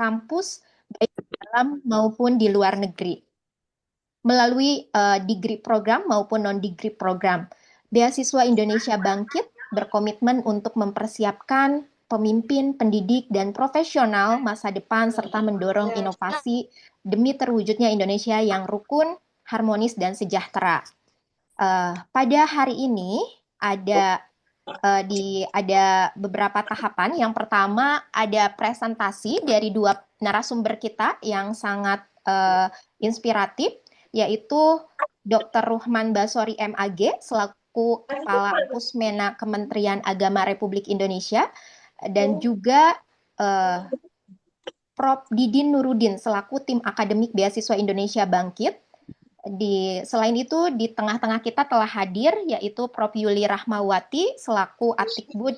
kampus baik di dalam maupun di luar negeri melalui degree program maupun non-degree program. Beasiswa Indonesia Bangkit berkomitmen untuk mempersiapkan pemimpin, pendidik, dan profesional masa depan serta mendorong inovasi demi terwujudnya Indonesia yang rukun, harmonis, dan sejahtera. Pada hari ini ada ada beberapa tahapan. Yang pertama ada presentasi dari dua narasumber kita yang sangat inspiratif, yaitu Dr. Ruhman Basori MAG selaku Kepala Pusmena Kementerian Agama Republik Indonesia dan juga Prof. Didin Nurudin selaku tim akademik Beasiswa Indonesia Bangkit. Selain itu di tengah-tengah kita telah hadir yaitu Prof. Yuli Rahmawati selaku Atikbud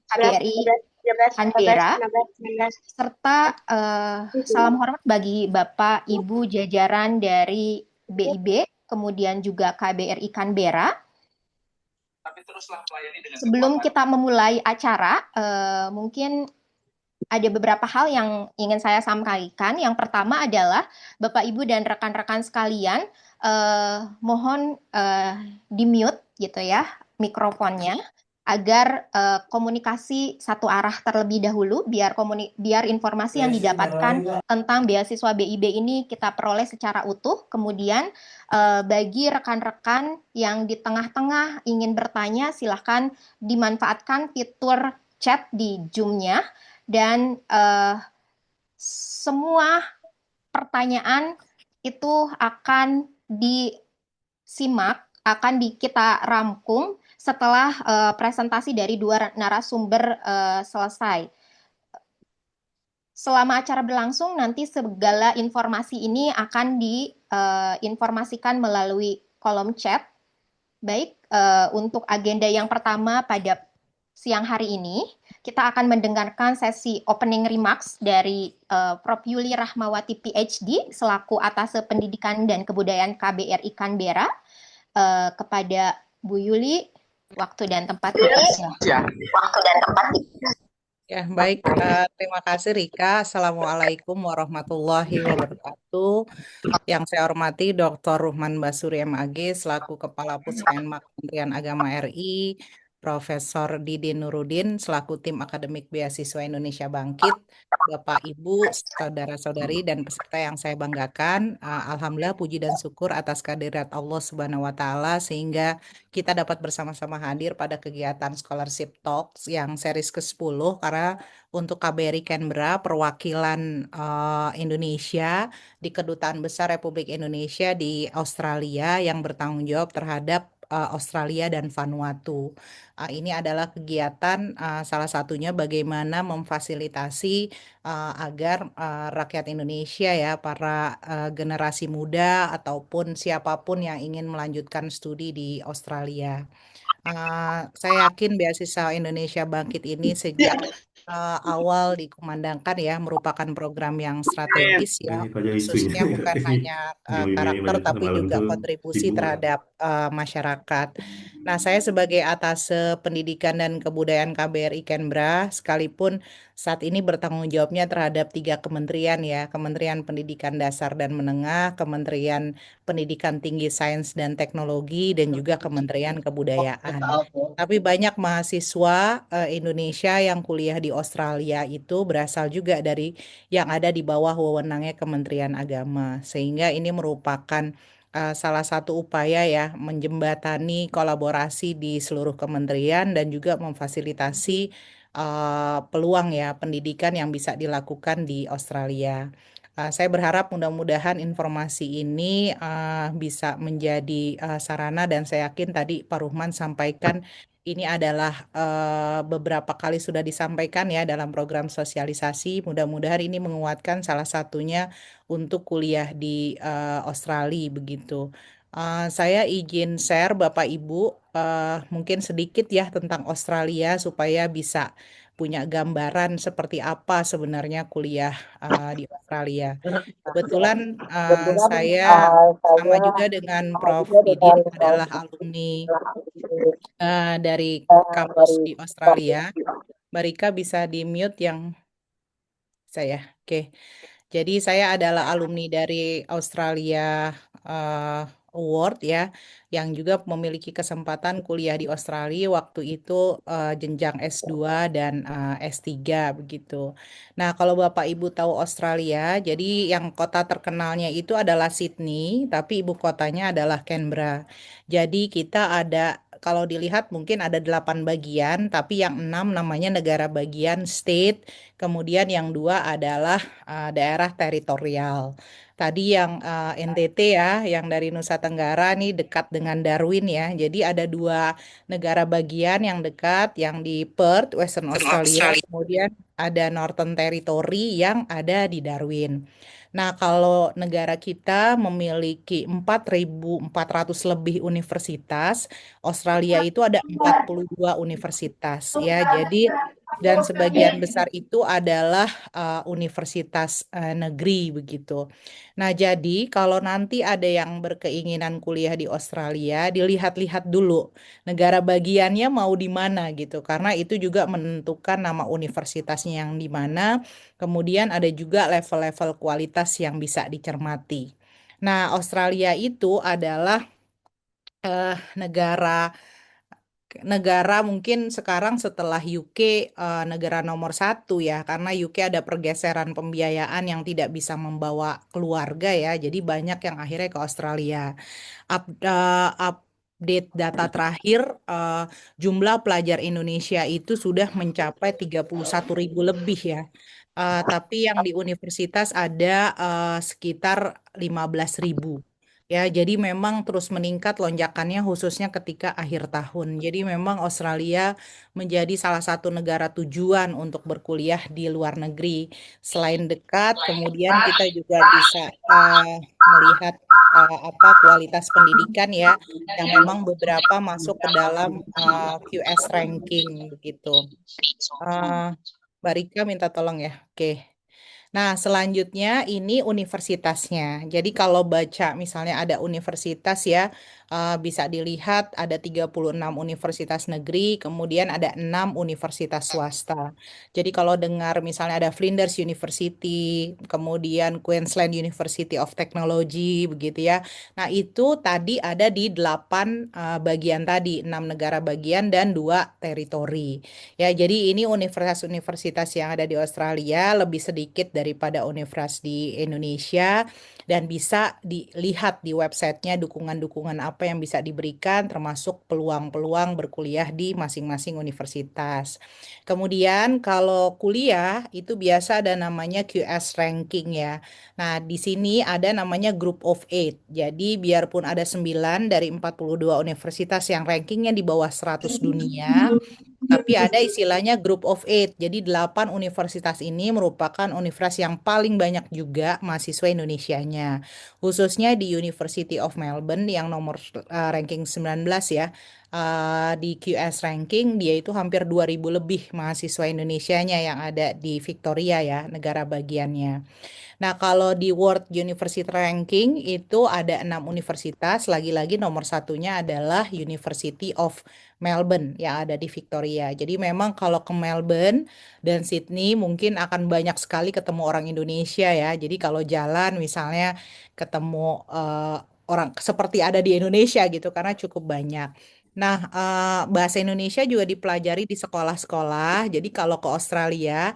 KBRI Canberra, serta salam hormat bagi Bapak Ibu jajaran dari BIB, kemudian juga KBRI Canberra. Sebelum kita memulai acara, mungkin ada beberapa hal yang ingin saya sampaikan. Yang pertama adalah Bapak, Ibu, dan rekan-rekan sekalian, mohon di-mute gitu ya mikrofonnya, agar komunikasi satu arah terlebih dahulu, biar informasi yang didapatkan tentang beasiswa BIB ini kita peroleh secara utuh. Kemudian bagi rekan-rekan yang di tengah-tengah ingin bertanya, silahkan dimanfaatkan fitur chat di Zoom-nya. Dan semua pertanyaan itu akan disimak, akan kita rangkum setelah presentasi dari dua narasumber selesai. Selama acara berlangsung, nanti segala informasi ini akan diinformasikan melalui kolom chat. Baik, untuk agenda yang pertama pada siang hari ini, kita akan mendengarkan sesi opening remarks dari Prof. Yuli Rahmawati PhD selaku Atase Pendidikan dan Kebudayaan KBRI Canberra. Kepada Bu Yuli, waktu dan tempat dipersilakan. Ya, baik. Terima kasih Rika. Assalamualaikum warahmatullahi wabarakatuh. Yang saya hormati Dr. Ruhman Basuri MAG selaku Kepala Pusmenma Kementerian Agama RI, Profesor Didin Nurudin selaku tim akademik Beasiswa Indonesia Bangkit, Bapak Ibu, saudara-saudari dan peserta yang saya banggakan. Alhamdulillah puji dan syukur atas kehadirat Allah Subhanahu wa taala sehingga kita dapat bersama-sama hadir pada kegiatan Scholarship Talks yang series ke-10 karena untuk KBRI Canberra perwakilan Indonesia di Kedutaan Besar Republik Indonesia di Australia yang bertanggung jawab terhadap Australia dan Vanuatu. Ini adalah kegiatan salah satunya bagaimana memfasilitasi agar rakyat Indonesia ya, para generasi muda ataupun siapapun yang ingin melanjutkan studi di Australia. Saya yakin beasiswa Indonesia Bangkit ini sejak awal dikumandangkan ya merupakan program yang strategis ya, khususnya bukan hanya karakter tapi juga kontribusi terhadap masyarakat. Nah, saya sebagai Atase Pendidikan dan Kebudayaan KBRI Canberra sekalipun saat ini bertanggung jawabnya terhadap 3 kementerian ya, Kementerian Pendidikan Dasar dan Menengah, Kementerian Pendidikan Tinggi Sains dan Teknologi, dan juga Kementerian Kebudayaan. Tapi banyak mahasiswa Indonesia yang kuliah di Australia itu berasal juga dari yang ada di bawah wewenangnya Kementerian Agama. Sehingga ini merupakan salah satu upaya ya menjembatani kolaborasi di seluruh kementerian dan juga memfasilitasi peluang ya pendidikan yang bisa dilakukan di Australia. Saya berharap mudah-mudahan informasi ini bisa menjadi sarana dan saya yakin tadi Pak Ruhman sampaikan ini adalah beberapa kali sudah disampaikan ya dalam program sosialisasi. Mudah-mudahan ini menguatkan salah satunya untuk kuliah di Australia begitu. Saya izin share Bapak Ibu mungkin sedikit ya tentang Australia supaya bisa punya gambaran seperti apa sebenarnya kuliah di Australia. Kebetulan saya sama juga dengan Prof. Didin adalah alumni dari kampus di Australia. Mbak Rika bisa di mute yang Saya. Oke. Jadi saya adalah alumni dari Australia eh, Award ya, yang juga memiliki kesempatan kuliah di Australia waktu itu jenjang S2 dan S3 begitu. Nah, kalau Bapak Ibu tahu Australia, jadi yang kota terkenalnya itu adalah Sydney, tapi ibu kotanya adalah Canberra. Jadi kita ada kalau dilihat mungkin ada 8 bagian, tapi yang 6 namanya negara bagian state, kemudian yang dua adalah daerah teritorial. Tadi yang NTT ya, yang dari Nusa Tenggara nih dekat dengan Darwin ya. Jadi ada dua negara bagian yang dekat, yang di Perth, Western Australia, kemudian ada Northern Territory yang ada di Darwin. Nah, kalau negara kita memiliki 4.400 lebih universitas, Australia itu ada 42 universitas ya. Jadi dan sebagian besar itu adalah universitas negeri begitu. Nah, jadi kalau nanti ada yang berkeinginan kuliah di Australia, dilihat-lihat dulu negara bagiannya mau di mana gitu, karena itu juga menentukan nama universitasnya yang di mana. Kemudian ada juga level-level kualitas yang bisa dicermati. Nah, Australia itu adalah negara negara mungkin sekarang setelah UK negara nomor satu ya, karena UK ada pergeseran pembiayaan yang tidak bisa membawa keluarga ya, jadi banyak yang akhirnya ke Australia. Update data terakhir, eh, jumlah pelajar Indonesia itu sudah mencapai 31.000 lebih ya. Tapi yang di universitas ada sekitar 15.000. Ya, jadi memang terus meningkat lonjakannya khususnya ketika akhir tahun. Jadi memang Australia menjadi salah satu negara tujuan untuk berkuliah di luar negeri. Selain dekat, kemudian kita juga bisa melihat apa kualitas pendidikan ya, yang memang beberapa masuk ke dalam QS ranking begitu. Eh, Mbak Rika minta tolong ya. Oke. Nah, selanjutnya ini universitasnya. Jadi kalau baca misalnya ada universitas ya, bisa dilihat ada 36 universitas negeri, kemudian ada 6 universitas swasta. Jadi kalau dengar misalnya ada Flinders University, kemudian Queensland University of Technology, begitu ya. Nah, itu tadi ada di 8 bagian tadi, 6 negara bagian dan 2 teritori. Ya, jadi ini universitas-universitas yang ada di Australia lebih sedikit daripada universitas di Indonesia dan bisa dilihat di websitenya dukungan-dukungan apa yang bisa diberikan termasuk peluang-peluang berkuliah di masing-masing universitas. Kemudian kalau kuliah itu biasa ada namanya QS ranking ya. Nah, di sini ada namanya Group of Eight. Jadi biarpun ada 9 dari 42 universitas yang rankingnya di bawah 100 dunia, tapi ada istilahnya Group of Eight. Jadi 8 universitas ini merupakan universitas yang paling banyak juga mahasiswa Indonesianya. Khususnya di University of Melbourne yang nomor ranking 19 ya. Di QS ranking dia itu hampir 2.000 lebih mahasiswa Indonesianya yang ada di Victoria ya, negara bagiannya. Nah, kalau di World University Ranking itu ada 6 universitas, lagi-lagi nomor satunya adalah University of Melbourne yang ada di Victoria. Jadi memang kalau ke Melbourne dan Sydney mungkin akan banyak sekali ketemu orang Indonesia ya. Jadi kalau jalan misalnya ketemu orang seperti ada di Indonesia gitu karena cukup banyak. Nah, bahasa Indonesia juga dipelajari di sekolah-sekolah. Jadi kalau ke Australia,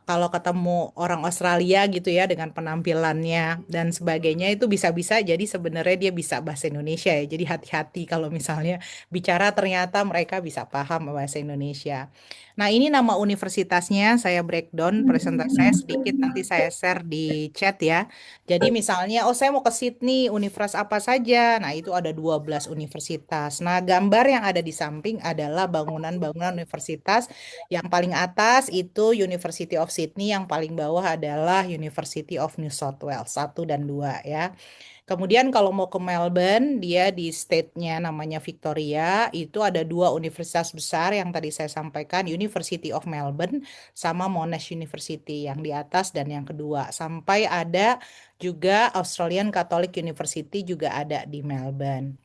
kalau ketemu orang Australia gitu ya dengan penampilannya dan sebagainya itu bisa-bisa jadi sebenarnya dia bisa bahasa Indonesia ya. Jadi hati-hati kalau misalnya bicara ternyata mereka bisa paham bahasa Indonesia. Nah, ini nama universitasnya saya breakdown presentasi saya sedikit nanti saya share di chat ya. Jadi misalnya oh saya mau ke Sydney, universitas apa saja? Nah, itu ada 12 universitas. Nah, gambar yang ada di samping adalah bangunan-bangunan universitas. Yang paling atas itu University of Sydney, yang paling bawah adalah University of New South Wales, satu dan dua ya. Kemudian kalau mau ke Melbourne, dia di state-nya namanya Victoria, itu ada dua universitas besar yang tadi saya sampaikan, University of Melbourne sama Monash University yang di atas dan yang kedua. Sampai ada juga Australian Catholic University juga ada di Melbourne.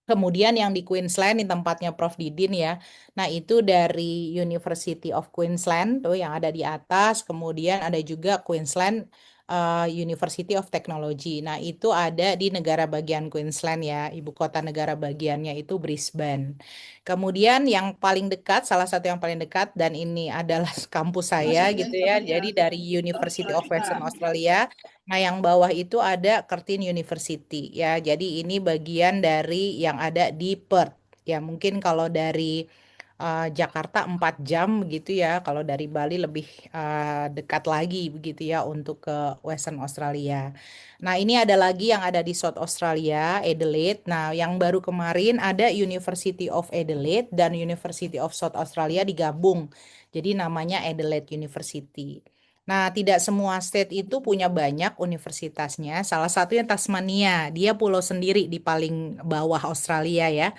Kemudian yang di Queensland di tempatnya Prof Didin ya. Nah, itu dari University of Queensland tuh yang ada di atas. Kemudian ada juga Queensland University of Technology. Nah, itu ada di negara bagian Queensland ya. Ibu kota negara bagiannya itu Brisbane. Kemudian yang paling dekat, salah satu yang paling dekat dan ini adalah kampus saya gitu ya. Jadi dari University of Western Australia. Nah, yang bawah itu ada Curtin University ya. Jadi ini bagian dari yang ada di Perth. Ya, mungkin kalau dari Jakarta 4 jam begitu ya. Kalau dari Bali lebih dekat lagi begitu ya untuk ke Western Australia. Nah, ini ada lagi yang ada di South Australia, Adelaide. Nah, yang baru kemarin ada University of Adelaide dan University of South Australia digabung. Jadi namanya Adelaide University. Nah, tidak semua state itu punya banyak universitasnya. Salah satunya Tasmania. Dia pulau sendiri di paling bawah Australia ya.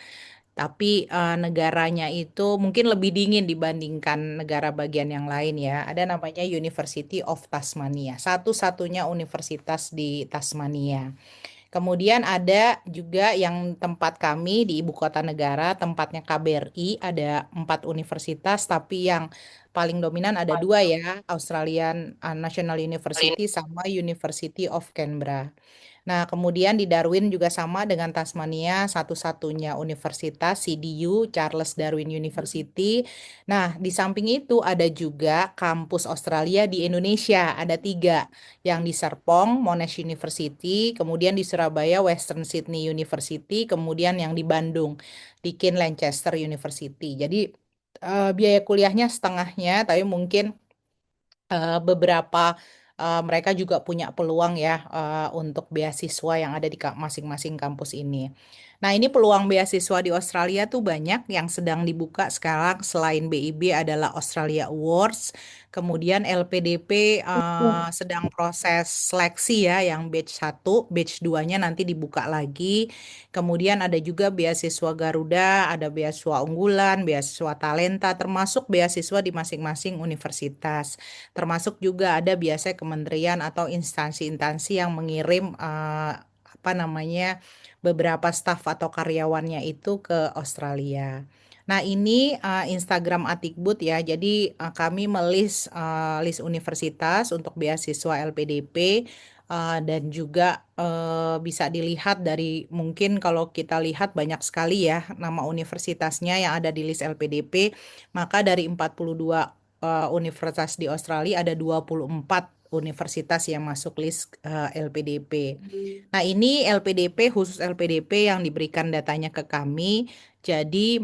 Tapi negaranya itu mungkin lebih dingin dibandingkan negara bagian yang lain ya. Ada namanya University of Tasmania. Satu-satunya universitas di Tasmania. Kemudian ada juga yang tempat kami di ibu kota negara, tempatnya KBRI, ada 4 universitas, tapi yang paling dominan ada dua ya, Australian National University sama University of Canberra. Nah, kemudian di Darwin juga sama dengan Tasmania, satu-satunya universitas CDU, Charles Darwin University. Nah, di samping itu ada juga kampus Australia di Indonesia, ada 3. Yang di Serpong, Monash University, kemudian di Surabaya, Western Sydney University, kemudian yang di Bandung, Deakin Lancaster University. Jadi, biaya kuliahnya setengahnya, tapi mungkin beberapa mereka juga punya peluang ya untuk beasiswa yang ada di masing-masing kampus ini. Nah, ini peluang beasiswa di Australia tuh banyak yang sedang dibuka sekarang selain BIB adalah Australia Awards, kemudian LPDP sedang proses seleksi ya yang batch 1, batch 2-nya nanti dibuka lagi. Kemudian ada juga beasiswa Garuda, ada beasiswa unggulan, beasiswa talenta termasuk beasiswa di masing-masing universitas. Termasuk juga ada biasanya kementerian atau instansi-instansi yang mengirim apa namanya beberapa staf atau karyawannya itu ke Australia. Nah, ini Instagram Atikbud ya. Jadi kami list universitas untuk beasiswa LPDP dan juga bisa dilihat dari mungkin kalau kita lihat banyak sekali ya nama universitasnya yang ada di list LPDP, maka dari 42 universitas di Australia ada 24 universitas yang masuk list LPDP. Nah, ini LPDP khusus LPDP yang diberikan datanya ke kami. Jadi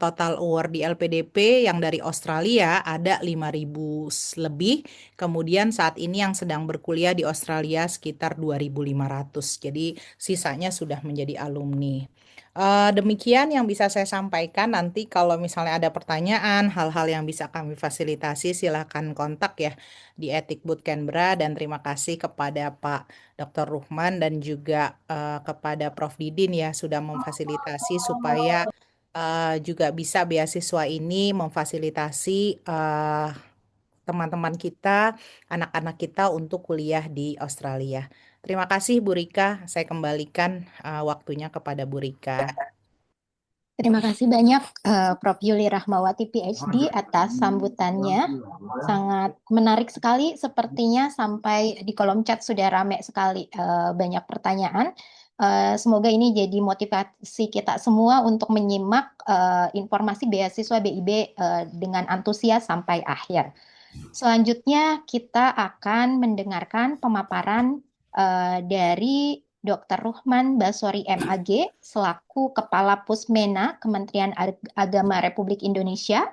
total award di LPDP yang dari Australia ada 5.000 lebih. Kemudian saat ini yang sedang berkuliah di Australia sekitar 2.500. Jadi sisanya sudah menjadi alumni. Demikian yang bisa saya sampaikan. Nanti kalau misalnya ada pertanyaan, hal-hal yang bisa kami fasilitasi, silakan kontak ya di Etik Boot Canberra. Dan terima kasih kepada Pak Dr. Ruhman dan juga kepada Prof. Didin ya sudah memfasilitasi supaya juga bisa beasiswa ini memfasilitasi teman-teman kita, anak-anak kita untuk kuliah di Australia. Terima kasih Bu Rika, saya kembalikan waktunya kepada Bu Rika. Terima kasih banyak Prof. Yuli Rahmawati PhD atas sambutannya. Sangat menarik sekali sepertinya sampai di kolom chat sudah ramai sekali banyak pertanyaan. Semoga ini jadi motivasi kita semua untuk menyimak informasi beasiswa BIB dengan antusias sampai akhir. Selanjutnya kita akan mendengarkan pemaparan dari Dr. Ruhman Basori MAG selaku Kepala Pusmena Kementerian Agama Republik Indonesia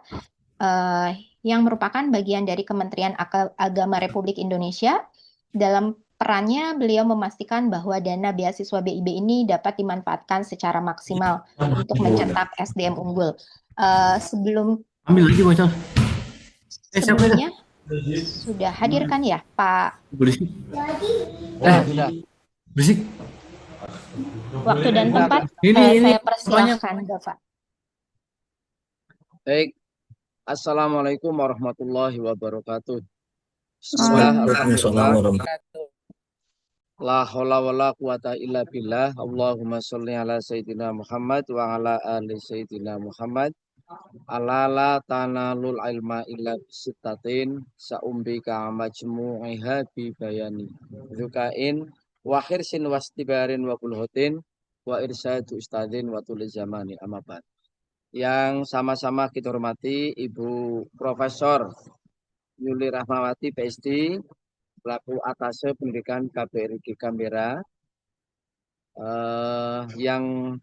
yang merupakan bagian dari Kementerian Agama Republik Indonesia. Dalam perannya beliau memastikan bahwa dana beasiswa BIB ini dapat dimanfaatkan secara maksimal untuk mencetak SDM unggul. Sebelum Ambil lagi bocor. Sebelumnya sudah hadir kan ya Pak? Berisik. Sudah. Berisik. Waktu dan tempat Ini saya persilahkan Bapak. Baik. Assalamualaikum warahmatullahi wabarakatuh. Waalaikumsalam Alhamdulillah. La haula wala quwata illa billah. Allahumma sholli ala sayyidina Muhammad wa ala ali sayyidina Muhammad. Alala tanalul ilma illa bisittatin saumbika majmu'iha bi bayani. Zukain wa khirsin wastibarin wa kulhutin wa irsadu ustadin wa tuliz zamani amabat. Yang sama-sama kita hormati Ibu Profesor Yuli Rahmawati PhD, pelaku atase pendidikan KBRI Gambira, yang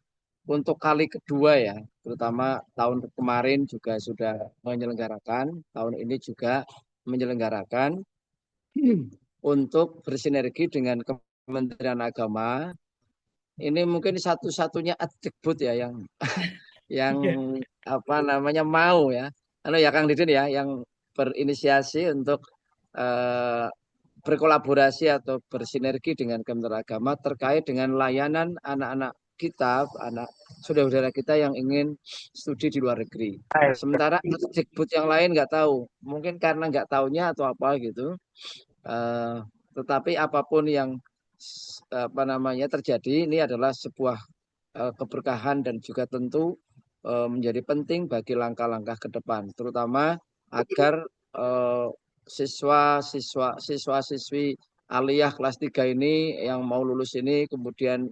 untuk kali kedua ya, terutama tahun kemarin juga sudah menyelenggarakan, tahun ini juga menyelenggarakan untuk bersinergi dengan Kementerian Agama. Ini mungkin satu-satunya Adikbud ya yang apa namanya mau ya, ya Kang Didin ya, yang berinisiasi untuk berkolaborasi atau bersinergi dengan Kementerian Agama terkait dengan layanan anak-anak kita, anak saudara-saudara kita yang ingin studi di luar negeri. Sementara Adikbud yang lain nggak tahu, mungkin karena nggak taunya atau apa gitu. Tetapi apapun yang terjadi, ini adalah sebuah keberkahan dan juga tentu menjadi penting bagi langkah-langkah ke depan, terutama agar siswa-siswi aliyah kelas 3 ini yang mau lulus ini kemudian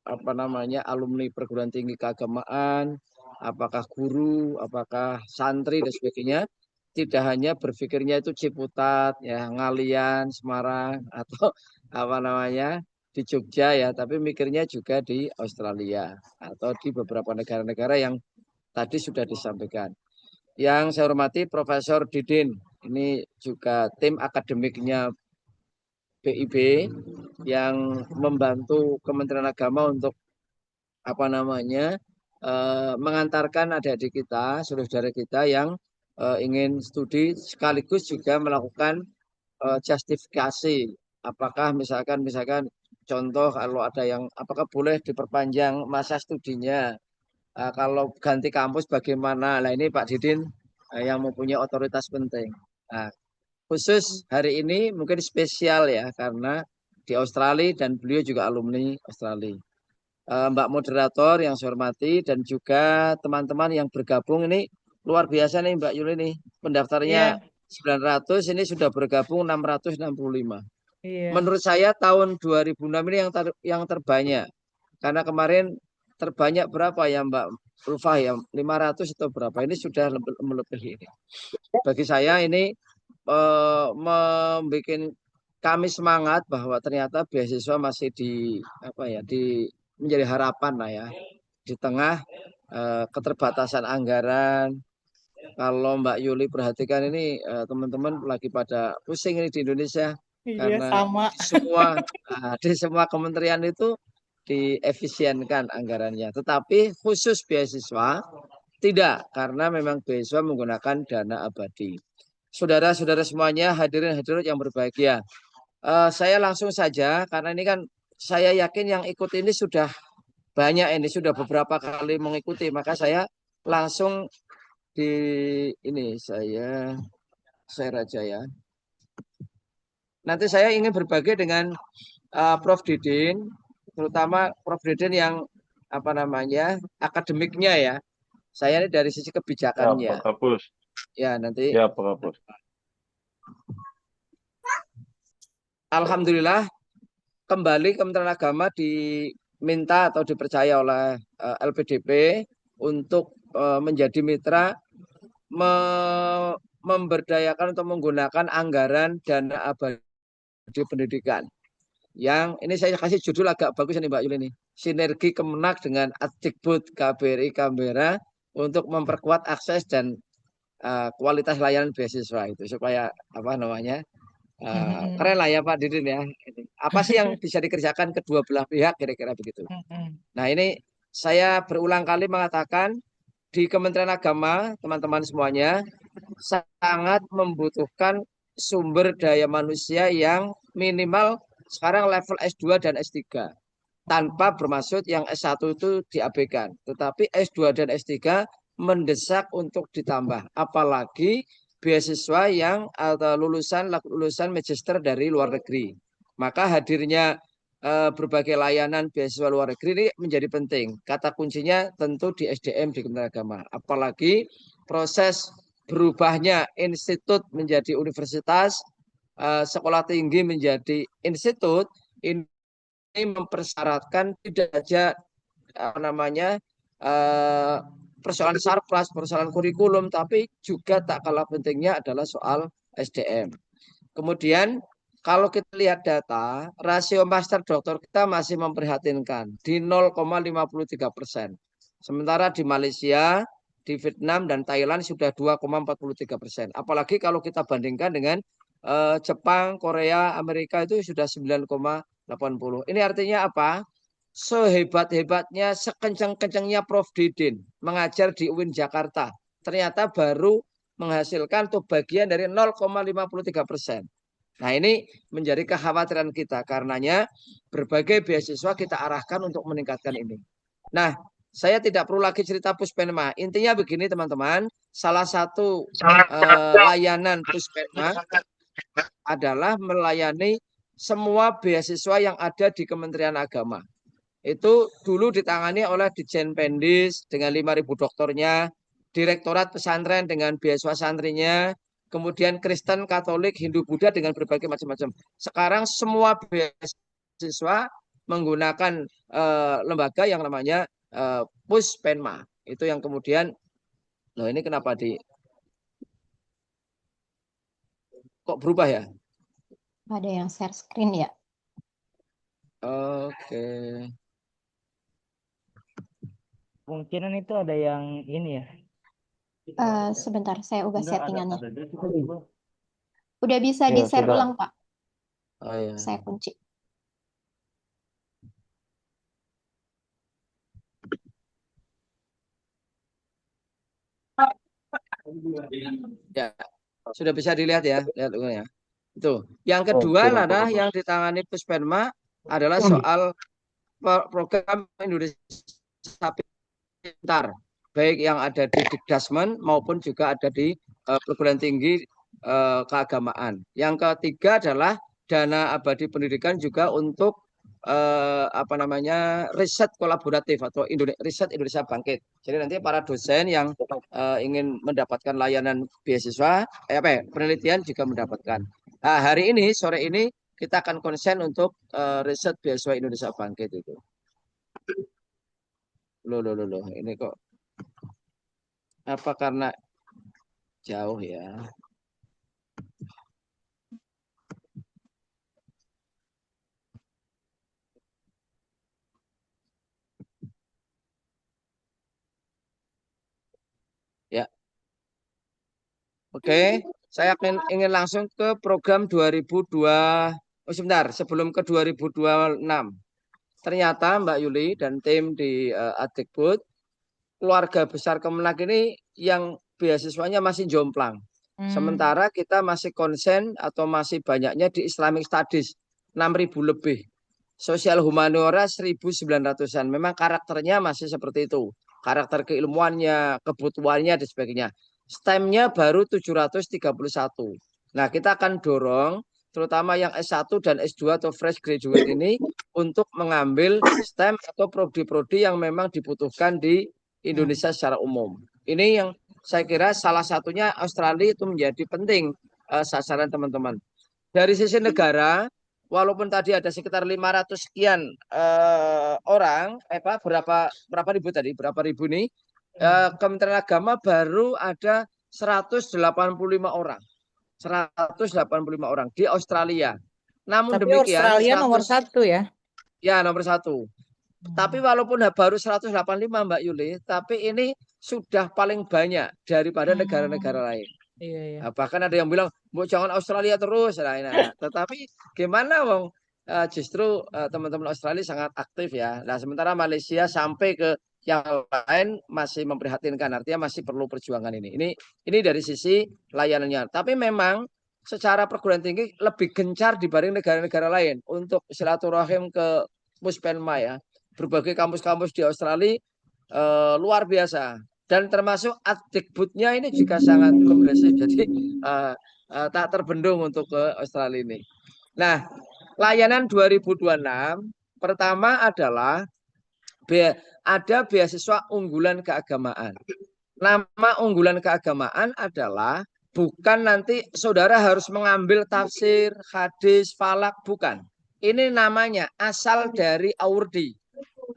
alumni perguruan tinggi keagamaan, apakah guru, apakah santri dan sebagainya, tidak hanya berpikirnya itu Ciputat, ya Ngalian, Semarang atau di Jogja ya, tapi mikirnya juga di Australia atau di beberapa negara-negara yang tadi sudah disampaikan. Yang saya hormati Profesor Didin, ini juga tim akademiknya BIB yang membantu Kementerian Agama untuk mengantarkan adik-adik kita, saudara kita yang ingin studi sekaligus juga melakukan justifikasi. Apakah misalkan contoh kalau ada yang apakah boleh diperpanjang masa studinya, kalau ganti kampus bagaimana? Nah ini Pak Didin yang mempunyai otoritas penting. Nah, khusus hari ini mungkin spesial ya karena di Australia dan beliau juga alumni Australia. Mbak moderator yang saya hormati dan juga teman-teman yang bergabung ini luar biasa nih Mbak Yuli nih. Pendaftarnya 900, ini sudah bergabung 665. Menurut saya tahun 2006 ini yang terbanyak. Karena kemarin terbanyak berapa ya Mbak Rufah ya? 500 atau berapa? Ini sudah melebihi ini. Bagi saya ini membuat kami semangat bahwa ternyata beasiswa masih menjadi harapan lah ya. Di tengah keterbatasan anggaran. Kalau Mbak Yuli perhatikan ini teman-teman lagi pada pusing ini di Indonesia. Karena sama. Di semua kementerian itu diefisienkan anggarannya. Tetapi khusus beasiswa tidak, karena memang beasiswa menggunakan dana abadi. Saudara-saudara semuanya, hadirin hadirat yang berbahagia. Saya langsung saja, karena ini kan saya yakin yang ikut ini sudah banyak, ini sudah beberapa kali mengikuti, maka saya langsung saya share aja ya. Nanti saya ingin berbagi dengan Prof. Didin, terutama Prof. Didin yang akademiknya ya. Saya ini dari sisi kebijakannya. Ya, Pak Kapus. Ya, nanti. Ya, Pak Kapus. Alhamdulillah, kembali Kementerian Agama diminta atau dipercaya oleh LPDP untuk menjadi mitra memberdayakan atau menggunakan anggaran dana abadi pendidikan. Yang ini saya kasih judul agak bagus nih Mbak Yuli nih. Sinergi Kemenak dengan Adikbud KBRI Canberra untuk memperkuat akses dan kualitas layanan beasiswa itu supaya keren lah ya Pak Didin ya. Apa sih yang bisa dikerjakan kedua belah pihak kira-kira begitu. Nah ini saya berulang kali mengatakan di Kementerian Agama teman-teman semuanya sangat membutuhkan sumber daya manusia yang minimal sekarang level S2 dan S3. Tanpa bermaksud yang S1 itu diabaikan. Tetapi S2 dan S3 mendesak untuk ditambah. Apalagi beasiswa yang atau lulusan magister dari luar negeri. Maka hadirnya berbagai layanan beasiswa luar negeri ini menjadi penting. Kata kuncinya tentu di SDM di Kementerian Agama. Apalagi proses berubahnya institut menjadi universitas, sekolah tinggi menjadi institut, ini mempersyaratkan tidak saja persoalan sarpras, persoalan kurikulum, tapi juga tak kalah pentingnya adalah soal SDM. Kemudian kalau kita lihat data, rasio master doktor kita masih memprihatinkan di 0,53%. Sementara di Malaysia, di Vietnam dan Thailand sudah 2,43%. Apalagi kalau kita bandingkan dengan Jepang, Korea, Amerika itu sudah 9,80. Ini artinya apa? Sehebat-hebatnya, sekencang-kencangnya Prof. Didin mengajar di UIN Jakarta, ternyata baru menghasilkan tuh bagian dari 0,53%. Nah, ini menjadi kekhawatiran kita. Karenanya berbagai beasiswa kita arahkan untuk meningkatkan ini. Nah, saya tidak perlu lagi cerita Puspenma. Intinya begini teman-teman, salah satu layanan Puspenma adalah melayani semua beasiswa yang ada di Kementerian Agama. Itu dulu ditangani oleh Ditjen Pendis dengan 5.000 dokternya, Direktorat Pesantren dengan beasiswa santrinya, kemudian Kristen, Katolik, Hindu, Buddha dengan berbagai macam-macam. Sekarang semua beasiswa menggunakan lembaga yang namanya Puspenma. Itu yang kemudian, loh ini kenapa kok berubah ya? Ada yang share screen ya? Oke. Kemungkinan itu ada yang ini ya. Sebentar, saya ubah Enggak, settingannya. ada. Udah bisa Ya, di-share sudah. ulang, Pak. Oh, ya. Saya kunci. Ya, sudah bisa dilihat ya, lihat ya. Itu. Yang kedua terima adalah kasih. yang ditangani Puspenma adalah soal program Indonesia Pintar, baik yang ada di Dikdasmen maupun juga ada di perguruan tinggi keagamaan. Yang ketiga adalah dana abadi pendidikan juga untuk riset kolaboratif atau riset Indonesia Bangkit. Jadi nanti para dosen yang ingin mendapatkan layanan beasiswa, penelitian juga mendapatkan. Nah, hari ini sore ini kita akan konsen untuk riset beasiswa Indonesia Bangkit itu. Loh. Ini kok apa karena jauh ya? Ya. Oke, saya ingin langsung ke program 2002. Oh sebentar, sebelum ke 2026. Ternyata Mbak Yuli dan tim di Adikbud, keluarga besar Kemenak ini yang beasiswanya masih jomplang. Sementara kita masih konsen atau masih banyaknya di Islamic Studies, 6.000 lebih. Sosial humaniora 1.900-an. Memang karakternya masih seperti itu. Karakter keilmuannya, kebutuhannya, dan sebagainya. STEM-nya baru 731. Nah, kita akan dorong terutama yang S1 dan S2 atau fresh graduate ini untuk mengambil STEM atau prodi-prodi yang memang dibutuhkan di Indonesia secara umum. Ini yang saya kira salah satunya Australia itu menjadi penting sasaran teman-teman. Dari sisi negara, walaupun tadi ada sekitar 500 sekian orang, berapa ribu tadi? Berapa ribu nih? Kementerian Agama baru ada 185 orang. 185 orang di Australia. Namun Tapi demikian, Australia nomor 1 ya. Ya, nomor 1. Tapi walaupun baru 185 Mbak Yuli, tapi ini sudah paling banyak daripada negara-negara lain. Iya. Bahkan ada yang bilang, "Bu, jangan Australia terus." Nah, tetapi gimana Wong? Justru teman-teman Australia sangat aktif ya. Nah, sementara Malaysia sampai ke yang lain masih memprihatinkan, artinya masih perlu perjuangan ini. Ini dari sisi layanannya. Tapi memang secara perguruan tinggi lebih gencar dibanding negara-negara lain untuk silaturahim ke Puspenma ya. Berbagai kampus-kampus di Australia luar biasa. Dan termasuk Adikbudnya ini juga sangat progresif. Jadi tak terbendung untuk ke Australia ini. Nah, layanan 2026 pertama adalah ada beasiswa unggulan keagamaan. Nama unggulan keagamaan adalah bukan nanti saudara harus mengambil tafsir, hadis, falak, bukan. Ini namanya asal dari Aurdi.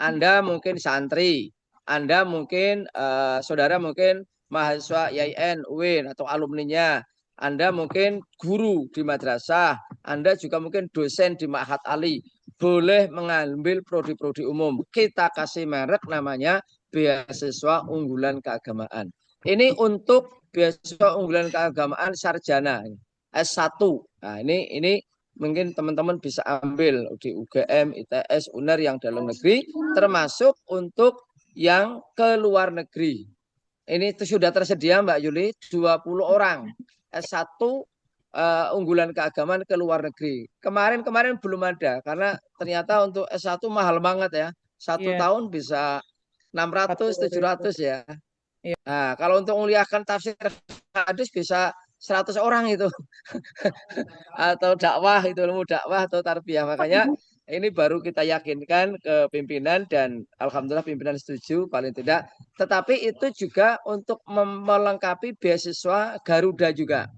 Anda mungkin santri, Anda mungkin saudara mungkin mahasiswa YIN, UIN atau alumninya, Anda mungkin guru di madrasah, Anda juga mungkin dosen di Ma'had Ali, boleh mengambil prodi-prodi umum. Kita kasih merek namanya beasiswa unggulan keagamaan. Ini untuk beasiswa unggulan keagamaan sarjana S1. Nah, ini mungkin teman-teman bisa ambil di UGM, ITS, UNER yang dalam negeri, termasuk untuk yang ke luar negeri. Ini sudah tersedia Mbak Yuli, 20 orang S1 unggulan keagamaan ke luar negeri. Kemarin belum ada, karena ternyata untuk S1 mahal banget ya. Satu Iya, tahun bisa 600, 700 ya. Iya. Nah, kalau untuk menguliahkan tafsir hadis bisa 100 orang itu. Atau dakwah, itu ilmu dakwah atau tarbiyah. Makanya ini baru kita yakinkan ke pimpinan dan alhamdulillah pimpinan setuju paling tidak. Tetapi itu juga untuk melengkapi beasiswa Garuda juga.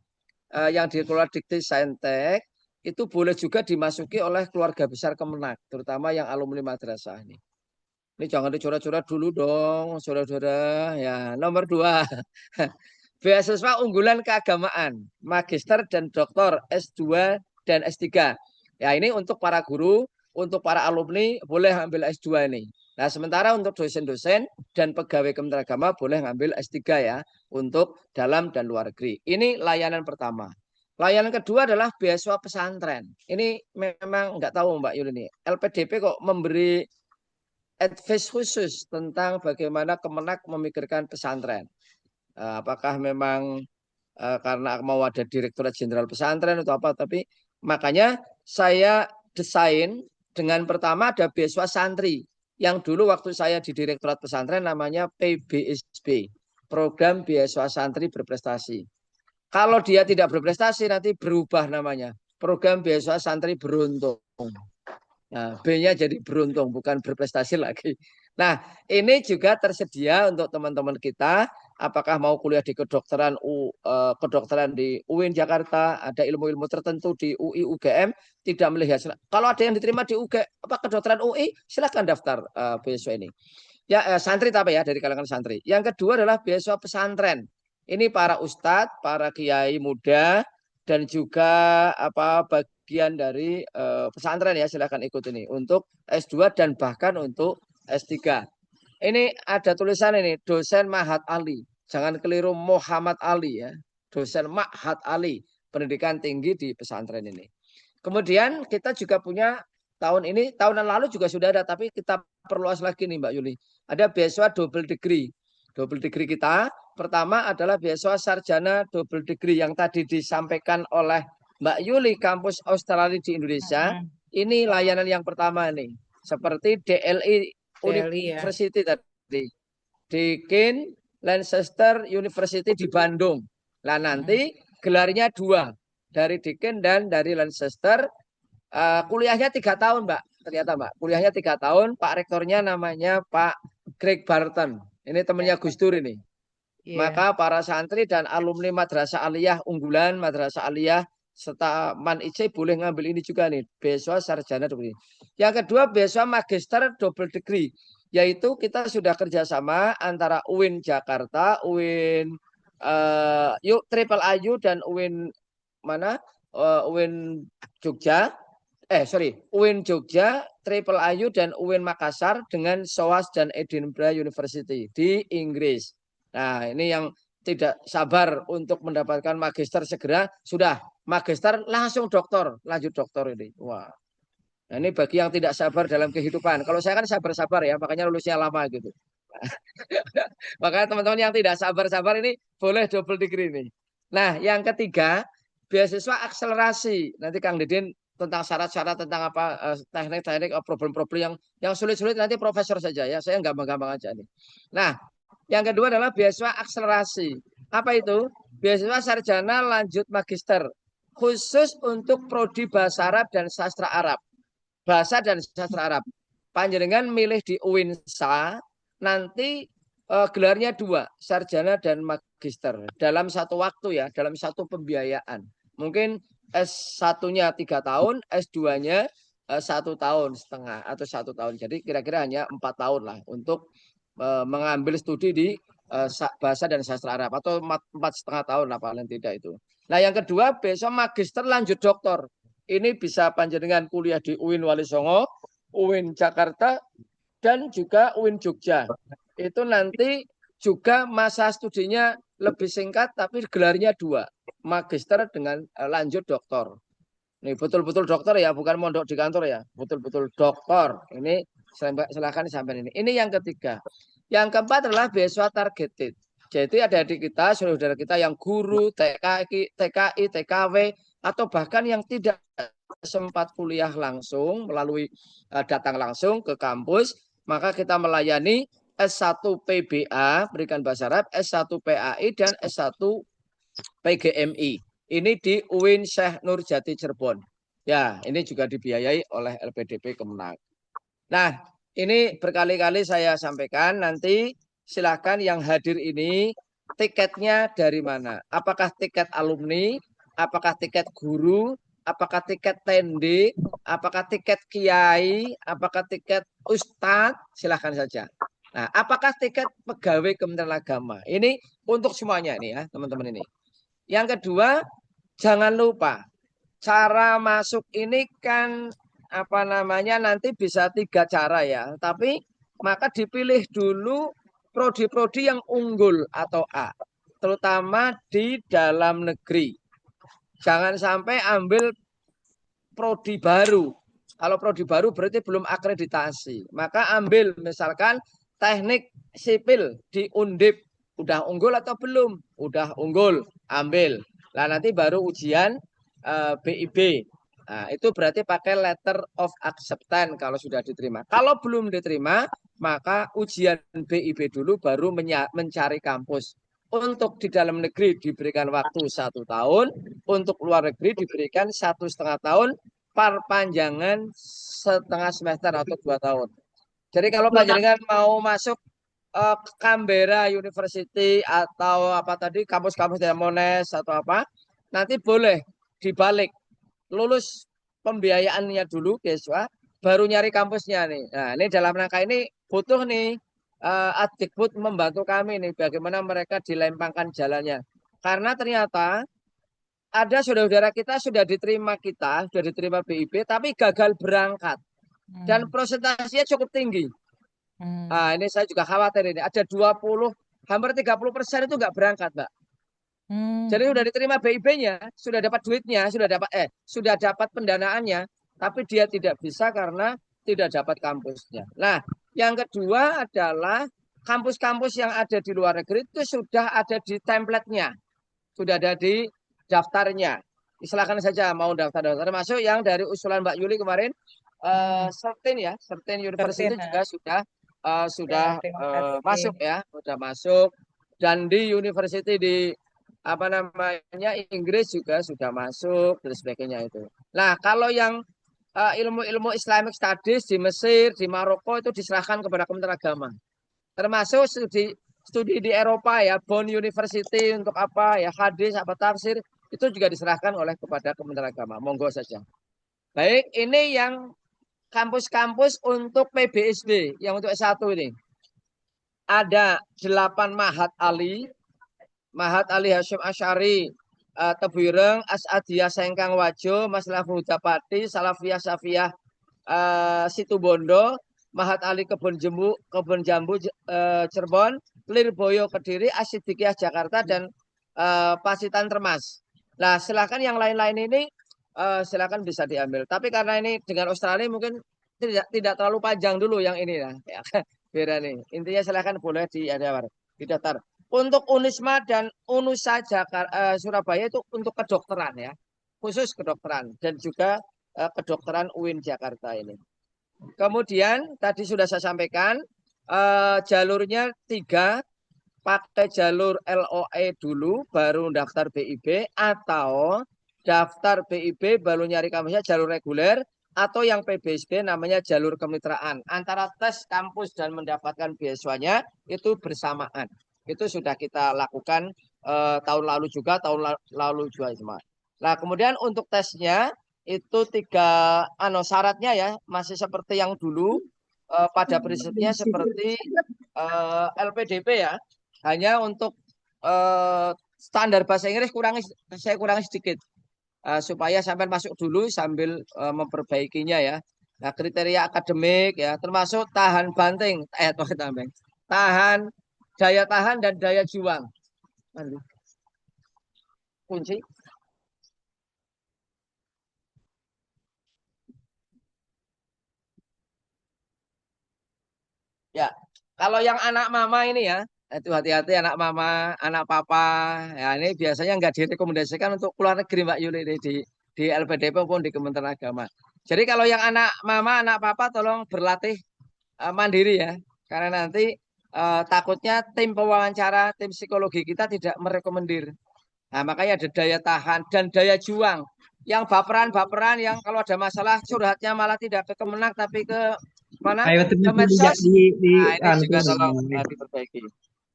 Yang dikelola Dikti Saintek itu boleh juga dimasuki oleh keluarga besar Kemenak, terutama yang alumni madrasah ini. Ini jangan dicoret-coret dulu dong, saudara-saudara. Ya, nomor 2. Beasiswa unggulan keagamaan, magister dan doktor S2 dan S3. Ya, ini untuk para guru, untuk para alumni boleh ambil S2 ini. Nah, sementara untuk dosen-dosen dan pegawai Kementerian Agama boleh ngambil S3 ya, untuk dalam dan luar negeri. Ini layanan pertama. Layanan kedua adalah beasiswa pesantren. Ini memang nggak tahu Mbak Yuli ini. LPDP kok memberi advice khusus tentang bagaimana Kemenak memikirkan pesantren. Apakah memang karena mau ada Direktorat Jenderal Pesantren atau apa, tapi makanya saya desain dengan pertama ada beasiswa santri yang dulu waktu saya di Direktorat Pesantren namanya PBSB, Program Beasiswa Santri Berprestasi. Kalau dia tidak berprestasi nanti berubah namanya, Program Beasiswa Santri Beruntung. Nah, B-nya jadi beruntung, bukan berprestasi lagi. Nah, ini juga tersedia untuk teman-teman kita. Apakah mau kuliah di kedokteran di UIN Jakarta, ada ilmu-ilmu tertentu di UI, UGM, tidak melihat. Kalau ada yang diterima di kedokteran UI, silahkan daftar beasiswa ini. Ya, santri tapi ya, dari kalangan santri. Yang kedua adalah beasiswa pesantren. Ini para ustadz, para kiai muda, dan juga bagian dari pesantren ya, silahkan ikut ini untuk S2 dan bahkan untuk S3. Ini ada tulisan ini, dosen Ma'had Ali. Jangan keliru Muhammad Ali ya. Dosen Ma'had Ali, pendidikan tinggi di pesantren ini. Kemudian kita juga punya tahun ini, tahunan lalu juga sudah ada, tapi kita perluas lagi nih Mbak Yuli. Ada beasiswa double degree. Double degree kita, pertama adalah beasiswa sarjana double degree yang tadi disampaikan oleh Mbak Yuli, kampus Australia di Indonesia. Ini layanan yang pertama nih. Seperti DLI University tadi. Deakin Lancaster University di Bandung. Nah nanti gelarnya 2. Dari Deakin dan dari Lancaster. Kuliahnya 3 tahun Mbak. Ternyata Mbak. Kuliahnya 3 tahun. Pak rektornya namanya Pak Greg Barton. Ini temannya Gus Dur ini. Maka para santri dan alumni Madrasah Aliyah unggulan, Madrasah Aliyah serta Man IC boleh ngambil ini juga nih, beasiswa sarjana double. Yang kedua beasiswa magister double degree, yaitu kita sudah kerjasama antara UIN Jakarta, UIN Triple IU dan UIN mana? UIN Jogja. UIN Jogja, Triple IU dan UIN Makassar dengan SOAS dan Edinburgh University di Inggris. Nah, ini yang tidak sabar untuk mendapatkan magister segera, sudah magister langsung doktor, lanjut doktor ini. Wah. Nah, ini bagi yang tidak sabar dalam kehidupan. Kalau saya kan sabar-sabar ya, makanya lulusnya lama gitu. Makanya teman-teman yang tidak sabar-sabar ini boleh double degree ini. Nah, yang ketiga, beasiswa akselerasi. Nanti Kang Didin tentang syarat-syarat, tentang apa teknik-teknik, problem-problem yang sulit-sulit nanti profesor saja ya. Saya gampang-gampang aja nih. Nah, yang kedua adalah beasiswa akselerasi. Apa itu? Beasiswa sarjana lanjut magister. khusus untuk prodi bahasa Arab dan sastra Arab. Bahasa dan sastra Arab. Panjenengan milih di UINSA, nanti gelarnya 2, sarjana dan magister. Dalam satu waktu ya, dalam satu pembiayaan. Mungkin S1-nya 3 tahun, S2-nya 1,5 tahun atau 1 tahun. Jadi kira-kira hanya 4 tahun lah untuk mengambil studi di bahasa dan sastra Arab, atau 4,5 tahun lah paling tidak itu. Nah yang kedua, besok magister lanjut doktor. Ini bisa panjenengan kuliah di UIN Wali Songo, UIN Jakarta, dan juga UIN Jogja. Itu nanti juga masa studinya lebih singkat, tapi gelarnya 2, magister dengan lanjut doktor. Ini betul-betul dokter ya, bukan mondok di kantor ya, betul-betul dokter. Ini silakan disampaikan ini. Ini yang ketiga. Yang keempat adalah beasiswa targeted. Jadi ada adik kita, saudara kita yang guru, TKI, TKW, atau bahkan yang tidak sempat kuliah langsung melalui datang langsung ke kampus, maka kita melayani S1 PBA, Pendidikan Bahasa Arab, S1 PAI, dan S1 PGMI. Ini di UIN Syekh Nurjati Cirebon. Ya, ini juga dibiayai oleh LPDP Kemenag. Nah, ini berkali-kali saya sampaikan, nanti silakan yang hadir ini tiketnya dari mana? Apakah tiket alumni? Apakah tiket guru? Apakah tiket tende? Apakah tiket kiai? Apakah tiket ustadz? Silahkan saja. Nah, apakah tiket pegawai Kementerian Agama? Ini untuk semuanya nih ya, teman-teman ini. Yang kedua, jangan lupa cara masuk ini kan nanti bisa 3 cara ya. Tapi maka dipilih dulu prodi-prodi yang unggul atau A, terutama di dalam negeri. Jangan sampai ambil prodi baru. Kalau prodi baru berarti belum akreditasi. Maka ambil misalkan teknik sipil di Undip. Udah unggul atau belum? Udah unggul, ambil. Nah nanti baru ujian BIB. Nah, itu berarti pakai letter of acceptance kalau sudah diterima. Kalau belum diterima, maka ujian BIB dulu baru mencari kampus. Untuk di dalam negeri diberikan waktu 1 tahun, untuk luar negeri diberikan 1,5 tahun, perpanjangan setengah semester atau 2 tahun. Jadi kalau panjenengan mau masuk Canberra University atau kampus-kampus di Monash atau nanti boleh dibalik, lulus pembiayaannya dulu beasiswa, baru nyari kampusnya nih. Nah ini dalam rangka ini butuh nih Adikbud membantu kami nih bagaimana mereka dilempangkan jalannya. Karena ternyata ada saudara-saudara kita sudah diterima BIB tapi gagal berangkat dan presentasinya cukup tinggi. Nah, ini saya juga khawatir ini ada 20, hampir 30% itu nggak berangkat, Mbak. Jadi sudah diterima BIB-nya, sudah dapat duitnya, sudah dapat pendanaannya, tapi dia tidak bisa karena tidak dapat kampusnya. Nah, yang kedua adalah kampus-kampus yang ada di luar negeri itu sudah ada di template-nya, sudah ada di daftarnya. Silakan saja mau daftar, termasuk yang dari usulan Mbak Yuli kemarin, Certain University juga sudah masuk ya, sudah masuk. Dan di university di Inggris juga sudah masuk dan sebagainya itu. Nah, kalau yang ilmu-ilmu Islamic Studies di Mesir, di Maroko itu diserahkan kepada Kementerian Agama. Termasuk studi di Eropa ya, Bonn University untuk hadis, tafsir, itu juga diserahkan kepada Kementerian Agama. Monggo saja. Baik, ini yang kampus-kampus untuk PBSD yang untuk S1 ini. Ada 8 Mahat Ali Hashim Asy'ari, Tebuireng, As'adiyah Sengkang Wajo, Maslahah Hudapati, Salafiyah Safiyah Situbondo, Mahat Ali Kebon Jambu Cirebon, Lirboyo Kediri, Asidikiyah Jakarta, dan Pasitan Termas. Nah, silakan yang lain-lain ini silakan bisa diambil. Tapi karena ini dengan Australia mungkin tidak terlalu panjang dulu yang ini ya. Biar nih. Intinya silakan boleh didaftar. Untuk Unisma dan Unusa Surabaya itu untuk kedokteran ya. Khusus kedokteran dan juga kedokteran UIN Jakarta ini. Kemudian tadi sudah saya sampaikan jalurnya 3, pakai jalur LOE dulu baru daftar BIB, atau daftar BIP baru nyari kampusnya jalur reguler, atau yang PBSB namanya jalur kemitraan. Antara tes kampus dan mendapatkan beasiswanya itu bersamaan. Itu sudah kita lakukan tahun lalu juga, lalu juga semua. Nah, kemudian untuk tesnya itu 3 syaratnya ya, masih seperti yang dulu pada prinsipnya seperti LPDP ya. Hanya untuk standar bahasa Inggris saya kurangi sedikit. Supaya sampai masuk dulu sambil memperbaikinya ya. Nah, kriteria akademik ya, termasuk tahan banting, tahan, daya tahan dan daya juang. Kunci. Ya, kalau yang anak mama ini ya, itu hati-hati anak mama, anak papa. Ya, ini biasanya nggak direkomendasikan untuk keluar negeri Mbak Yuli di LPDP maupun di Kementerian Agama. Jadi kalau yang anak mama, anak papa tolong berlatih mandiri ya. Karena nanti takutnya tim pewawancara, tim psikologi kita tidak merekomendir. Nah, makanya ada daya tahan dan daya juang. Yang baperan-baperan, yang kalau ada masalah curhatnya malah tidak ke Kemenang tapi ke mana? Ayo Ke teman medsos. Nah, ini anu, juga tolong diperbaiki.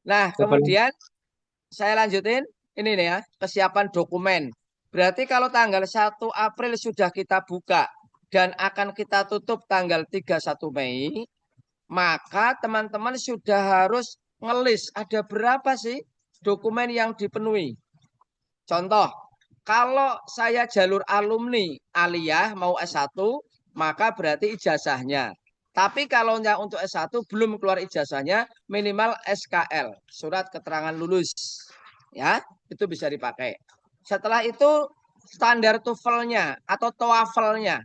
Nah, kemudian saya lanjutin ini nih ya, kesiapan dokumen. Berarti kalau tanggal 1 April sudah kita buka dan akan kita tutup tanggal 31 Mei, maka teman-teman sudah harus ngelis ada berapa sih dokumen yang dipenuhi. Contoh, kalau saya jalur alumni aliyah mau S1, maka berarti ijazahnya. Tapi kalau untuk S1 belum keluar ijazahnya, minimal SKL, surat keterangan lulus. Ya, itu bisa dipakai. Setelah itu standar TOEFL-nya atau TOEFL-nya.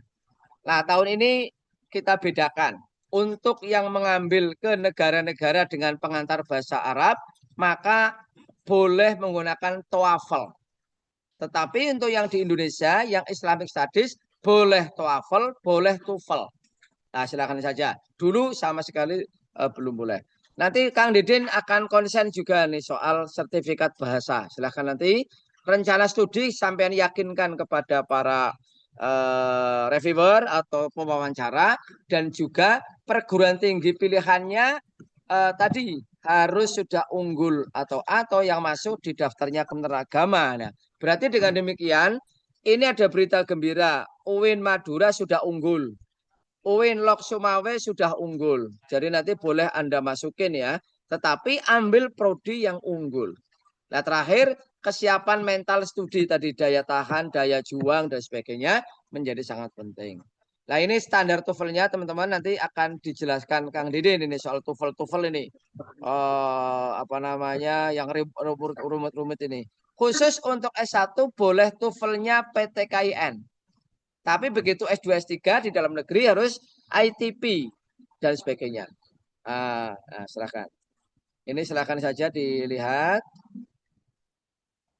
Nah, tahun ini kita bedakan. Untuk yang mengambil ke negara-negara dengan pengantar bahasa Arab, maka boleh menggunakan TOEFL. Tetapi untuk yang di Indonesia, yang Islamic Studies, boleh TOEFL, boleh TOEFL. Nah, silakan saja. Dulu sama sekali belum boleh. Nanti Kang Didin akan konsen juga nih soal sertifikat bahasa. Silakan nanti rencana studi sampai yakinkan kepada para reviewer atau pewawancara, dan juga perguruan tinggi pilihannya tadi harus sudah unggul atau yang masuk di daftarnya Kementerian Agama. Nah, berarti dengan demikian ini ada berita gembira. UIN Madura sudah unggul. UIN Lok Sumawe sudah unggul. Jadi nanti boleh Anda masukin ya. Tetapi ambil prodi yang unggul. Nah, terakhir kesiapan mental studi tadi, daya tahan, daya juang dan sebagainya menjadi sangat penting. Nah, ini standar TOEFL-nya teman-teman nanti akan dijelaskan Kang Didin ini soal TOEFL ini. Apa namanya yang rumit-rumit ini. Khusus untuk S1 boleh TOEFL-nya PTKIN. Tapi begitu S2 S3 di dalam negeri harus ITP dan sebagainya. Nah, silakan. Ini silakan saja dilihat.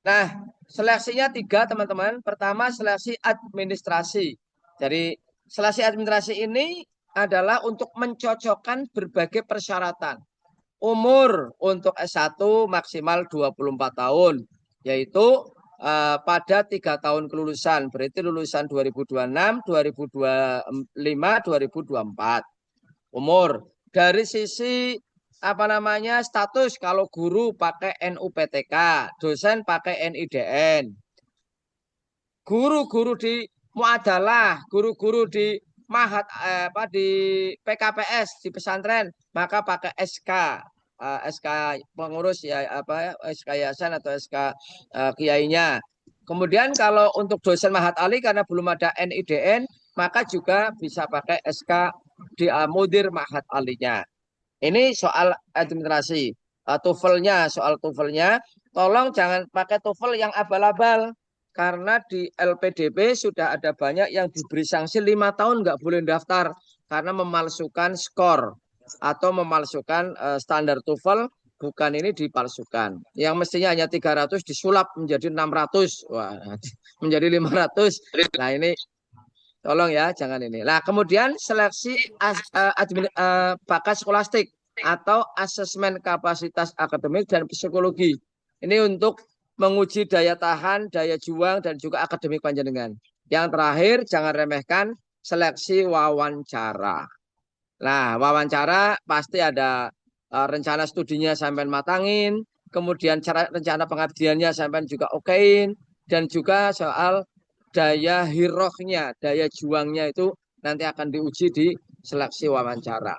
Nah, seleksinya 3 teman-teman. Pertama seleksi administrasi. Jadi seleksi administrasi ini adalah untuk mencocokkan berbagai persyaratan. Umur untuk S1 maksimal 24 tahun. Yaitu pada 3 tahun kelulusan. Berarti lulusan 2026, 2025, 2024. Umur. Dari sisi status, kalau guru pakai NUPTK, dosen pakai NIDN. Guru-guru di muadalah, guru-guru di mahat di PKPS di pesantren maka pakai SK pengurus ya SK yayasan atau SK kiainya. Kemudian kalau untuk dosen mahat ali karena belum ada NIDN maka juga bisa pakai SK di mudir mahat alinya. Ini soal administrasi. Soal TOEFL-nya, tolong jangan pakai TOEFL yang abal-abal. Karena di LPDP sudah ada banyak yang diberi sanksi 5 tahun nggak boleh daftar. Karena memalsukan skor. Atau memalsukan standar TOEFL, bukan ini dipalsukan. Yang mestinya hanya 300 disulap menjadi 600. Wah, menjadi 500. Nah ini tolong ya, jangan ini. Nah, kemudian seleksi bakat skolastik atau asesmen kapasitas akademik dan psikologi. Ini untuk menguji daya tahan, daya juang, dan juga akademik panjenengan. Yang terakhir, jangan remehkan seleksi wawancara. Nah, wawancara pasti ada rencana studinya sampai matangin, kemudian rencana pengabdiannya sampai juga okein, dan juga soal daya hirohnya, daya juangnya itu nanti akan diuji di seleksi wawancara.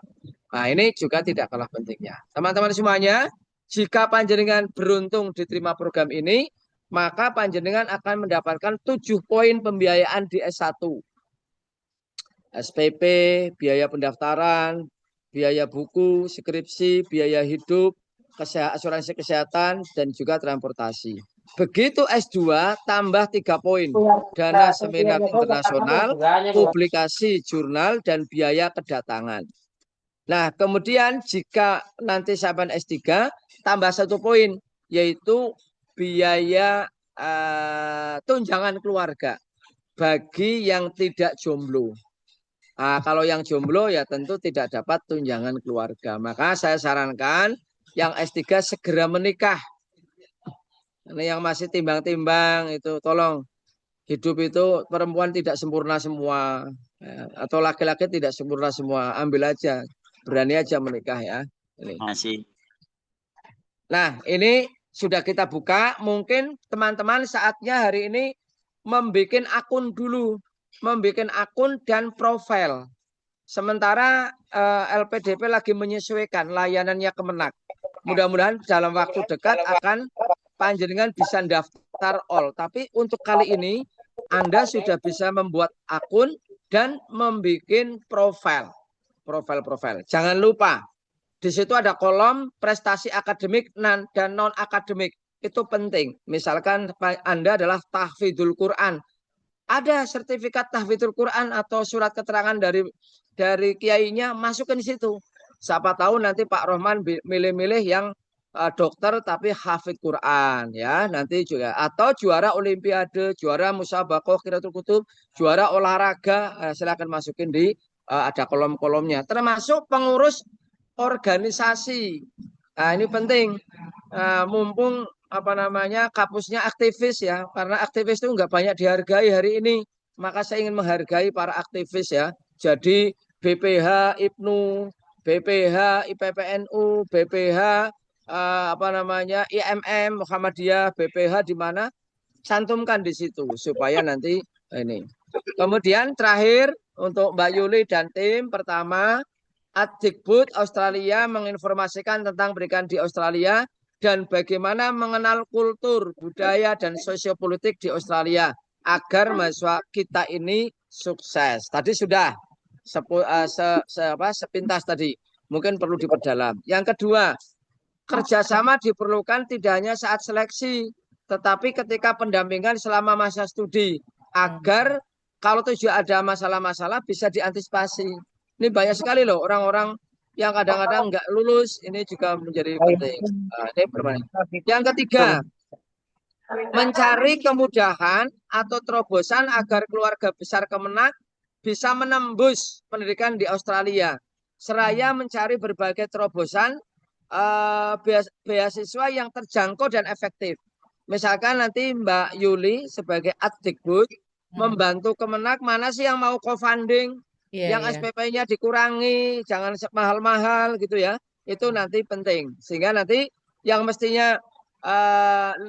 Nah, ini juga tidak kalah pentingnya. Teman-teman semuanya, jika panjenengan beruntung diterima program ini, maka panjenengan akan mendapatkan 7 poin pembiayaan di S1. SPP, biaya pendaftaran, biaya buku, skripsi, biaya hidup, asuransi kesehatan, dan juga transportasi. Begitu S2 tambah 3 poin, dana seminar internasional, publikasi jurnal, dan biaya kedatangan. Nah, kemudian jika nanti sampai S3 tambah 1 poin, yaitu biaya tunjangan keluarga bagi yang tidak jomblo. Nah, kalau yang jomblo ya tentu tidak dapat tunjangan keluarga. Maka saya sarankan yang S3 segera menikah. Ini yang masih timbang-timbang itu tolong, hidup itu perempuan tidak sempurna semua, ya, atau laki-laki tidak sempurna semua. Ambil aja, berani aja menikah ya. Ini. Masih. Nah, ini sudah kita buka. Mungkin teman-teman saatnya hari ini membuat akun dulu, membuat akun dan profil. Sementara LPDP lagi menyesuaikan layanannya Kemenak. Mudah-mudahan dalam waktu dekat akan panjenengan bisa daftar all. Tapi untuk kali ini Anda sudah bisa membuat akun dan membuat profil. Profil. Jangan lupa di situ ada kolom prestasi akademik dan non akademik. Itu penting. Misalkan Anda adalah tahfidzul Quran. Ada sertifikat tahfidzul Quran atau surat keterangan dari kiainya, masukin di situ. Siapa tahu nanti Pak Rohman milih-milih yang dokter tapi hafidz Quran ya, nanti juga, atau juara olimpiade, juara musabaqah qiraatul kutub, juara olahraga, silakan masukin di ada kolom-kolomnya, termasuk pengurus organisasi. Nah, ini penting. Mumpung kampusnya aktivis ya, karena aktivis itu nggak banyak dihargai hari ini, maka saya ingin menghargai para aktivis ya. Jadi BPH IPNU, BPH IPPNU, BPH IMM Muhammadiyah, BPH di mana, cantumkan di situ supaya nanti ini. Kemudian terakhir untuk Mbak Yuli dan tim, pertama Adikbud Australia menginformasikan tentang pendidikan di Australia dan bagaimana mengenal kultur, budaya, dan sosiopolitik di Australia agar mahasiswa kita ini sukses. Tadi sudah sepintas tadi, mungkin perlu diperdalam. Yang kedua, kerjasama diperlukan tidak hanya saat seleksi, tetapi ketika pendampingan selama masa studi, agar kalau tujuh ada masalah-masalah bisa diantisipasi. Ini banyak sekali loh orang-orang yang kadang-kadang nggak lulus, ini juga menjadi penting. Yang ketiga, mencari kemudahan atau terobosan agar keluarga besar Kemenak bisa menembus pendidikan di Australia. Seraya mencari berbagai terobosan beasiswa yang terjangkau dan efektif. Misalkan nanti Mbak Yuli sebagai Adikbud membantu Kemenak, mana sih yang mau co-funding, yang SPP-nya dikurangi, jangan mahal-mahal gitu ya. Itu nanti penting. Sehingga nanti yang mestinya 600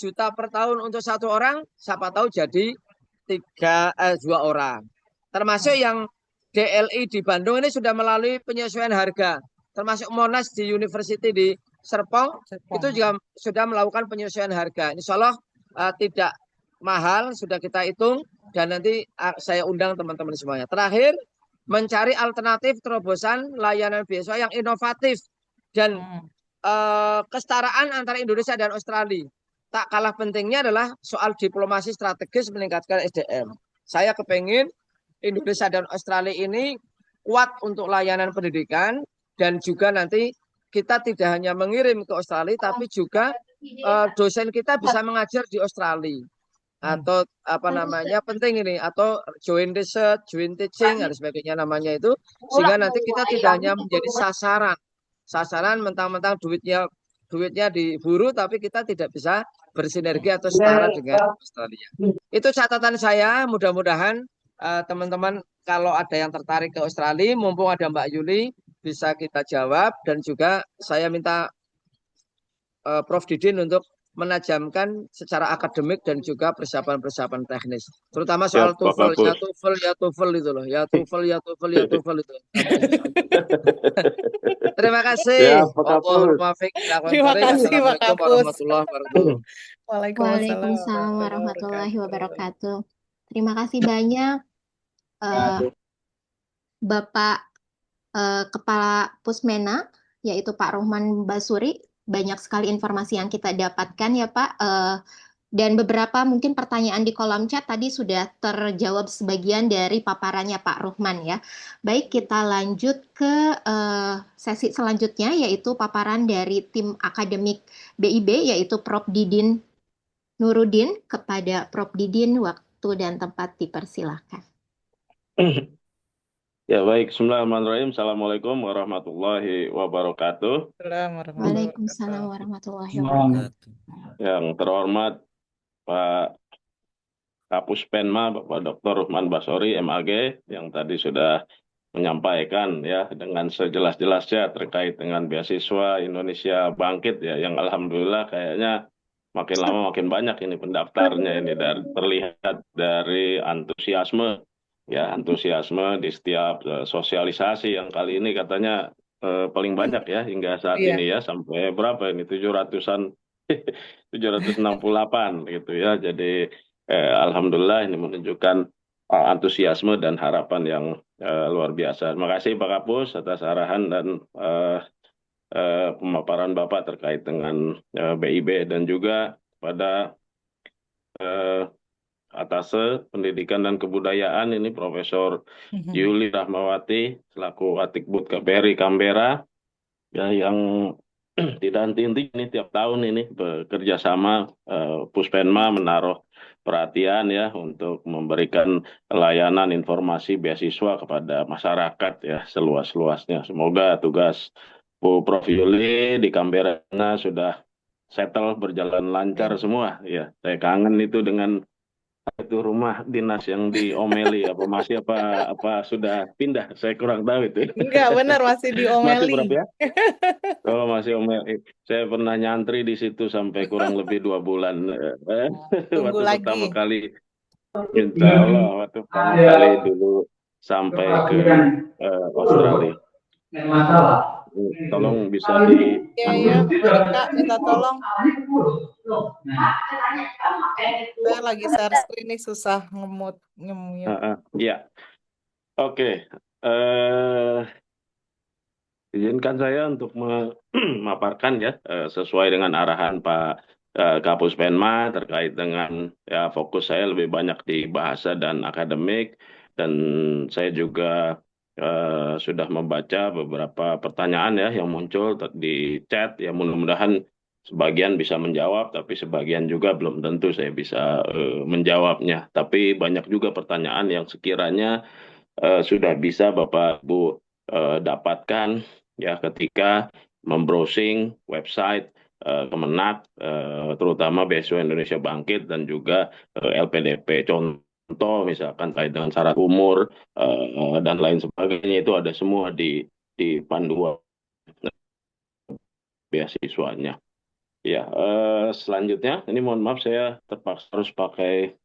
juta per tahun untuk 1 orang, siapa tahu jadi 2 orang. Termasuk yang DLI di Bandung ini sudah melalui penyesuaian harga. Termasuk Monash di University di Serpong, itu juga sudah melakukan penyesuaian harga. Insya Allah tidak mahal, sudah kita hitung, dan nanti saya undang teman-teman semuanya. Terakhir, mencari alternatif terobosan layanan beasiswa yang inovatif dan kesetaraan antara Indonesia dan Australia. Tak kalah pentingnya adalah soal diplomasi strategis meningkatkan SDM. Saya kepengen Indonesia dan Australia ini kuat untuk layanan pendidikan, dan juga nanti kita tidak hanya mengirim ke Australia, tapi juga dosen kita bisa mengajar di Australia. Atau penting ini, atau joint research, joint teaching, dan sebagainya namanya itu, sehingga nanti kita tidak hanya menjadi sasaran mentang-mentang duitnya duitnya diburu tapi kita tidak bisa bersinergi atau setara dengan Australia. Itu catatan saya, mudah-mudahan teman-teman kalau ada yang tertarik ke Australia, mumpung ada Mbak Yuli, bisa kita jawab. Dan juga saya minta Prof. Didin untuk menajamkan secara akademik dan juga persiapan-persiapan teknis. Terutama soal Siap, Pak TOEFL, ya Kapus. TOEFL, ya TOEFL itu loh. Ya TOEFL, ya TOEFL, ya TOEFL itu. Terima kasih. Siap, Pak Kapus. Wallahumma fiq ila Terima aqwamit thoriq. kasih, Pak Assalamualaikum Kapus. warahmatullahi wabarakatuh. Waalaikumsalam Waalaikumsalam warahmatullahi wabarakatuh. wabarakatuh. Terima kasih banyak eh, Bapak Kepala Pusmena, yaitu Pak Ruhman Basuri. Banyak sekali informasi yang kita dapatkan ya Pak. Dan beberapa mungkin pertanyaan di kolom chat tadi sudah terjawab sebagian dari paparannya Pak Ruhman ya. Baik, kita lanjut ke sesi selanjutnya, yaitu paparan dari tim akademik BIB, yaitu Prof. Didin Nuruddin. Kepada Prof. Didin, waktu dan tempat dipersilahkan. Ya baik, Bismillahirrahmanirrahim. Assalamualaikum warahmatullahi wabarakatuh. Waalaikumsalam warahmatullahi wabarakatuh. Yang terhormat Pak Kapus Penma, Bapak Dr. Ruhman Basori, MAG, yang tadi sudah menyampaikan ya dengan sejelas-jelasnya terkait dengan beasiswa Indonesia Bangkit ya, yang alhamdulillah kayaknya makin lama makin banyak ini pendaftarnya ini, dari terlihat dari antusiasme di setiap sosialisasi yang kali ini katanya paling banyak ya hingga saat Iya. ini ya, sampai berapa ini 700-an 768 gitu ya. Jadi alhamdulillah ini menunjukkan antusiasme dan harapan yang luar biasa. Terima kasih Pak Kapus atas arahan dan pemaparan Bapak terkait dengan BIB, dan juga pada Atase Pendidikan dan Kebudayaan ini Profesor Yuli Rahmawati selaku Atikbud KBRI Canberra ya, yang tidak henti-henti ini tiap tahun ini bekerja sama Puspenma menaruh perhatian ya untuk memberikan layanan informasi beasiswa kepada masyarakat ya seluas-luasnya. Semoga tugas Bu Prof Yuli di Canberra sudah settle, berjalan lancar semua ya. Saya kangen itu dengan itu rumah dinas yang diomeli, apa sudah pindah, saya kurang tahu itu. Enggak, benar masih Masih diomeli. berapa ya? Oh, masih omeli. Saya pernah nyantri di situ sampai kurang lebih 2 bulan. Tunggu Waktu lagi. pertama kali, insya Allah, waktu pertama kali dulu sampai ke Australia. Tolong bisa di Iya, Kak, minta tolong. Saya lagi share screen nih, susah nge-mute. Ya, oke. Izinkan saya untuk memaparkan ya sesuai dengan arahan Pak Kapus Penma terkait dengan ya fokus saya lebih banyak di bahasa dan akademik, dan saya juga sudah membaca beberapa pertanyaan ya yang muncul di chat ya, mudah-mudahan sebagian bisa menjawab, tapi sebagian juga belum tentu saya bisa menjawabnya. Tapi banyak juga pertanyaan yang sekiranya sudah bisa Bapak Bu dapatkan ya ketika membrowsing website Kemenak, terutama beasiswa Indonesia Bangkit dan juga LPDP. Contoh misalkan kait dengan syarat umur dan lain sebagainya, itu ada semua di panduan beasiswanya. Ya, selanjutnya ini mohon maaf saya terpaksa harus pakai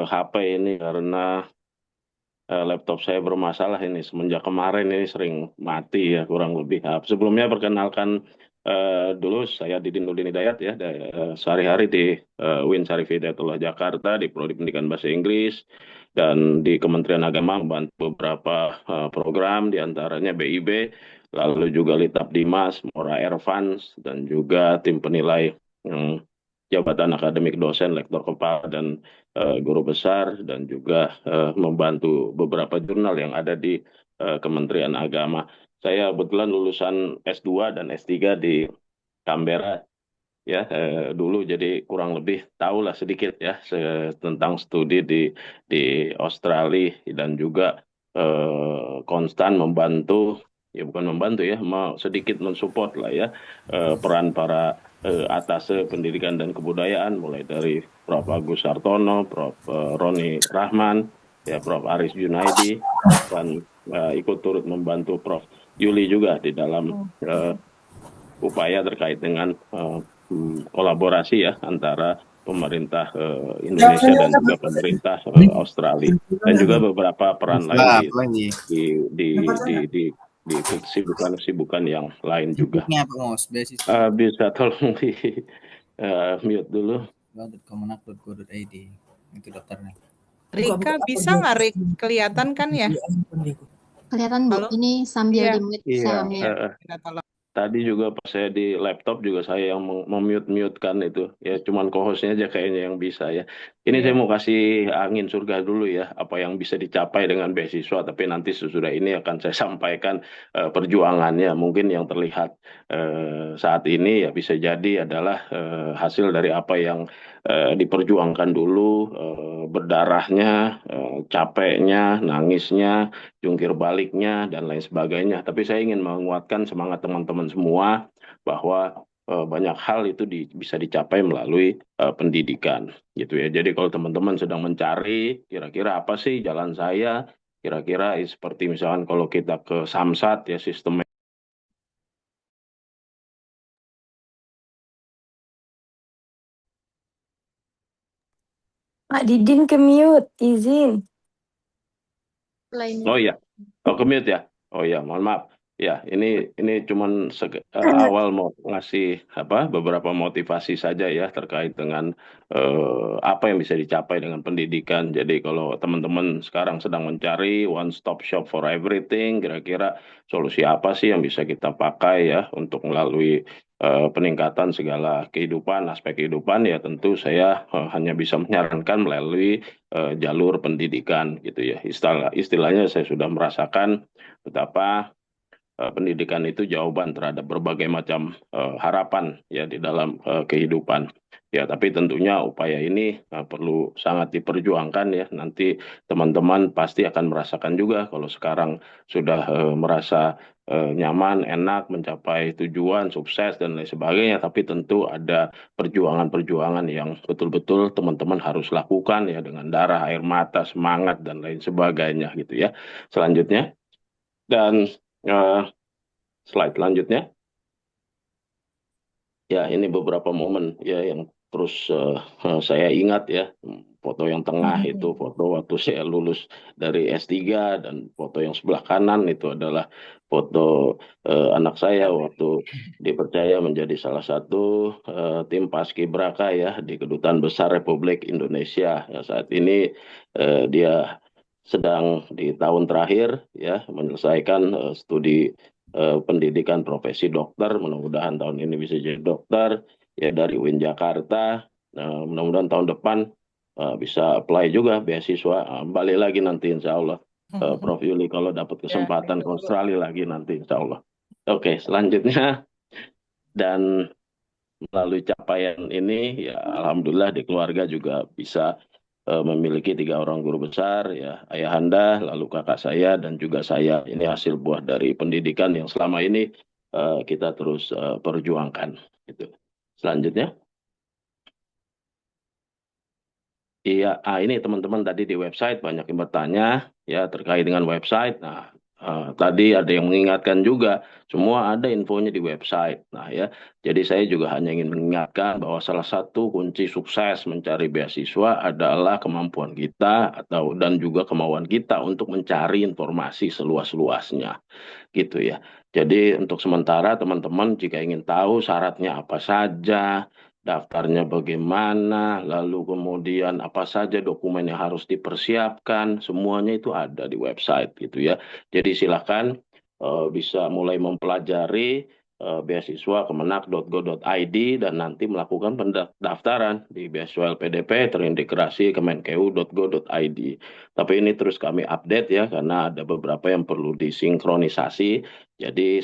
HP ini karena laptop saya bermasalah ini semenjak kemarin, ini sering mati ya kurang lebih. Sebelumnya perkenalkan dulu saya Didin Nurdin Hidayat ya, sehari-hari di UIN Syarif Hidayatullah Jakarta di Prodi Pendidikan Bahasa Inggris, dan di Kementerian Agama membantu beberapa program diantaranya BIB, lalu juga Litap Dimas, Mora Ervans, dan juga tim penilai jabatan akademik dosen, lektor kepala, dan guru besar, dan juga membantu beberapa jurnal yang ada di Kementerian Agama. Saya kebetulan lulusan S2 dan S3 di Canberra ya dulu, jadi kurang lebih tahulah sedikit ya tentang studi di Australia, dan juga konstan membantu ya bukan membantu ya, sedikit mensupport lah ya peran para atase pendidikan dan kebudayaan mulai dari Prof. Agus Sartono, Prof. Roni Rahman, ya Prof. Aris Junaidi, dan ikut turut membantu Prof. Yuli juga di dalam upaya terkait dengan kolaborasi ya antara pemerintah Indonesia dan juga pemerintah Australia, dan juga beberapa peran lain di kesibukan-kesibukan yang lain juga. Bisa tolong di mute dulu. Kemenak.go.id itu daftarnya. Rika, bisa nggak Rik? Kelihatan kan ya? Kelihatan Bu, Halo? ini sambil Iya. di-mute Iya, sama mute. Minta tolong. tadi juga pas saya di laptop juga saya yang memute kan itu ya, cuman co-hostnya aja kayaknya yang bisa ya. Ini saya mau kasih angin surga dulu ya, apa yang bisa dicapai dengan beasiswa, tapi nanti sesudah ini akan saya sampaikan perjuangannya. Mungkin yang terlihat saat ini ya bisa jadi adalah hasil dari apa yang diperjuangkan dulu, berdarahnya, capeknya, nangisnya, jungkir baliknya, dan lain sebagainya. Tapi saya ingin menguatkan semangat teman-teman semua bahwa banyak hal itu bisa dicapai melalui pendidikan, gitu ya. Jadi kalau teman-teman sedang mencari kira-kira apa sih jalan saya, kira-kira seperti misalkan kalau kita ke Samsat ya, sistem Pak Didin ke mute, izin. Oh iya, ke mute ya. Oh iya, mohon maaf. Ya, ini cuman awal mau ngasih beberapa motivasi saja ya terkait dengan apa yang bisa dicapai dengan pendidikan. Jadi kalau teman-teman sekarang sedang mencari one stop shop for everything, kira-kira solusi apa sih yang bisa kita pakai ya untuk melalui peningkatan segala kehidupan, aspek kehidupan, ya tentu saya hanya bisa menyarankan melalui jalur pendidikan gitu ya. Istilahnya saya sudah merasakan betapa pendidikan itu jawaban terhadap berbagai macam harapan ya di dalam kehidupan. Ya, tapi tentunya upaya ini perlu sangat diperjuangkan ya. Nanti teman-teman pasti akan merasakan juga kalau sekarang sudah merasa nyaman, enak, mencapai tujuan, sukses dan lain sebagainya. Tapi tentu ada perjuangan-perjuangan yang betul-betul teman-teman harus lakukan ya dengan darah, air mata, semangat dan lain sebagainya gitu ya. Selanjutnya, dan slide selanjutnya. Ya, ini beberapa momen ya yang terus saya ingat ya. Foto yang tengah itu foto waktu saya lulus dari S3, dan foto yang sebelah kanan itu adalah foto anak saya waktu dipercaya menjadi salah satu tim paskibraka ya di Kedutaan Besar Republik Indonesia. Ya, saat ini dia sedang di tahun terakhir ya menyelesaikan studi pendidikan profesi dokter. Mudah-mudahan tahun ini bisa jadi dokter ya dari UIN Jakarta. Mudah-mudahan tahun depan bisa apply juga beasiswa. Balik lagi nanti insya Allah Prof. Yuli kalau dapat kesempatan ke Australia lagi nanti insya Allah. Oke, selanjutnya, dan melalui capaian ini ya alhamdulillah di keluarga juga bisa memiliki 3 orang guru besar ya, ayahanda, lalu kakak saya dan juga saya. Ini hasil buah dari pendidikan yang selama ini kita terus perjuangkan gitu. Selanjutnya. Iya, ini teman-teman tadi di website banyak yang bertanya ya terkait dengan website. Nah, tadi ada yang mengingatkan juga, semua ada infonya di website. Nah ya, jadi saya juga hanya ingin mengingatkan bahwa salah satu kunci sukses mencari beasiswa adalah kemampuan kita dan juga kemauan kita untuk mencari informasi seluas-luasnya, gitu ya. Jadi untuk sementara teman-teman jika ingin tahu syaratnya apa saja, daftarnya bagaimana, lalu kemudian apa saja dokumen yang harus dipersiapkan, semuanya itu ada di website gitu ya. Jadi silakan bisa mulai mempelajari beasiswa kemenak.go.id dan nanti melakukan pendaftaran di beasiswa LPDP terintegrasi kemenkeu.go.id. Tapi ini terus kami update ya karena ada beberapa yang perlu disinkronisasi. Jadi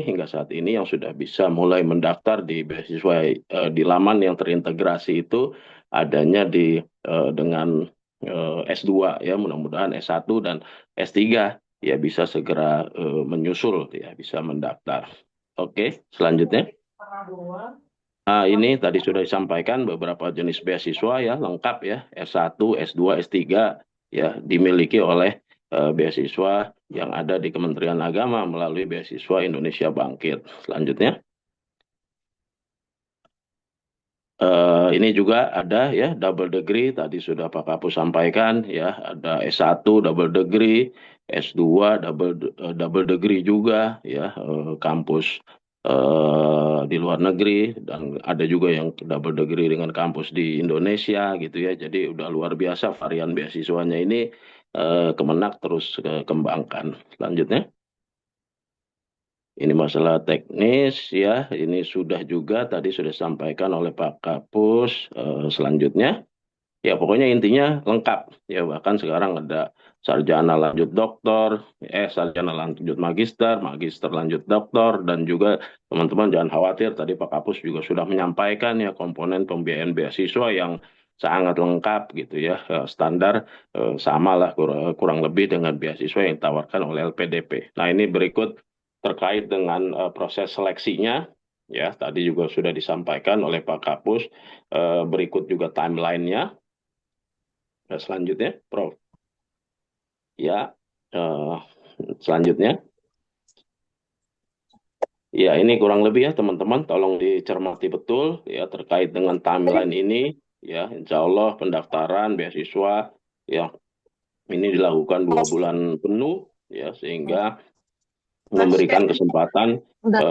hingga saat ini yang sudah bisa mulai mendaftar di beasiswa di laman yang terintegrasi itu adanya dengan S2 ya, mudah-mudahan S1 dan S3 ya bisa segera menyusul ya, bisa mendaftar. Oke, selanjutnya. Nah, ini tadi sudah disampaikan beberapa jenis beasiswa ya, lengkap ya, S1, S2, S3 ya dimiliki oleh beasiswa yang ada di Kementerian Agama melalui beasiswa Indonesia Bangkit. Selanjutnya. Ini juga ada ya double degree, tadi sudah Pak Kapus sampaikan ya, ada S1 double degree, S2 double degree juga ya, kampus di luar negeri, dan ada juga yang double degree dengan kampus di Indonesia gitu ya. Jadi udah luar biasa varian beasiswanya ini, Kemenak terus kembangkan. Selanjutnya. Ini masalah teknis ya, ini sudah juga tadi sudah disampaikan oleh Pak Kapus. Selanjutnya, ya pokoknya intinya lengkap ya, bahkan sekarang ada sarjana lanjut doktor, sarjana lanjut magister, magister lanjut doktor, dan juga teman-teman jangan khawatir, tadi Pak Kapus juga sudah menyampaikan ya komponen pembiayaan beasiswa yang sangat lengkap gitu ya, standar sama lah kurang lebih dengan beasiswa yang ditawarkan oleh LPDP. Nah ini berikut terkait dengan proses seleksinya ya, tadi juga sudah disampaikan oleh Pak Kapus. Berikut juga timelinenya. Selanjutnya, Prof. Ya, selanjutnya. Ya, ini kurang lebih ya teman-teman, tolong dicermati betul ya terkait dengan timeline ini. Ya, insya Allah pendaftaran beasiswa ya ini dilakukan 2 bulan penuh ya, sehingga memberikan kesempatan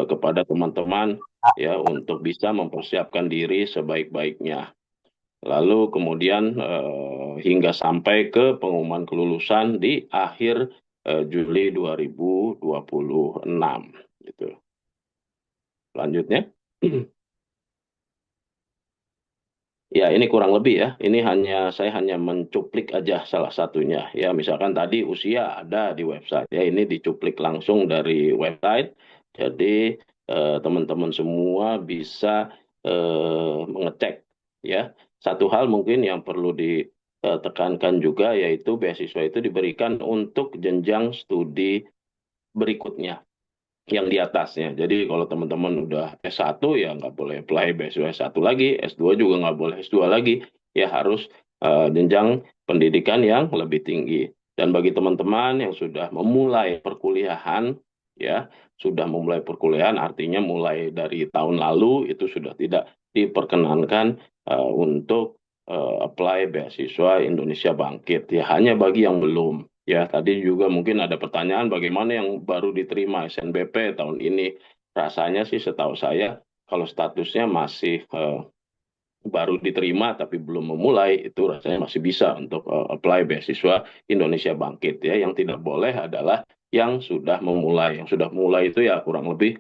kepada teman-teman ya untuk bisa mempersiapkan diri sebaik-baiknya. Lalu kemudian hingga sampai ke pengumuman kelulusan di akhir Juli 2026 gitu. Selanjutnya. Ya, ini kurang lebih ya. Ini saya hanya mencuplik aja salah satunya. Ya, misalkan tadi usia ada di website. Ya, ini dicuplik langsung dari website. Jadi teman-teman semua bisa mengecek. Ya, satu hal mungkin yang perlu ditekankan juga yaitu beasiswa itu diberikan untuk jenjang studi berikutnya, yang di atasnya. Jadi kalau teman-teman udah S1 ya nggak boleh apply beasiswa S1 lagi, S2 juga nggak boleh S2 lagi, ya harus jenjang pendidikan yang lebih tinggi. Dan bagi teman-teman yang sudah memulai perkuliahan, ya sudah memulai perkuliahan artinya mulai dari tahun lalu itu sudah tidak diperkenankan untuk apply beasiswa Indonesia Bangkit. Ya hanya bagi yang belum. Ya, tadi juga mungkin ada pertanyaan bagaimana yang baru diterima SNBP tahun ini. Rasanya sih setahu saya kalau statusnya masih baru diterima tapi belum memulai, itu rasanya masih bisa untuk apply beasiswa Indonesia Bangkit ya. Yang tidak boleh adalah yang sudah memulai. Yang sudah mulai itu ya kurang lebih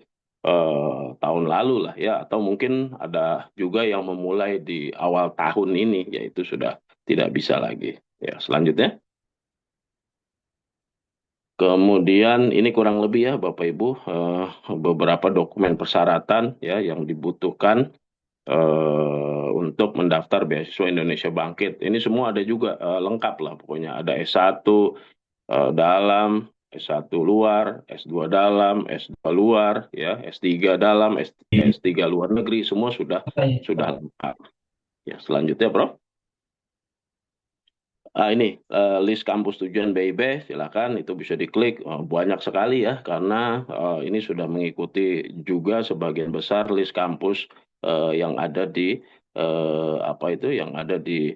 tahun lalu lah ya, atau mungkin ada juga yang memulai di awal tahun ini, yaitu sudah tidak bisa lagi. Ya, selanjutnya. Kemudian ini kurang lebih ya Bapak Ibu beberapa dokumen persyaratan ya yang dibutuhkan untuk mendaftar beasiswa Indonesia Bangkit. Ini semua ada juga lengkap lah pokoknya, ada S1 dalam, S1 luar, S2 dalam, S2 luar ya, S3 dalam, S3 luar negeri, semua sudah lengkap. Ya, selanjutnya Prof. Ini list kampus tujuan BIB, silakan itu bisa diklik. Banyak sekali ya, karena ini sudah mengikuti juga sebagian besar list kampus yang ada di yang ada di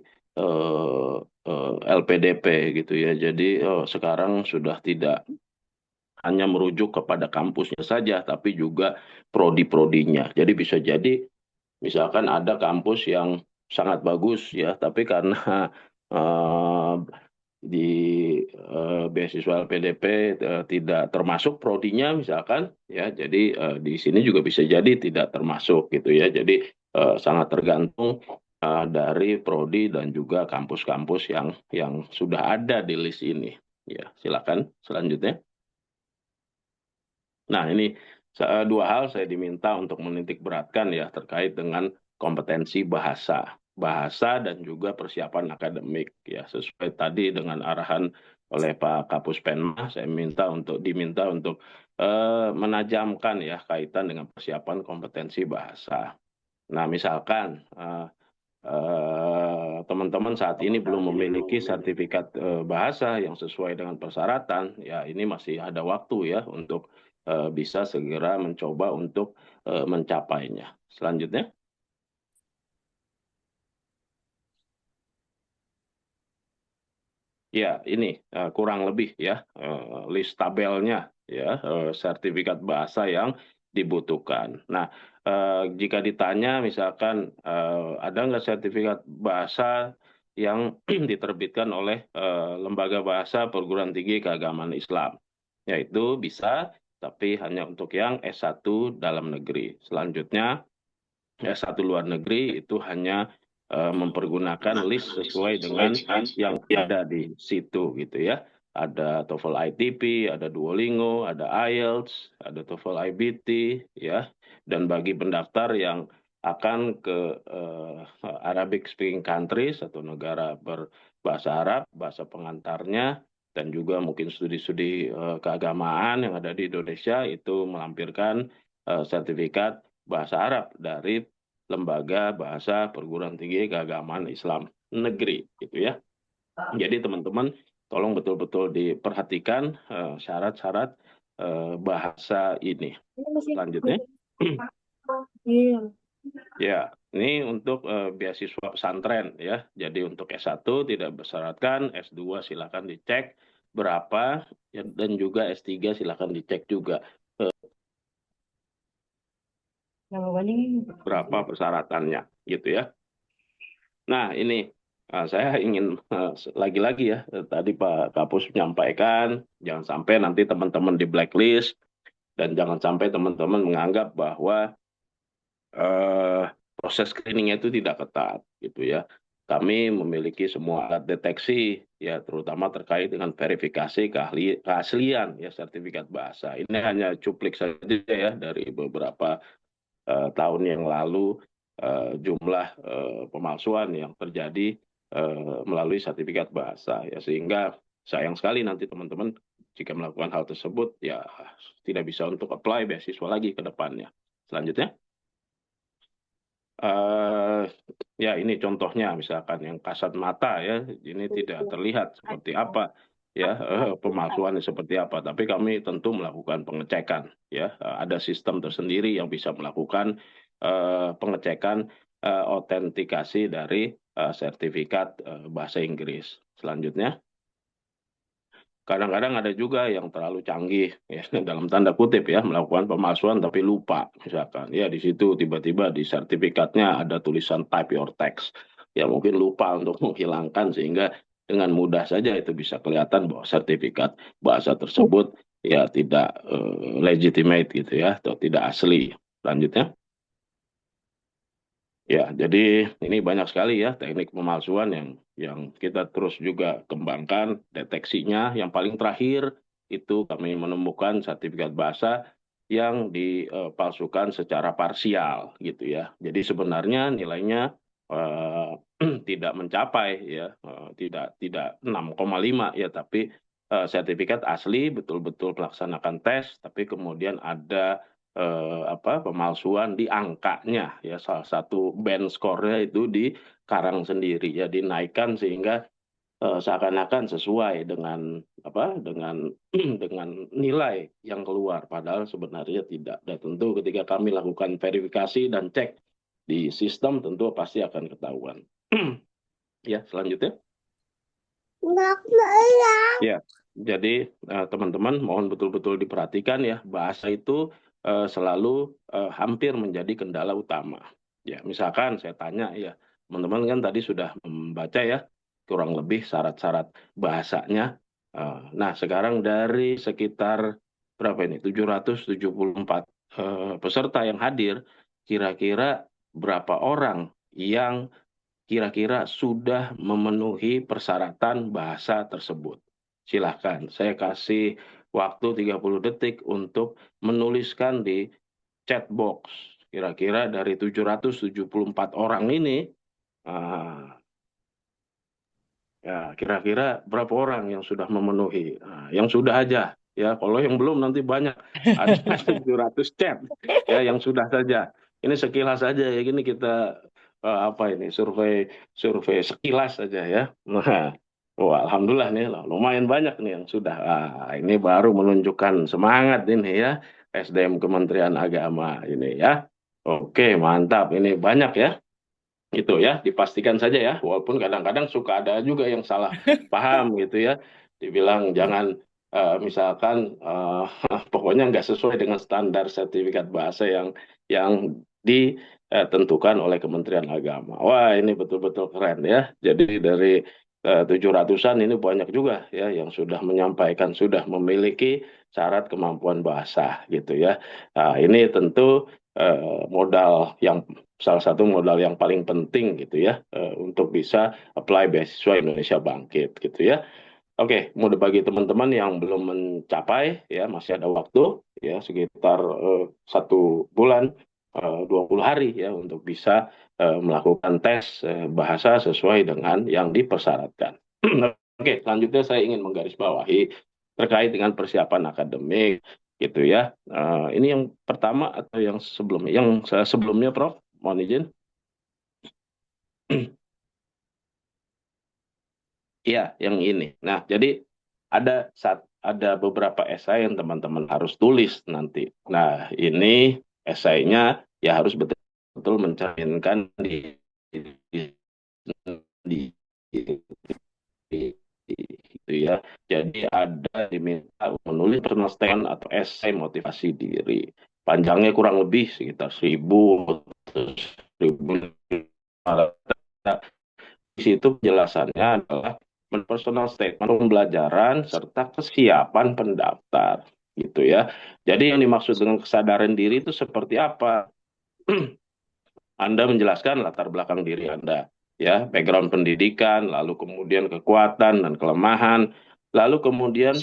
LPDP gitu ya. Jadi sekarang sudah tidak hanya merujuk kepada kampusnya saja, tapi juga prodi-prodinya. Jadi bisa jadi misalkan ada kampus yang sangat bagus ya, tapi karena di beasiswa LPDP tidak termasuk prodinya misalkan ya, jadi di sini juga bisa jadi tidak termasuk gitu ya. Jadi sangat tergantung dari prodi dan juga kampus-kampus yang sudah ada di list ini. Ya, silakan selanjutnya. Nah, ini dua hal saya diminta untuk menitik beratkan ya terkait dengan kompetensi bahasa dan juga persiapan akademik ya, sesuai tadi dengan arahan oleh Pak Kapus Penma, saya diminta untuk menajamkan ya kaitan dengan persiapan kompetensi bahasa. Nah, misalkan teman-teman saat ini belum memiliki sertifikat bahasa yang sesuai dengan persyaratan, ya ini masih ada waktu ya untuk bisa segera mencoba untuk mencapainya. Selanjutnya. Ya, ini kurang lebih ya list tabelnya ya sertifikat bahasa yang dibutuhkan. Nah, jika ditanya misalkan ada nggak sertifikat bahasa yang diterbitkan oleh lembaga bahasa perguruan tinggi keagamaan Islam, yaitu bisa, tapi hanya untuk yang S1 dalam negeri. Selanjutnya S1 luar negeri itu hanya mempergunakan list sesuai dengan yang ada di situ gitu ya. Ada TOEFL ITP, ada Duolingo, ada IELTS, ada TOEFL IBT ya. Dan bagi pendaftar yang akan ke Arabic speaking countries atau negara berbahasa Arab, bahasa pengantarnya, dan juga mungkin studi-studi keagamaan yang ada di Indonesia itu melampirkan sertifikat bahasa Arab dari Lembaga Bahasa Perguruan Tinggi Keagamaan Islam Negeri, gitu ya. Jadi teman-teman, tolong betul-betul diperhatikan syarat-syarat bahasa ini. Selanjutnya. Ya, ini untuk beasiswa pesantren ya. Jadi untuk S1 tidak bersyaratkan, S2 silakan dicek berapa, dan juga S3 silakan dicek juga berapa persyaratannya gitu ya. Nah, ini saya ingin lagi-lagi ya, tadi Pak Kapus menyampaikan, jangan sampai nanti teman-teman di blacklist, dan jangan sampai teman-teman menganggap bahwa proses screeningnya itu tidak ketat, gitu ya. Kami memiliki semua alat deteksi, ya terutama terkait dengan verifikasi keaslian ya sertifikat bahasa. Ini hanya cuplik saja ya dari beberapa tahun yang lalu jumlah pemalsuan yang terjadi melalui sertifikat bahasa ya, sehingga sayang sekali nanti teman-teman jika melakukan hal tersebut ya tidak bisa untuk apply beasiswa lagi ke depannya. Selanjutnya ya ini contohnya misalkan yang kasat mata ya, ini tidak terlihat seperti apa ya pemalsuannya seperti apa, tapi kami tentu melakukan pengecekan ya, ada sistem tersendiri yang bisa melakukan pengecekan autentikasi dari sertifikat bahasa Inggris. Selanjutnya, kadang-kadang ada juga yang terlalu canggih ya dalam tanda kutip ya, melakukan pemalsuan tapi lupa misalkan ya, di situ tiba-tiba di sertifikatnya ada tulisan type your text ya, mungkin lupa untuk menghilangkan sehingga dengan mudah saja itu bisa kelihatan bahwa sertifikat bahasa tersebut ya tidak legitimate gitu ya, atau tidak asli. Selanjutnya. Ya, jadi ini banyak sekali ya teknik pemalsuan yang kita terus juga kembangkan deteksinya. Yang paling terakhir itu kami menemukan sertifikat bahasa yang dipalsukan secara parsial gitu ya. Jadi sebenarnya nilainya tidak mencapai ya, tidak 6,5 ya, tapi sertifikat asli betul-betul melaksanakan tes, tapi kemudian ada pemalsuan di angkanya ya, salah satu band score-nya itu dikarang sendiri ya, dinaikkan sehingga seakan-akan sesuai dengan dengan nilai yang keluar, padahal sebenarnya tidak. Dan tentu ketika kami lakukan verifikasi dan cek di sistem tentu pasti akan ketahuan. Ya, selanjutnya. Ya, jadi teman-teman mohon betul-betul diperhatikan ya, bahasa itu selalu hampir menjadi kendala utama. Ya, misalkan saya tanya ya, teman-teman kan tadi sudah membaca ya kurang lebih syarat-syarat bahasanya. Nah, sekarang dari sekitar berapa ini? 774 peserta yang hadir, kira-kira berapa orang yang kira-kira sudah memenuhi persyaratan bahasa tersebut? Silahkan, saya kasih waktu 30 detik untuk menuliskan di chat box. Kira-kira dari 774 orang ini, Ya, kira-kira berapa orang yang sudah memenuhi? Nah, yang sudah aja, ya. Kalau yang belum nanti banyak. Ada 700 chat, ya, yang sudah saja. Ini sekilas saja ya, gini kita apa ini survei survei sekilas saja ya. Nah, wah, alhamdulillah nih, lumayan banyak nih yang sudah. Ini baru menunjukkan semangat ini ya, SDM Kementerian Agama ini ya. Oke, mantap. Ini banyak ya. Itu ya, dipastikan saja ya, walaupun kadang-kadang suka ada juga yang salah paham gitu ya, dibilang jangan misalkan pokoknya nggak sesuai dengan standar sertifikat bahasa yang ditentukan oleh Kementerian Agama. Wah, ini betul-betul keren ya. Jadi dari 700-an ini banyak juga ya yang sudah menyampaikan, sudah memiliki syarat kemampuan bahasa gitu ya. Nah, ini tentu modal yang salah satu modal yang paling penting gitu ya untuk bisa apply beasiswa Indonesia Bangkit gitu ya. Oke, mau bagi teman-teman yang belum mencapai ya masih ada waktu ya sekitar 1 bulan 20 hari ya untuk bisa melakukan tes bahasa sesuai dengan yang dipersyaratkan. Oke, selanjutnya saya ingin menggarisbawahi terkait dengan persiapan akademik gitu ya. Ini yang pertama atau yang sebelumnya? Yang sebelumnya, Prof. Mohon izin. Iya, yang ini. Nah, jadi ada beberapa esai yang teman-teman harus tulis nanti. Nah, ini esainya ya harus betul-betul mencerminkan di, itu ya. Jadi ada diminta menulis personal statement atau esai motivasi diri. Panjangnya kurang lebih sekitar 1.000 di situ penjelasannya adalah personal statement pembelajaran serta kesiapan pendaftar gitu ya. Jadi yang dimaksud dengan kesadaran diri itu seperti apa? Anda menjelaskan latar belakang diri Anda, ya, background pendidikan, lalu kemudian kekuatan dan kelemahan, lalu kemudian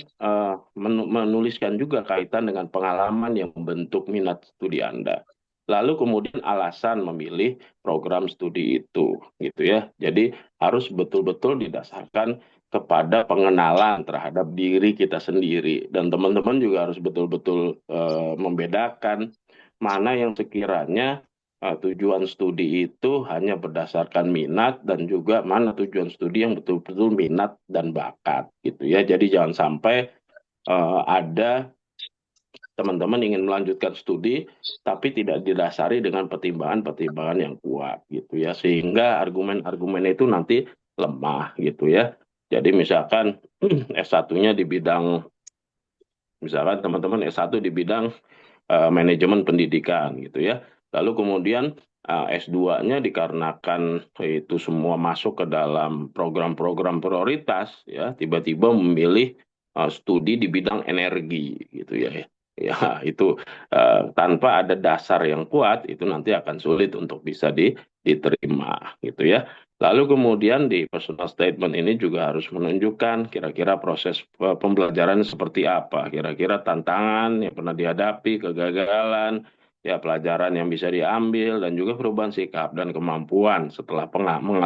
menuliskan juga kaitan dengan pengalaman yang membentuk minat studi Anda. Lalu kemudian alasan memilih program studi itu, gitu ya. Jadi harus betul-betul didasarkan kepada pengenalan terhadap diri kita sendiri dan teman-teman juga harus betul-betul membedakan mana yang sekiranya tujuan studi itu hanya berdasarkan minat dan juga mana tujuan studi yang betul-betul minat dan bakat gitu ya. Jadi jangan sampai ada teman-teman ingin melanjutkan studi tapi tidak didasari dengan pertimbangan-pertimbangan yang kuat gitu ya. Sehingga argumen-argumen itu nanti lemah gitu ya. Jadi misalkan S1-nya di bidang misalkan teman-teman S1 di bidang manajemen pendidikan gitu ya. Lalu kemudian S2-nya dikarenakan itu semua masuk ke dalam program-program prioritas ya, tiba-tiba memilih studi di bidang energi gitu ya. Ya, itu tanpa ada dasar yang kuat itu nanti akan sulit untuk bisa diterima gitu ya. Lalu kemudian di personal statement ini juga harus menunjukkan kira-kira proses pembelajaran seperti apa, kira-kira tantangan yang pernah dihadapi, kegagalan, ya pelajaran yang bisa diambil, dan juga perubahan sikap dan kemampuan setelah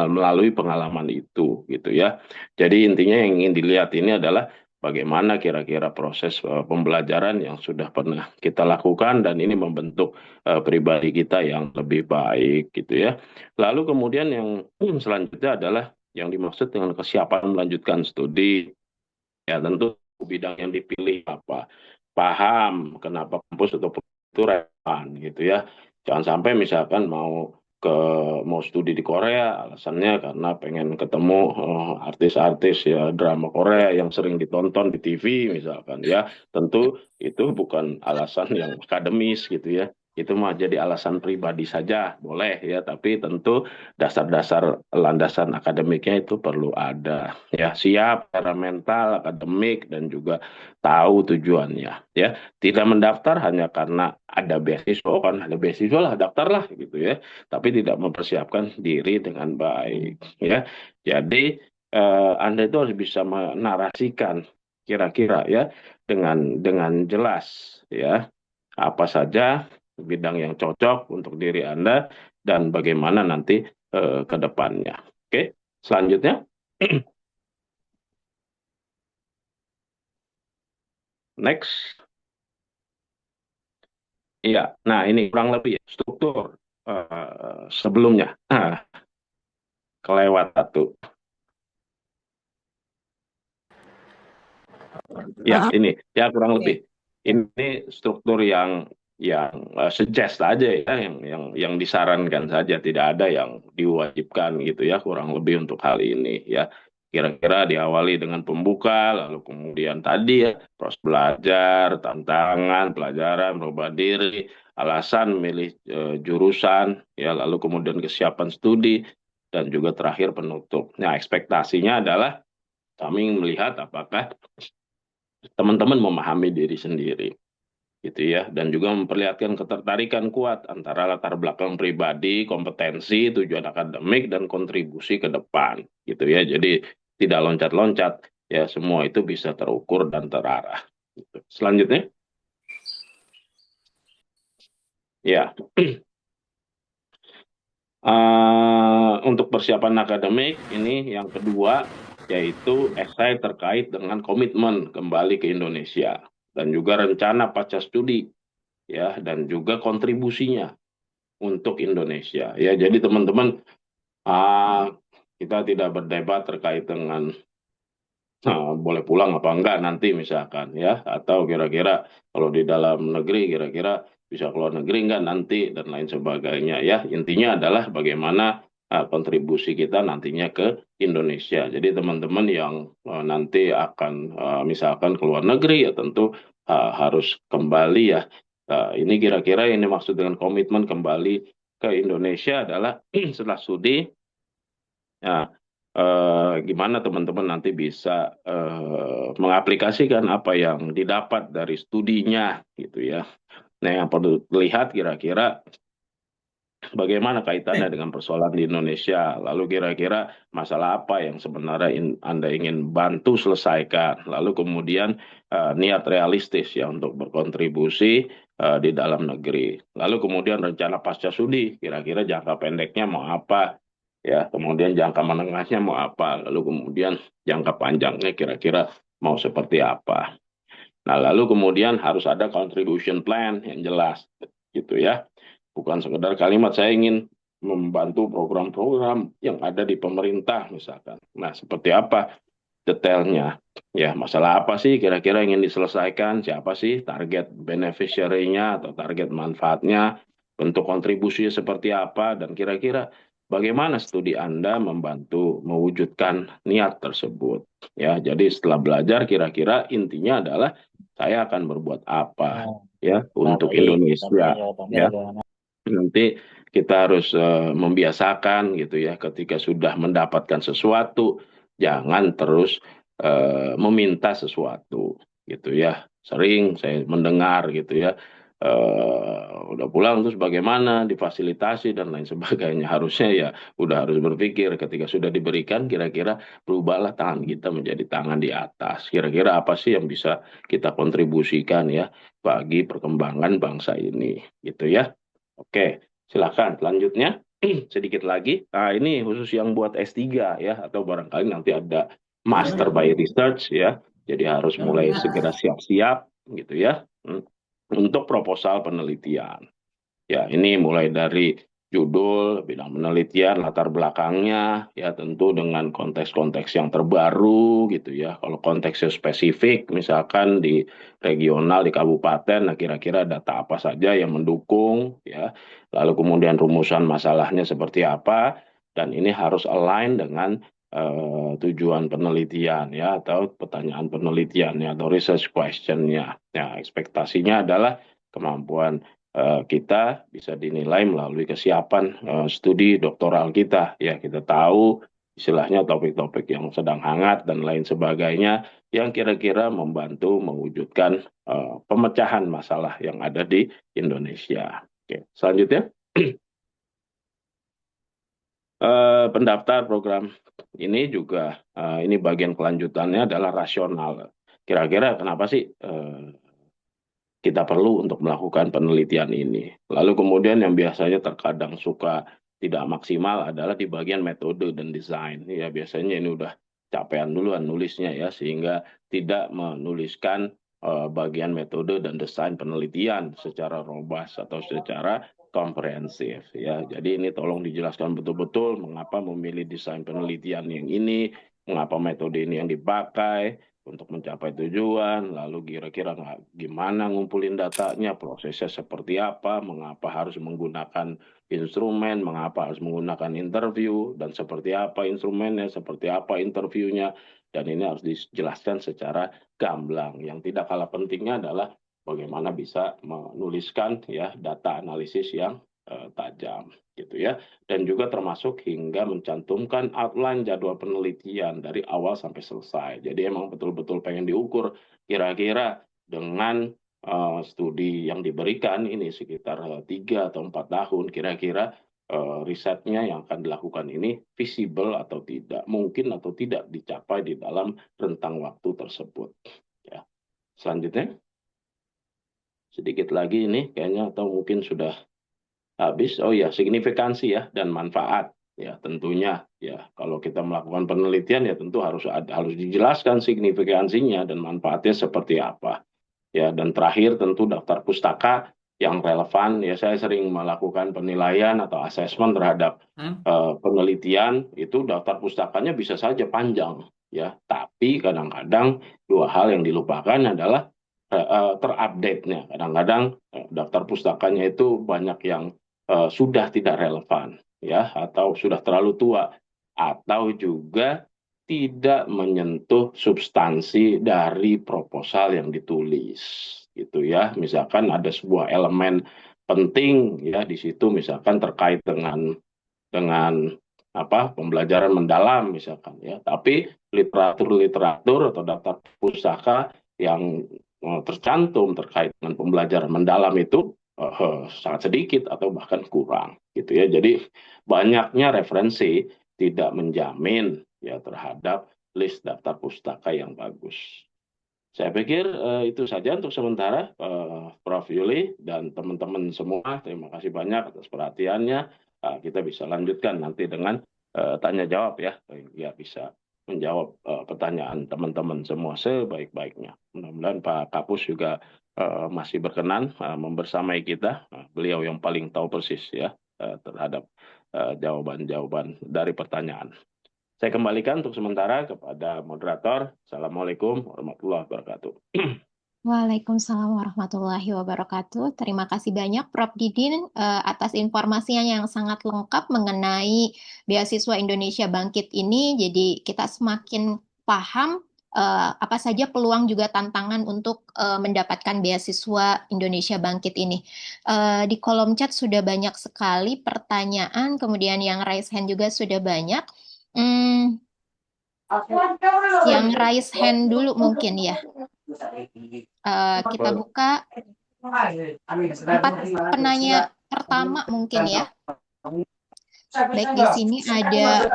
melalui pengalaman itu, gitu ya. Jadi intinya yang ingin dilihat ini adalah bagaimana kira-kira proses pembelajaran yang sudah pernah kita lakukan dan ini membentuk pribadi kita yang lebih baik, gitu ya. Lalu kemudian yang selanjutnya adalah yang dimaksud dengan kesiapan melanjutkan studi. Ya tentu bidang yang dipilih apa. Paham kenapa kampus atau itu relevan gitu ya. Jangan sampai misalkan mau studi di Korea alasannya karena pengen ketemu artis-artis ya drama Korea yang sering ditonton di TV misalkan ya. Tentu itu bukan alasan yang akademis gitu ya. Itu mah jadi alasan pribadi saja, boleh ya, tapi tentu dasar-dasar landasan akademiknya itu perlu ada. Ya, siap secara mental, akademik, dan juga tahu tujuannya. Ya, tidak mendaftar hanya karena ada beasiswa, oh kan ada beasiswa lah, daftarlah gitu ya. Tapi tidak mempersiapkan diri dengan baik. Ya, jadi Anda itu harus bisa menarasikan kira-kira ya dengan jelas ya apa saja bidang yang cocok untuk diri Anda dan bagaimana nanti ke depannya. Oke, selanjutnya Next. Iya, nah ini kurang lebih struktur sebelumnya. Kelewat satu. Ya, ini ya kurang lebih. Ini struktur yang suggest aja ya, yang disarankan saja, tidak ada yang diwajibkan gitu ya, kurang lebih untuk hal ini ya. Kira-kira diawali dengan pembuka, lalu kemudian tadi ya, proses belajar, tantangan, pelajaran, merubah diri, alasan memilih jurusan, ya, lalu kemudian kesiapan studi, dan juga terakhir penutup. Nah, ekspektasinya adalah kami melihat apakah teman-teman memahami diri sendiri gitu ya, dan juga memperlihatkan ketertarikan kuat antara latar belakang pribadi, kompetensi, tujuan akademik, dan kontribusi ke depan gitu ya. Jadi tidak loncat-loncat ya, semua itu bisa terukur dan terarah gitu. Selanjutnya ya, untuk persiapan akademik ini yang kedua, yaitu esai terkait dengan komitmen kembali ke Indonesia dan juga rencana pasca studi ya, dan juga kontribusinya untuk Indonesia ya. Jadi teman-teman, kita tidak berdebat terkait dengan boleh pulang apa enggak nanti misalkan ya, atau kira-kira kalau di dalam negeri kira-kira bisa keluar negeri enggak nanti, dan lain sebagainya ya. Intinya adalah bagaimana kontribusi kita nantinya ke Indonesia. Jadi teman-teman yang nanti akan misalkan keluar negeri ya, tentu harus kembali ya. Ini kira-kira ini maksud dengan komitmen kembali ke Indonesia adalah setelah studi ya, gimana teman-teman nanti bisa mengaplikasikan apa yang didapat dari studinya gitu ya. Nah, yang perlu dilihat kira-kira bagaimana kaitannya dengan persoalan di Indonesia, lalu kira-kira masalah apa yang sebenarnya Anda ingin bantu selesaikan, lalu kemudian niat realistis ya untuk berkontribusi di dalam negeri, lalu kemudian rencana pasca studi, kira-kira jangka pendeknya mau apa, ya, kemudian jangka menengahnya mau apa, lalu kemudian jangka panjangnya kira-kira mau seperti apa. Nah, lalu kemudian harus ada contribution plan yang jelas, gitu ya. Bukan sekedar kalimat saya ingin membantu program-program yang ada di pemerintah misalkan. Nah, seperti apa detailnya? Ya, masalah apa sih kira-kira ingin diselesaikan? Siapa sih target beneficiary-nya atau target manfaatnya? Bentuk kontribusinya seperti apa? Dan kira-kira bagaimana studi Anda membantu mewujudkan niat tersebut? Ya, jadi setelah belajar kira-kira intinya adalah saya akan berbuat apa ya untuk Indonesia ya. Nanti kita harus membiasakan gitu ya, ketika sudah mendapatkan sesuatu jangan terus meminta sesuatu gitu ya. Sering saya mendengar gitu ya, udah pulang terus bagaimana difasilitasi dan lain sebagainya. Harusnya ya udah harus berpikir ketika sudah diberikan, kira-kira berubahlah tangan kita menjadi tangan di atas. Kira-kira apa sih yang bisa kita kontribusikan ya bagi perkembangan bangsa ini gitu ya. Oke, silakan selanjutnya sedikit lagi. Nah, ini khusus yang buat S3 ya, atau barangkali nanti ada Master by Research ya. Jadi harus mulai segera siap-siap gitu ya, untuk proposal penelitian. Ya, ini mulai dari judul, bidang penelitian, latar belakangnya, ya tentu dengan konteks-konteks yang terbaru gitu ya. Kalau konteksnya spesifik, misalkan di regional, di kabupaten, nah kira-kira data apa saja yang mendukung, ya. Lalu kemudian rumusan masalahnya seperti apa, dan ini harus align dengan tujuan penelitian ya, atau pertanyaan penelitian ya, atau research question-nya. Ya, ekspektasinya adalah kemampuan kita bisa dinilai melalui kesiapan studi doktoral kita. Ya, kita tahu istilahnya topik-topik yang sedang hangat dan lain sebagainya yang kira-kira membantu mewujudkan pemecahan masalah yang ada di Indonesia. Oke, selanjutnya. Pendaftar program ini juga ini bagian kelanjutannya adalah rasional. Kira-kira kenapa sih kita perlu untuk melakukan penelitian ini. Lalu kemudian yang biasanya terkadang suka tidak maksimal adalah di bagian metode dan desain. Ya, biasanya ini udah capean duluan nulisnya ya, sehingga tidak menuliskan bagian metode dan desain penelitian secara robust atau secara komprehensif ya. Jadi ini tolong dijelaskan betul-betul mengapa memilih desain penelitian yang ini, mengapa metode ini yang dipakai untuk mencapai tujuan, lalu kira-kira gimana ngumpulin datanya, prosesnya seperti apa, mengapa harus menggunakan instrumen, mengapa harus menggunakan interview, dan seperti apa instrumennya, seperti apa interviewnya, dan ini harus dijelaskan secara gamblang. Yang tidak kalah pentingnya adalah bagaimana bisa menuliskan ya data analisis yang tajam gitu ya, dan juga termasuk hingga mencantumkan outline jadwal penelitian dari awal sampai selesai. Jadi emang betul-betul pengen diukur kira-kira dengan studi yang diberikan ini sekitar 3 atau 4 tahun, kira-kira risetnya yang akan dilakukan ini visible atau tidak, mungkin atau tidak dicapai di dalam rentang waktu tersebut. Ya. Selanjutnya, sedikit lagi ini kayaknya atau mungkin sudah habis. Oh ya, signifikansi ya dan manfaat ya tentunya ya kalau kita melakukan penelitian ya tentu harus dijelaskan signifikansinya dan manfaatnya seperti apa ya. Dan terakhir tentu daftar pustaka yang relevan ya. Saya sering melakukan penilaian atau asesmen terhadap penelitian, itu daftar pustakanya bisa saja panjang ya, tapi kadang-kadang dua hal yang dilupakan adalah terupdate-nya. Kadang-kadang daftar pustakanya itu banyak yang sudah tidak relevan ya, atau sudah terlalu tua, atau juga tidak menyentuh substansi dari proposal yang ditulis gitu ya. Misalkan ada sebuah elemen penting ya di situ, misalkan terkait dengan pembelajaran mendalam misalkan ya, tapi literatur atau daftar pustaka yang tercantum terkait dengan pembelajaran mendalam itu sangat sedikit atau bahkan kurang gitu ya. Jadi banyaknya referensi tidak menjamin ya terhadap list daftar pustaka yang bagus. Saya pikir itu saja untuk sementara, Prof. Yuli dan teman-teman semua. Terima kasih banyak atas perhatiannya. Kita bisa lanjutkan nanti dengan tanya jawab ya, ya bisa menjawab pertanyaan teman-teman semua sebaik-baiknya. Mudah-mudahan Pak Kapus juga masih berkenan membersamai kita. Beliau yang paling tahu persis ya terhadap jawaban-jawaban dari pertanyaan. Saya kembalikan untuk sementara kepada moderator. Assalamualaikum warahmatullahi wabarakatuh. Waalaikumsalam warahmatullahi wabarakatuh. Terima kasih banyak Prof. Didin atas informasinya yang sangat lengkap mengenai beasiswa Indonesia Bangkit ini. Jadi kita semakin paham apa saja peluang juga tantangan untuk mendapatkan beasiswa Indonesia Bangkit ini. Di kolom chat sudah banyak sekali pertanyaan, kemudian yang raise hand juga sudah banyak. Yang raise hand dulu mungkin ya. Kita buka 4 penanya pertama mungkin ya. Baik, di sini ada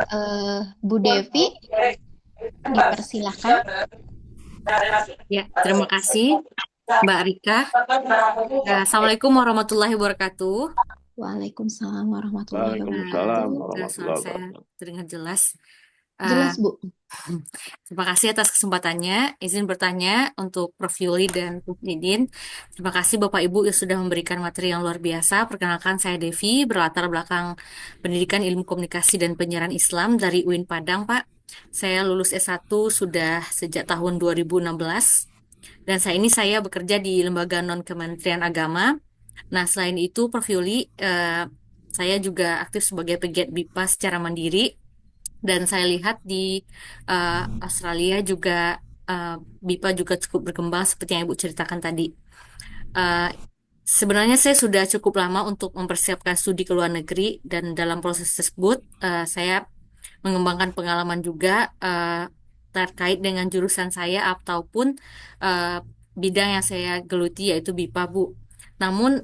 Bu Devi. Dipersilahkan. Ya, terima kasih Mbak Rika. Assalamualaikum warahmatullahi wabarakatuh. Waalaikumsalam warahmatullahi Waalaikumsalam wabarakatuh. warahmatullahi Suara saya wabarakatuh. terdengar jelas. Jelas, Bu. Terima kasih atas kesempatannya. Izin bertanya untuk Prof. Yuli dan Prof. Didin. Terima kasih Bapak Ibu yang sudah memberikan materi yang luar biasa. Perkenalkan saya Devi, berlatar belakang pendidikan ilmu komunikasi dan penyiaran Islam dari UIN Padang, Pak. Saya lulus S1 sudah sejak tahun 2016. Dan saya bekerja di lembaga non-Kementerian Agama. Nah, selain itu, Prof. Yuli, saya juga aktif sebagai pegiat BIPA secara mandiri. Dan saya lihat di Australia juga BIPA juga cukup berkembang seperti yang Ibu ceritakan tadi. Sebenarnya saya sudah cukup lama untuk mempersiapkan studi ke luar negeri, dan dalam proses tersebut saya mengembangkan pengalaman juga terkait dengan jurusan saya ataupun bidang yang saya geluti yaitu BIPA, Bu. Namun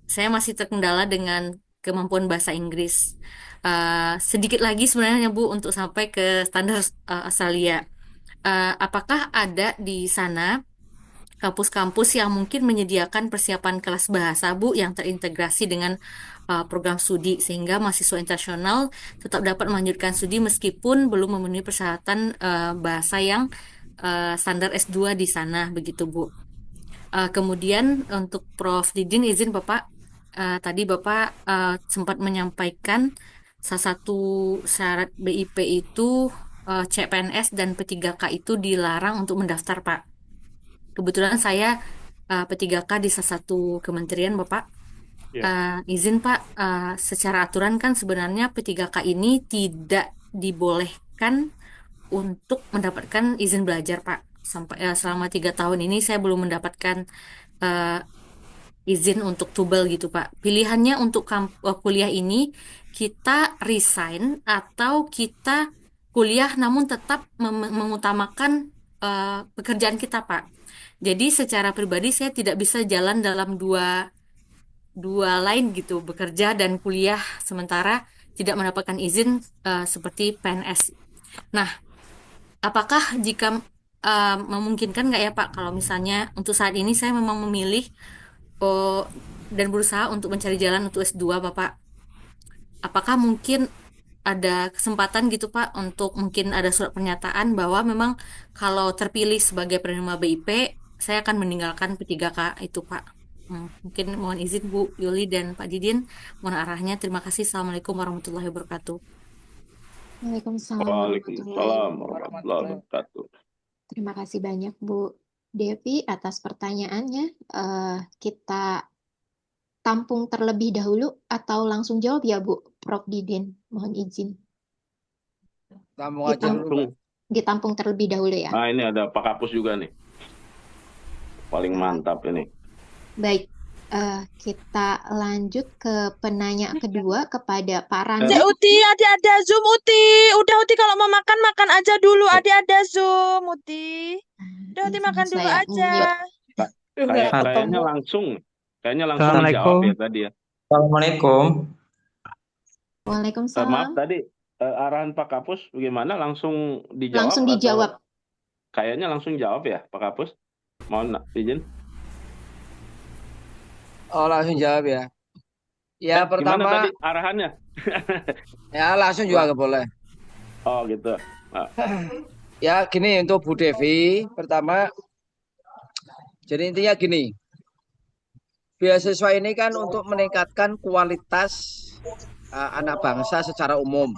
saya masih terkendala dengan kemampuan bahasa Inggris. Sedikit lagi sebenarnya Bu untuk sampai ke standar Australia. Apakah ada di sana kampus-kampus yang mungkin menyediakan persiapan kelas bahasa Bu yang terintegrasi dengan program studi sehingga mahasiswa internasional tetap dapat melanjutkan studi meskipun belum memenuhi persyaratan bahasa yang standar S2 di sana begitu Bu. Kemudian untuk Prof. Didin izin Bapak, tadi Bapak sempat menyampaikan salah satu syarat BIP itu CPNS dan P3K itu dilarang untuk mendaftar Pak. Kebetulan saya P3K di salah satu kementerian Bapak. Izin Pak, secara aturan kan sebenarnya P3K ini tidak dibolehkan untuk mendapatkan izin belajar Pak. Sampai selama 3 tahun ini saya belum mendapatkan eh, izin untuk tubel gitu Pak. Pilihannya untuk kuliah ini kita resign atau kita kuliah namun tetap mengutamakan pekerjaan kita Pak. Jadi secara pribadi saya tidak bisa jalan dalam dua lain gitu, bekerja dan kuliah sementara tidak mendapatkan izin seperti PNS. Nah, apakah jika memungkinkan nggak ya Pak, kalau misalnya untuk saat ini saya memang memilih dan berusaha untuk mencari jalan untuk S2 Bapak, apakah mungkin ada kesempatan gitu Pak untuk mungkin ada surat pernyataan bahwa memang kalau terpilih sebagai penerima BIP, saya akan meninggalkan P3K itu Pak. Mungkin mohon izin Bu Yuli dan Pak Didin, mohon arahnya. Terima kasih. Assalamualaikum warahmatullahi wabarakatuh. Waalaikumsalam Waalaikumsalam warahmatullahi wabarakatuh. Terima kasih banyak Bu Devi atas pertanyaannya. Kita tampung terlebih dahulu atau langsung jawab ya Bu Prof. Didin? Mohon izin. Tampung aja dulu, Mbak. Ditampung terlebih dahulu ya. Nah, ini ada Pak Kapus juga nih. Paling mantap ini. Baik, kita lanjut ke penanya kedua kepada Pak Randi. Cek Uti, adik ada Zoom Uti. Udah Uti kalau mau makan makan aja dulu. Adik ada Zoom Uti. Udah Uti Izin makan dulu saya aja. Kayaknya langsung dijawab ya tadi ya. Assalamualaikum. Waalaikumsalam. Maaf tadi arahan Pak Kapus bagaimana? Langsung dijawab? Langsung dijawab. Kayaknya langsung jawab ya Pak Kapus. Mohon izin. Oh, langsung jawab ya. Ya, Gimana pertama tadi arahannya? ya langsung juga nggak boleh. Oh gitu. Ya, gini untuk Bu Devi, pertama, jadi intinya gini, beasiswa ini kan untuk meningkatkan kualitas anak bangsa secara umum.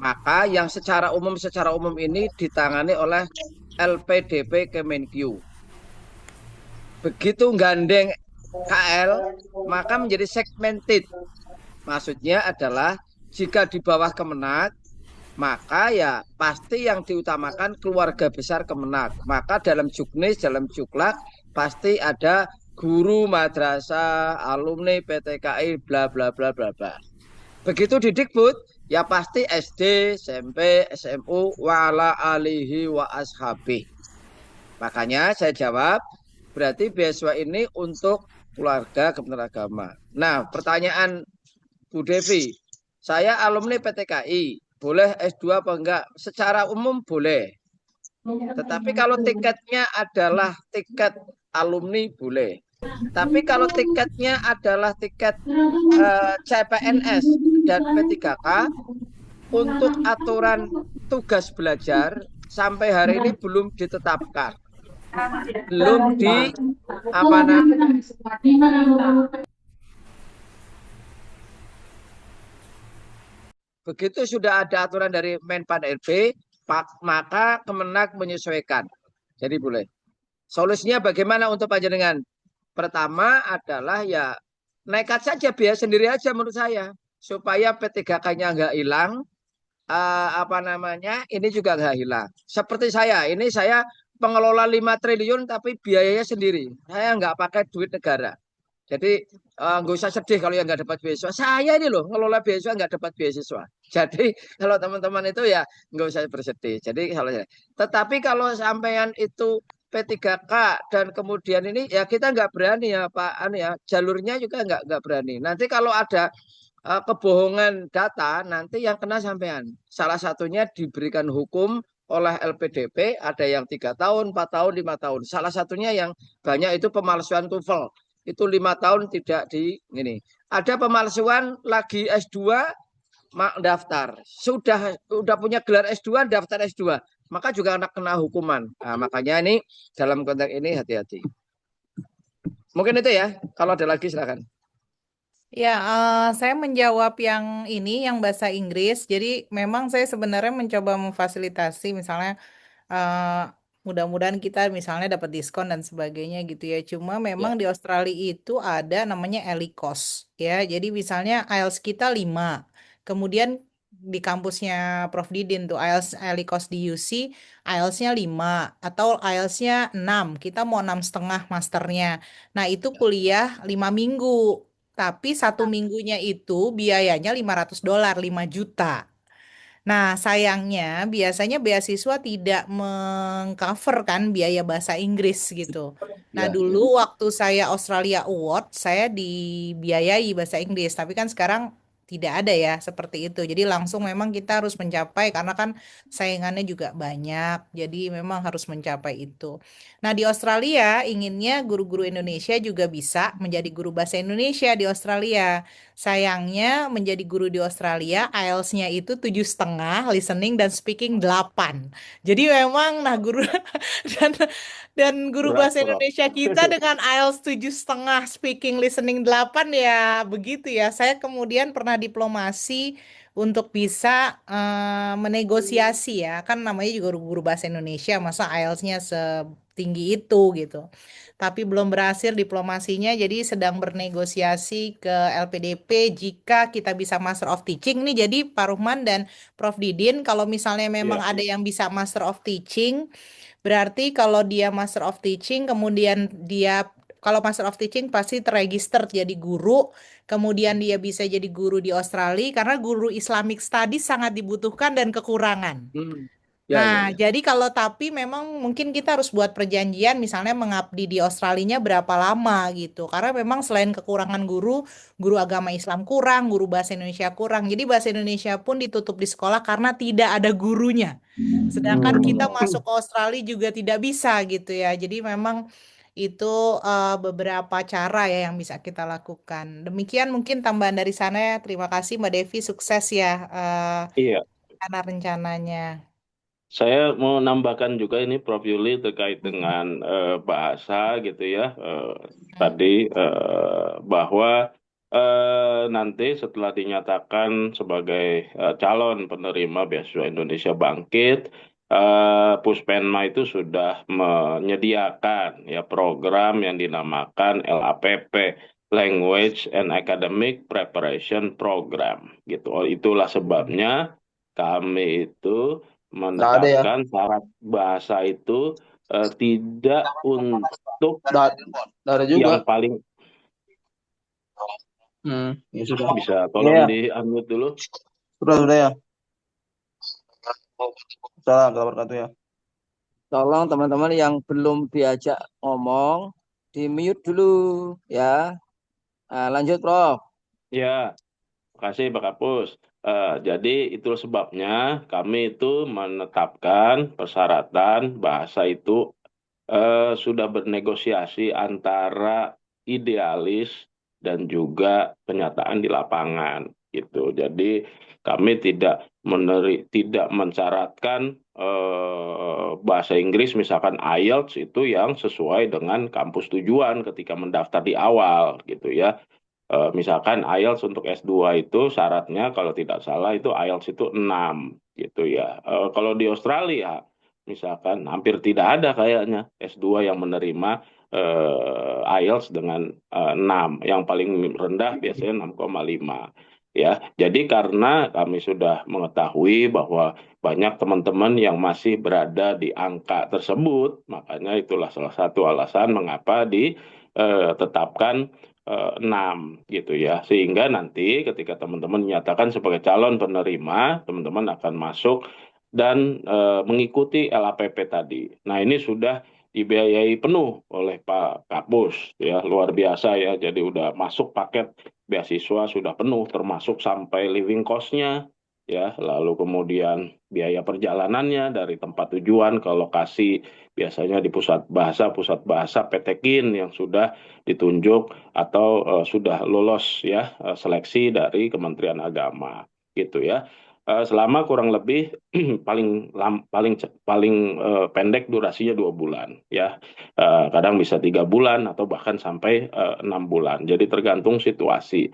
Maka yang secara umum ini ditangani oleh LPDP Kemenkyu. Begitu gandeng KL, maka menjadi segmented. Maksudnya adalah jika di bawah Kemenak, maka ya pasti yang diutamakan keluarga besar Kemenak. Maka dalam Juknis, dalam Juklak pasti ada guru madrasah, alumni PTKI, bla bla bla bla bla. Begitu di Dikbud, ya pasti SD, SMP, SMU, wala alihi wa ashabi. Makanya saya jawab, berarti beasiswa ini untuk keluarga Kementerian Agama. Nah, pertanyaan Bu Devi, saya alumni PTKI, boleh S2 apa enggak? Secara umum boleh. Tetapi kalau tiketnya adalah tiket alumni boleh. Tapi kalau tiketnya adalah tiket CPNS dan P3K, untuk aturan tugas belajar sampai hari ini belum ditetapkan. Belum di apa namanya? Begitu sudah ada aturan dari Menpan RB, maka Kemenak menyesuaikan. Jadi boleh. Solusinya bagaimana untuk panjenengan? Pertama adalah ya nekat saja biaya sendiri aja menurut saya, supaya P3K-nya nggak hilang, ini juga nggak hilang. Seperti saya, ini saya pengelola 5 triliun tapi biayanya sendiri. Saya nggak pakai duit negara. Jadi nggak usah sedih kalau yang nggak dapat beasiswa. Saya ini loh ngelola beasiswa nggak dapat beasiswa. Jadi kalau teman-teman itu ya nggak usah bersedih. Jadi tetapi kalau sampean itu P3K dan kemudian ini ya kita nggak berani ya Pak ya, jalurnya juga nggak berani. Nanti kalau ada kebohongan data, nanti yang kena sampean. Salah satunya diberikan hukum oleh LPDP, ada yang 3 tahun, 4 tahun, 5 tahun. Salah satunya yang banyak itu pemalsuan TOEFL. Itu 5 tahun tidak ini. Ada pemalsuan lagi S2 daftar. Sudah punya gelar S2 daftar S2. maka juga akan kena hukuman. Nah, makanya ini dalam konteks ini hati-hati. Mungkin itu ya. Kalau ada lagi silakan. Ya, saya menjawab yang ini, yang bahasa Inggris. Jadi memang saya sebenarnya mencoba memfasilitasi, misalnya mudah-mudahan kita misalnya dapat diskon dan sebagainya gitu ya. Cuma memang di Australia itu ada namanya ELICOS ya. Jadi misalnya IELTS kita 5. Kemudian di kampusnya Prof Didin tuh IELTS ELICOS di UC, IELTS-nya 5 atau IELTS-nya 6. Kita mau 6,5 masternya. Nah, itu kuliah 5 minggu. Tapi 1 minggunya itu biayanya $500, 5 juta. Nah, sayangnya biasanya beasiswa tidak mengcover kan biaya bahasa Inggris gitu. Nah, dulu waktu saya Australia Award, saya dibiayai bahasa Inggris, tapi kan sekarang tidak ada ya seperti itu. Jadi langsung memang kita harus mencapai karena kan saingannya juga banyak. Jadi memang harus mencapai itu. Nah, di Australia inginnya guru-guru Indonesia juga bisa menjadi guru bahasa Indonesia di Australia. Sayangnya menjadi guru di Australia, IELTS-nya itu 7,5, listening dan speaking 8. Jadi memang, nah guru dan guru Berat, bahasa Prof. Indonesia kita dengan IELTS 7,5, speaking, listening 8 ya begitu ya. Saya kemudian pernah diplomasi untuk bisa menegosiasi ya. Kan namanya juga guru bahasa Indonesia, masa IELTS-nya setinggi itu gitu. Tapi belum berhasil diplomasinya, jadi sedang bernegosiasi ke LPDP jika kita bisa Master of Teaching nih. Jadi Pak Ruhman dan Prof Didin, kalau misalnya memang Iya. ada yang bisa Master of Teaching, berarti kalau dia Master of Teaching, kemudian dia kalau Master of Teaching pasti terregister jadi guru, kemudian dia bisa jadi guru di Australia karena guru Islamic Studies sangat dibutuhkan dan kekurangan. Nah, jadi kalau tapi memang mungkin kita harus buat perjanjian misalnya mengabdi di Australinya berapa lama gitu. Karena memang selain kekurangan guru, guru agama Islam kurang, guru bahasa Indonesia kurang. Jadi bahasa Indonesia pun ditutup di sekolah karena tidak ada gurunya. Sedangkan kita masuk ke Australia juga tidak bisa gitu ya. Jadi memang itu beberapa cara ya yang bisa kita lakukan. Demikian mungkin tambahan dari sana ya. Terima kasih Mbak Devi, sukses ya Iya. rencananya. Saya mau nambahkan juga ini Prof Yuli terkait dengan bahasa gitu ya. Tadi bahwa nanti setelah dinyatakan sebagai calon penerima beasiswa Indonesia Bangkit, Puspenma itu sudah menyediakan ya program yang dinamakan LAPP, Language and Academic Preparation Program gitu. Itulah sebabnya kami itu menetapkan syarat bahasa itu tidak untuk ada juga. yang paling Ya sudah. bisa tolong di-unmute dulu. Sudah ya. Salam wabarakatuh ya. Tolong teman-teman yang belum diajak ngomong di mute dulu ya. Nah, lanjut Prof. Ya, kasih Pak Kapus. Jadi itu sebabnya kami itu menetapkan persyaratan bahasa itu sudah bernegosiasi antara idealis dan juga kenyataan di lapangan gitu. Jadi kami tidak mensyaratkan bahasa Inggris misalkan IELTS itu yang sesuai dengan kampus tujuan ketika mendaftar di awal gitu ya. Misalkan IELTS untuk S2 itu syaratnya kalau tidak salah itu IELTS itu 6 gitu ya. Kalau di Australia misalkan hampir tidak ada kayaknya S2 yang menerima IELTS dengan 6. Yang paling rendah biasanya 6,5 ya. Jadi karena kami sudah mengetahui bahwa banyak teman-teman yang masih berada di angka tersebut, makanya itulah salah satu alasan mengapa ditetapkan 6 gitu ya. Sehingga nanti ketika teman-teman dinyatakan sebagai calon penerima, teman-teman akan masuk dan mengikuti LAPP tadi. Nah, ini sudah dibiayai penuh oleh Pak Kapus ya, luar biasa ya. Jadi udah masuk paket beasiswa sudah penuh termasuk sampai living cost-nya ya, lalu kemudian biaya perjalanannya dari tempat tujuan ke lokasi biasanya di pusat bahasa PTKIN yang sudah ditunjuk atau sudah lolos ya seleksi dari Kementerian Agama gitu ya. selama kurang lebih paling pendek durasinya 2 bulan ya. Kadang bisa 3 bulan atau bahkan sampai 6 bulan. Jadi tergantung situasi.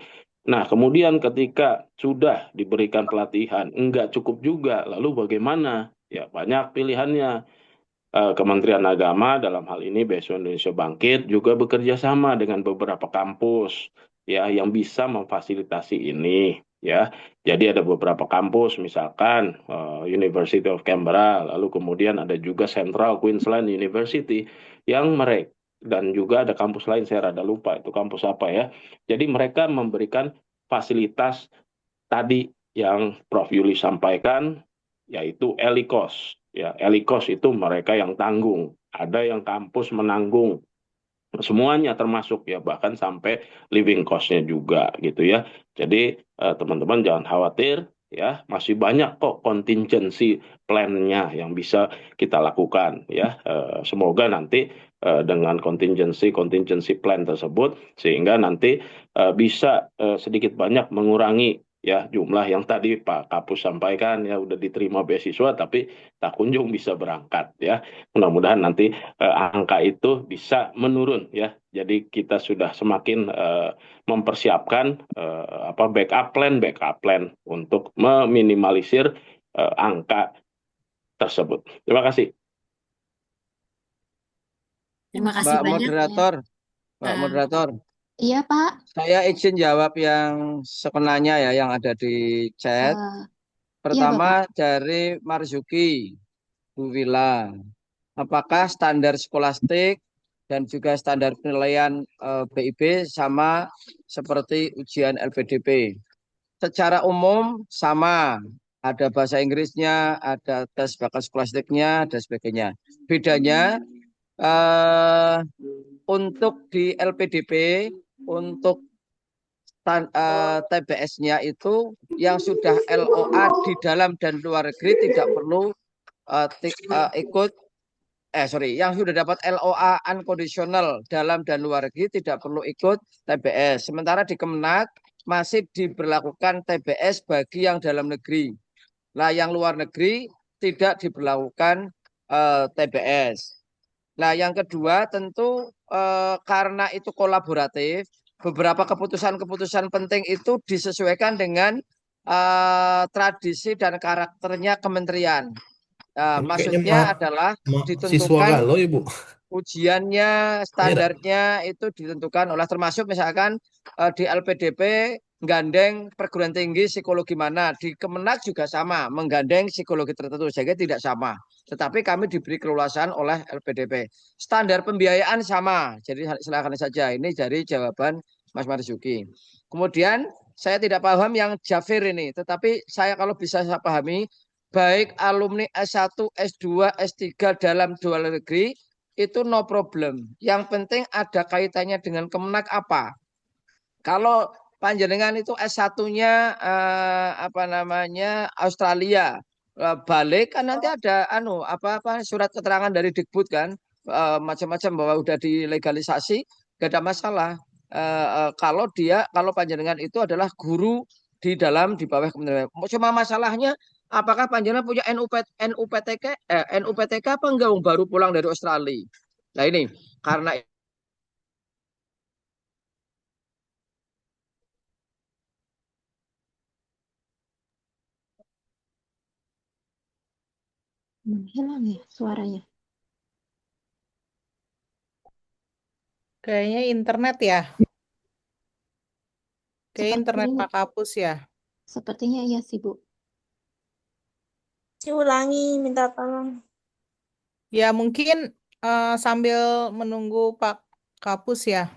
Nah, kemudian ketika sudah diberikan pelatihan, enggak cukup juga. Lalu bagaimana? Ya, banyak pilihannya. Kementerian Agama dalam hal ini Beasiswa Indonesia Bangkit juga bekerja sama dengan beberapa kampus ya yang bisa memfasilitasi ini ya. Jadi ada beberapa kampus misalkan University of Canberra, lalu kemudian ada juga Central Queensland University yang mereka dan juga ada kampus lain saya rada lupa itu kampus apa ya. Jadi mereka memberikan fasilitas tadi yang Prof. Yuli sampaikan yaitu ELICOS. Ya, ELICOS itu mereka yang tanggung. Ada yang kampus menanggung semuanya termasuk ya bahkan sampai living cost-nya juga gitu ya. Jadi teman-teman jangan khawatir ya, masih banyak kok contingency plan-nya yang bisa kita lakukan ya. Semoga nanti dengan contingency plan tersebut sehingga nanti bisa sedikit banyak mengurangi ya jumlah yang tadi Pak Kapus sampaikan ya udah diterima beasiswa tapi tak kunjung bisa berangkat ya. Mudah-mudahan nanti angka itu bisa menurun ya. Jadi kita sudah semakin mempersiapkan backup plan untuk meminimalisir angka tersebut. Terima kasih. Terima kasih Mbak banyak. Moderator, Mbak Ah. Moderator, Iya, Pak. saya izin jawab yang sekenanya ya yang ada di chat. Eh, iya, Bapak. Pertama dari Marzuki, Bu Wila. Apakah standar skolastik dan juga standar penilaian BIP sama seperti ujian LPDP? Secara umum sama. Ada bahasa Inggrisnya, ada tes bakat skolastiknya, dan sebagainya. Bedanya untuk di LPDP, untuk TBS-nya itu yang sudah LOA di dalam dan luar negeri tidak perlu yang sudah dapat LOA unconditional dalam dan luar negeri tidak perlu ikut TBS. Sementara di Kemenak masih diberlakukan TBS bagi yang dalam negeri. Nah, yang luar negeri tidak diberlakukan TBS. Nah, yang kedua tentu karena itu kolaboratif, beberapa keputusan-keputusan penting itu disesuaikan dengan tradisi dan karakternya kementerian. Ini kayaknya Maksudnya adalah siswa ditentukan galau ya, Bu. ujiannya, Iya, dah. standarnya itu ditentukan oleh termasuk misalkan di LPDP menggandeng perguruan tinggi psikologi mana, di Kemenak juga sama menggandeng psikologi tertentu, sehingga tidak sama. Tetapi kami diberi keleluasaan oleh LPDP. Standar pembiayaan sama, jadi silakan saja. Ini dari jawaban Mas Marzuki. Kemudian saya tidak paham yang Jafir ini, tetapi saya kalau bisa saya pahami, baik alumni S1, S2, S3 dalam luar negeri itu no problem. Yang penting ada kaitannya dengan Kemenak apa? Kalau panjenengan itu S1-nya Australia, balik kan nanti ada surat keterangan dari Dikbud kan macam-macam bahwa udah dilegalisasi, gak ada masalah. Kalau panjenengan itu adalah guru di bawah kementerian. Cuma masalahnya apakah panjenengan punya NUPTK apa enggak baru pulang dari Australia. Nah ini karena hilang ya suaranya. Kayaknya internet ya. Kayak internet Pak Kapus ya. Sepertinya iya sih, Bu. Diulangi, minta tolong. Ya mungkin sambil menunggu Pak Kapus ya.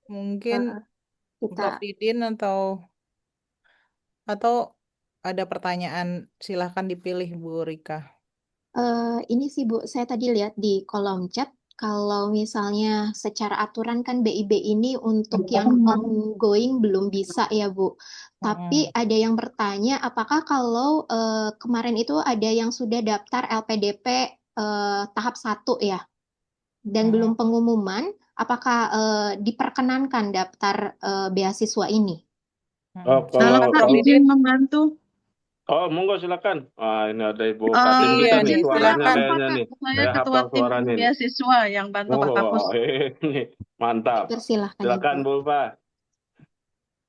Mungkin Prof. Didin atau ada pertanyaan, silahkan dipilih Bu Rika. Ini sih Bu, saya tadi lihat di kolom chat, kalau misalnya secara aturan kan BIB ini untuk yang ongoing belum bisa ya Bu. Tapi ada yang bertanya, apakah kalau kemarin itu ada yang sudah daftar LPDP tahap 1 ya, dan belum pengumuman, apakah diperkenankan daftar beasiswa ini? Kalau Kak, izin membantu. Oh, monggo silakan. Ini ada Ibu Eh, Katin juga Iya nih nih, suaranya silakan silakan. Pak kayaknya Kak, nih. saya Saya ketua hafal tim suaranya nih. beasiswa yang bantu Pak Kapus. Wah, ini mantap. Persilahkan Silakan Ibu. Bu Ulfa.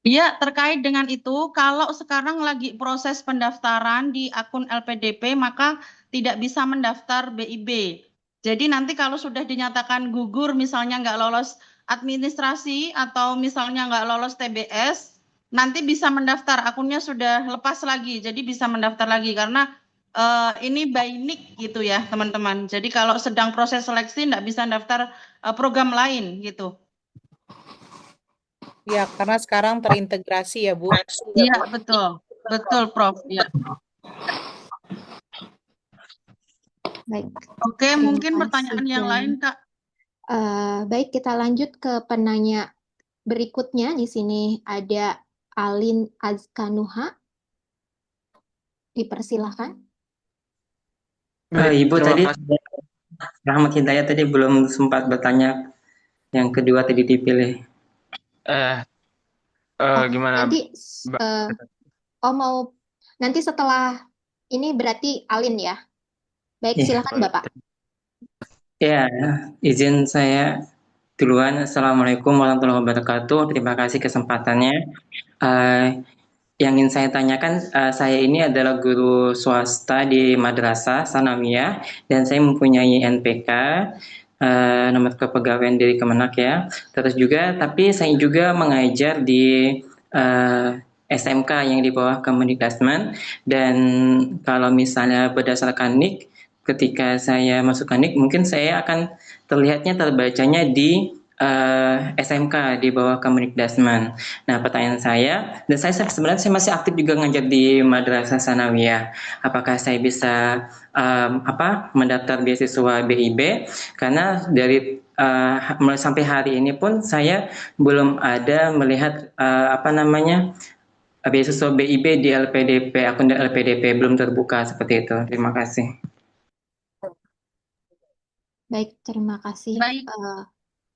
Iya, terkait dengan itu, kalau sekarang lagi proses pendaftaran di akun LPDP, maka tidak bisa mendaftar BIB. Jadi nanti kalau sudah dinyatakan gugur, misalnya nggak lolos administrasi atau misalnya nggak lolos TBS, nanti bisa mendaftar, akunnya sudah lepas lagi, jadi bisa mendaftar lagi karena ini by nick gitu ya teman-teman. Jadi kalau sedang proses seleksi nggak bisa daftar program lain gitu. Ya, karena sekarang terintegrasi ya, Bu. Iya betul, betul Prof. Ya. Baik, Oke, terima mungkin kasih pertanyaan yang Jen. lain Kak. Baik, kita lanjut ke penanya berikutnya. Di sini ada Alin Azkanuha. Dipersilahkan. Ibu Terima tadi kasih. Rahmat Hidayat tadi belum sempat bertanya, yang kedua tadi dipilih. Gimana, Nanti Mbak? mau nanti setelah ini berarti Alin ya. Baik, Iya. silakan Bapak. Ya, izin saya duluan. Assalamualaikum warahmatullahi wabarakatuh. Terima kasih kesempatannya. Yang ingin saya tanyakan, saya ini adalah guru swasta di Madrasah Sanawiyah dan saya mempunyai NPK, nomor kepegawaian dari Kemenak ya. Terus juga, tapi saya juga mengajar di SMK yang di bawah Kemendikbudristek, dan kalau misalnya berdasarkan NIK, ketika saya masukkan NIK, mungkin saya akan terbacanya di SMK di bawah Kemendikbudristek. Nah, pertanyaan saya, dan saya sebenarnya masih aktif juga ngajar di Madrasah Sanawiyah. Apakah saya bisa mendaftar beasiswa BIB? Karena dari mulai sampai hari ini pun saya belum ada melihat beasiswa BIB di LPDP, akun LPDP belum terbuka seperti itu. Terima kasih. Baik, terima kasih Baik.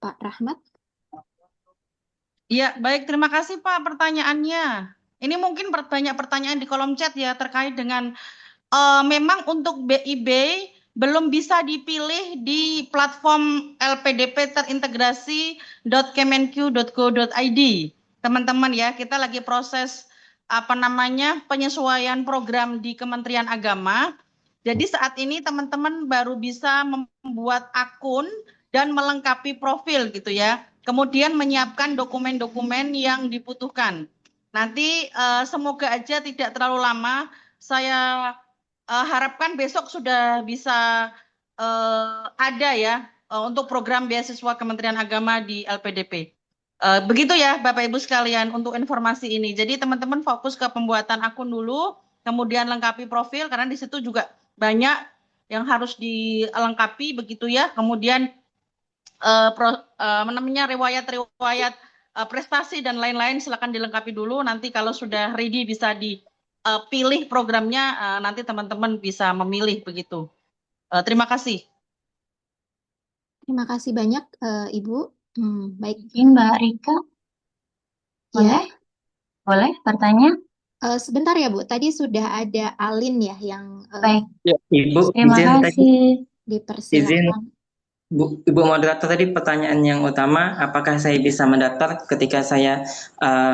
Pak Rahmat. Iya, baik. Terima kasih Pak pertanyaannya. Ini mungkin banyak pertanyaan di kolom chat ya terkait dengan memang untuk BIB belum bisa dipilih di platform LPDP terintegrasi.kemenq.go.id. Teman-teman ya, kita lagi proses penyesuaian program di Kementerian Agama. Jadi saat ini teman-teman baru bisa membuat akun dan melengkapi profil gitu ya. Kemudian menyiapkan dokumen-dokumen yang dibutuhkan. Nanti semoga aja tidak terlalu lama. Saya harapkan besok sudah bisa ada ya untuk program beasiswa Kementerian Agama di LPDP. Begitu ya Bapak Ibu sekalian untuk informasi ini. Jadi teman-teman fokus ke pembuatan akun dulu, kemudian lengkapi profil karena di situ juga banyak yang harus dilengkapi begitu ya. Kemudian riwayat-riwayat prestasi dan lain-lain silakan dilengkapi dulu. Nanti kalau sudah ready bisa dipilih programnya, nanti teman-teman bisa memilih begitu. Terima kasih. Terima kasih banyak Ibu. Baik. Mbak Rika, boleh? Ya. Boleh bertanya? Sebentar ya Bu, tadi sudah ada Alin ya yang Baik, Ibu, terima izin tadi, kasih. dipersilakan. Ibu moderator tadi pertanyaan yang utama, apakah saya bisa mendaftar ketika saya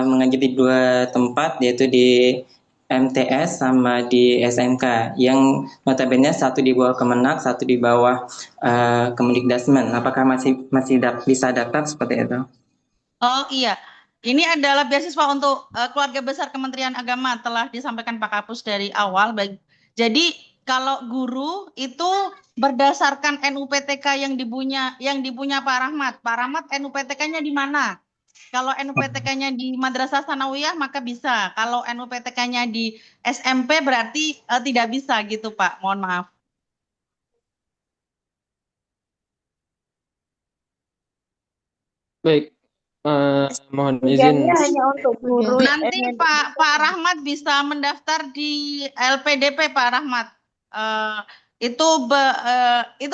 mengajar di dua tempat, yaitu di MTS sama di SMK, yang notabene satu di bawah Kemenak, satu di bawah Kemendikbudristek. Apakah masih bisa daftar seperti itu? Oh iya, ini adalah beasiswa untuk keluarga besar Kementerian Agama, telah disampaikan Pak Kapus dari awal. Jadi kalau guru itu berdasarkan NUPTK yang dipunya Pak Rahmat. Pak Rahmat NUPTK-nya di mana? Kalau NUPTK-nya di Madrasah Sanawiyah maka bisa. Kalau NUPTK-nya di SMP berarti tidak bisa gitu Pak. Mohon maaf. Baik, mohon izin. hanya untuk guru Nanti Pak Rahmat bisa mendaftar di LPDP Pak Rahmat. Itu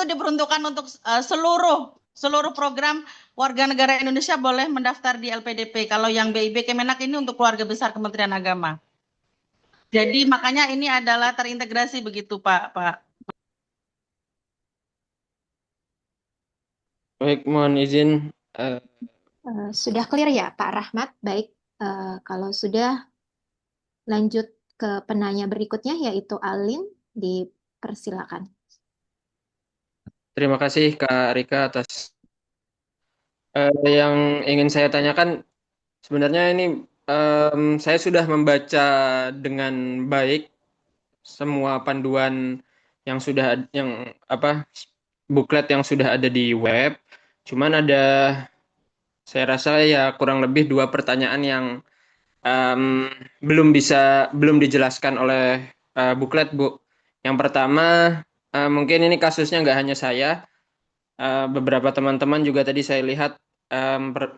diperuntukkan untuk seluruh program warga negara Indonesia boleh mendaftar di LPDP. Kalau yang BIB Kemenak ini untuk keluarga besar Kementerian Agama. Jadi makanya ini adalah terintegrasi begitu Pak. Baik, mohon izin. Sudah clear ya Pak Rahmat? Baik, kalau sudah lanjut ke penanya berikutnya yaitu Alin, dipersilakan. Terima kasih Kak Rika atas yang ingin saya tanyakan. Sebenarnya ini saya sudah membaca dengan baik semua panduan yang buklet yang sudah ada di web. Cuman saya rasa ya kurang lebih 2 pertanyaan yang belum dijelaskan oleh buklet, Bu. Yang pertama, mungkin ini kasusnya nggak hanya saya, beberapa teman-teman juga tadi saya lihat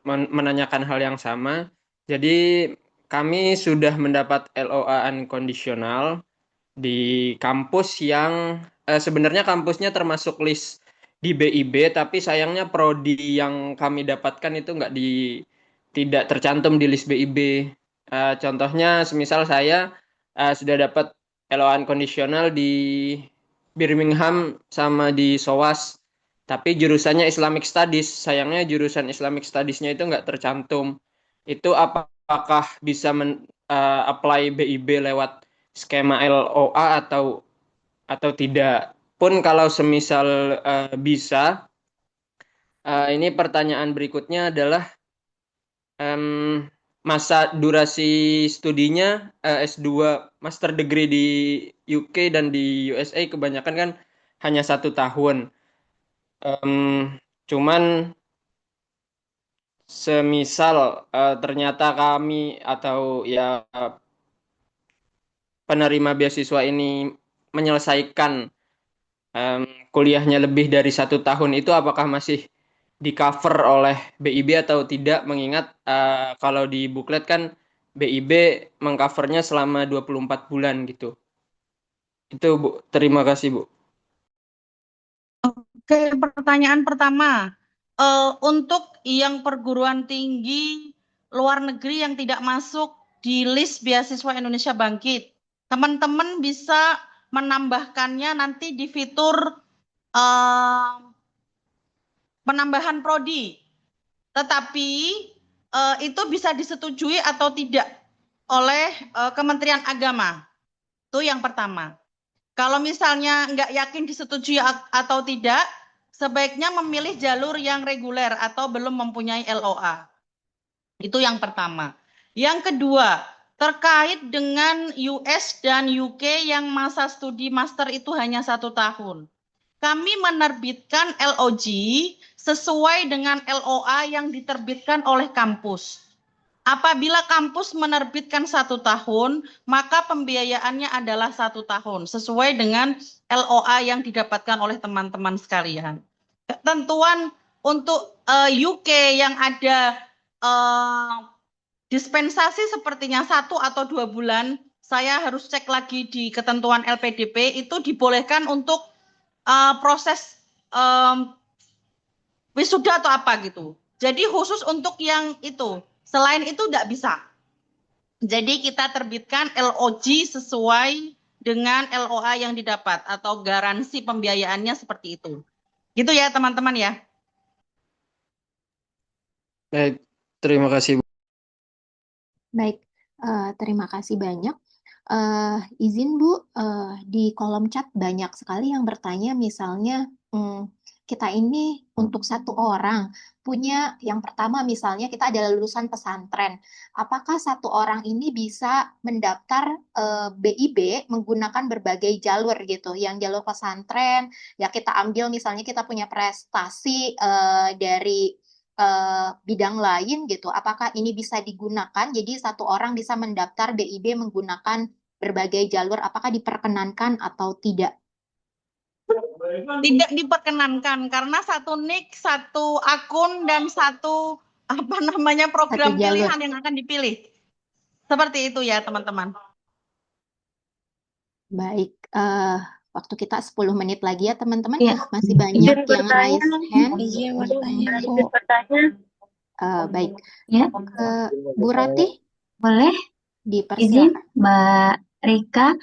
menanyakan hal yang sama. Jadi kami sudah mendapat LOA unconditional di kampus yang sebenarnya kampusnya termasuk list di BIB, tapi sayangnya prodi yang kami dapatkan itu tidak tercantum di list BIB. Contohnya, semisal saya sudah dapat LOA unconditional di Birmingham sama di SOAS, tapi jurusannya Islamic Studies. Sayangnya jurusan Islamic Studies-nya itu nggak tercantum. Itu apakah bisa apply BIB lewat skema LOA atau tidak? Pun kalau semisal bisa, ini pertanyaan berikutnya adalah masa durasi studinya S2 master degree di UK dan di USA kebanyakan kan hanya 1 tahun. Cuman semisal ternyata kami atau ya penerima beasiswa ini menyelesaikan kuliahnya lebih dari 1 tahun, itu apakah masih di cover oleh BIB atau tidak, mengingat kalau di buklet kan BIB mengcovernya selama 24 bulan gitu. Itu Bu, terima kasih Bu. Oke, pertanyaan pertama, untuk yang perguruan tinggi luar negeri yang tidak masuk di list beasiswa Indonesia Bangkit, teman-teman bisa menambahkannya nanti di fitur penambahan prodi. Tetapi itu bisa disetujui atau tidak oleh Kementerian Agama. Itu yang pertama. Kalau misalnya nggak yakin disetujui atau tidak, sebaiknya memilih jalur yang reguler atau belum mempunyai LOA. Itu yang pertama. Yang kedua, terkait dengan US dan UK yang masa studi master itu hanya 1 tahun. Kami menerbitkan LOG sesuai dengan LOA yang diterbitkan oleh kampus. Apabila kampus menerbitkan 1 tahun, maka pembiayaannya adalah 1 tahun, sesuai dengan LOA yang didapatkan oleh teman-teman sekalian. Ketentuan untuk UK yang ada dispensasi sepertinya 1 atau 2 bulan, saya harus cek lagi di ketentuan LPDP, itu dibolehkan untuk proses wisuda atau apa gitu. Jadi khusus untuk yang itu. Selain itu tidak bisa. Jadi kita terbitkan LOG sesuai dengan LOA yang didapat atau garansi pembiayaannya seperti itu. Gitu ya teman-teman ya. Baik, terima kasih Bu. Baik, terima kasih banyak. Izin Bu, di kolom chat banyak sekali yang bertanya, misalnya kita ini untuk 1 orang punya, yang pertama misalnya kita adalah lulusan pesantren, apakah 1 orang ini bisa mendaftar BIB menggunakan berbagai jalur gitu, yang jalur pesantren, ya kita ambil misalnya kita punya prestasi dari bidang lain gitu, apakah ini bisa digunakan, jadi 1 orang bisa mendaftar BIB menggunakan berbagai jalur, apakah diperkenankan atau tidak? Tidak diperkenankan karena 1 nick, 1 akun dan 1 program pilihan yang akan dipilih. Seperti itu ya teman-teman. Baik, waktu kita 10 menit lagi ya teman-teman ya, masih banyak yang raise hand. Baik, Ya. Bu Ratih, Boleh? dipersilakan. Izin Mbak Rika.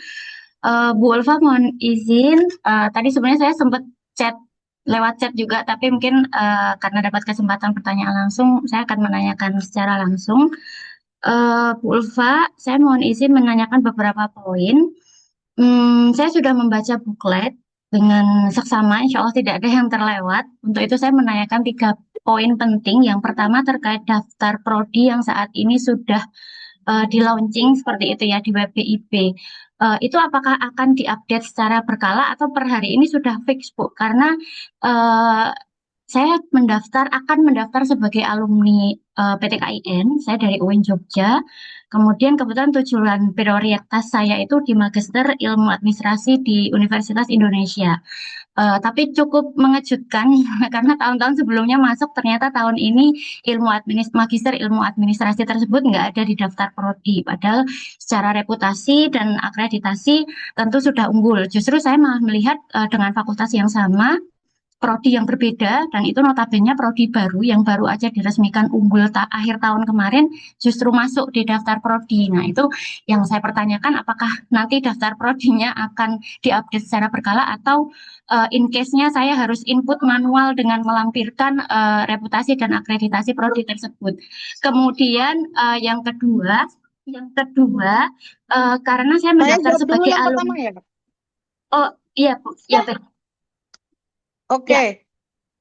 Bu Ulfa mohon izin, tadi sebenarnya saya sempat chat lewat chat juga, tapi mungkin karena dapat kesempatan pertanyaan langsung, saya akan menanyakan secara langsung. Bu Ulfa, saya mohon izin menanyakan beberapa poin. Saya sudah membaca buklet dengan seksama, insya Allah tidak ada yang terlewat. Untuk itu saya menanyakan 3 poin penting. Yang pertama terkait daftar prodi yang saat ini sudah di launching seperti itu ya di web BIP. Itu apakah akan diupdate secara berkala atau per hari ini sudah fix, Bu? Karena eh, saya akan mendaftar sebagai alumni PTKIN, saya dari UIN Jogja. Kemudian kebetulan tujuan prioritas saya itu di Magister Ilmu Administrasi di Universitas Indonesia. Tapi cukup mengejutkan karena tahun-tahun sebelumnya masuk ternyata tahun ini Magister Ilmu Administrasi tersebut nggak ada di daftar prodi. Padahal secara reputasi dan akreditasi tentu sudah unggul. Justru saya malah melihat dengan fakultas yang sama, prodi yang berbeda, dan itu notabene prodi baru yang baru aja diresmikan unggul akhir tahun kemarin justru masuk di daftar prodi. Nah, itu yang saya pertanyakan, apakah nanti daftar prodinya akan diupdate secara berkala atau in case-nya saya harus input manual dengan melampirkan reputasi dan akreditasi prodi tersebut. Kemudian yang kedua, karena saya Saya mendaftar jawab dulu sebagai yang pertama alumni. ya. Oh iya, Bu. Ya, baik. Oke, Ya,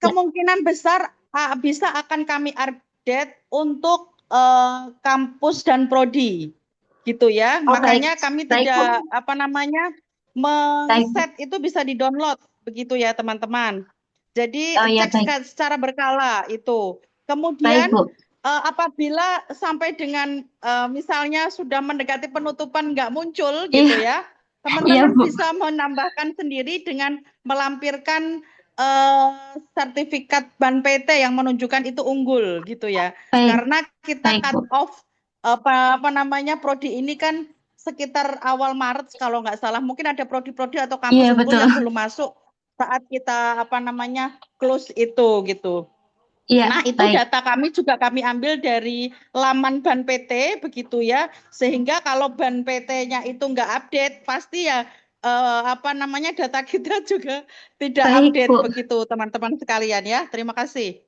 kemungkinan besar bisa akan kami update untuk kampus dan prodi, gitu ya. oh baik, Makanya kami baik, Bu. tidak Baik, Bu. men-set itu bisa di-download, begitu ya teman-teman. Jadi Oh ya, cek baik. secara berkala itu. Baik, Kemudian Bu. apabila sampai dengan misalnya sudah mendekati penutupan nggak muncul gitu Iya, ya, iya, teman-teman Bu. bisa menambahkan sendiri dengan melampirkan sertifikat Ban PT yang menunjukkan itu unggul gitu ya. Baik, Karena kita baik, cut Bu. off apa namanya prodi ini kan sekitar awal Maret kalau nggak salah. Mungkin ada prodi-prodi atau kampus Iya, unggul betul. yang belum masuk saat kita apa namanya close itu gitu. Iya, Nah, itu baik. data kami juga kami ambil dari laman Ban PT begitu ya. Sehingga kalau Ban PT-nya itu nggak update, pasti ya apa namanya data kita juga tidak Baik, update Bu. begitu teman-teman sekalian ya. Terima kasih.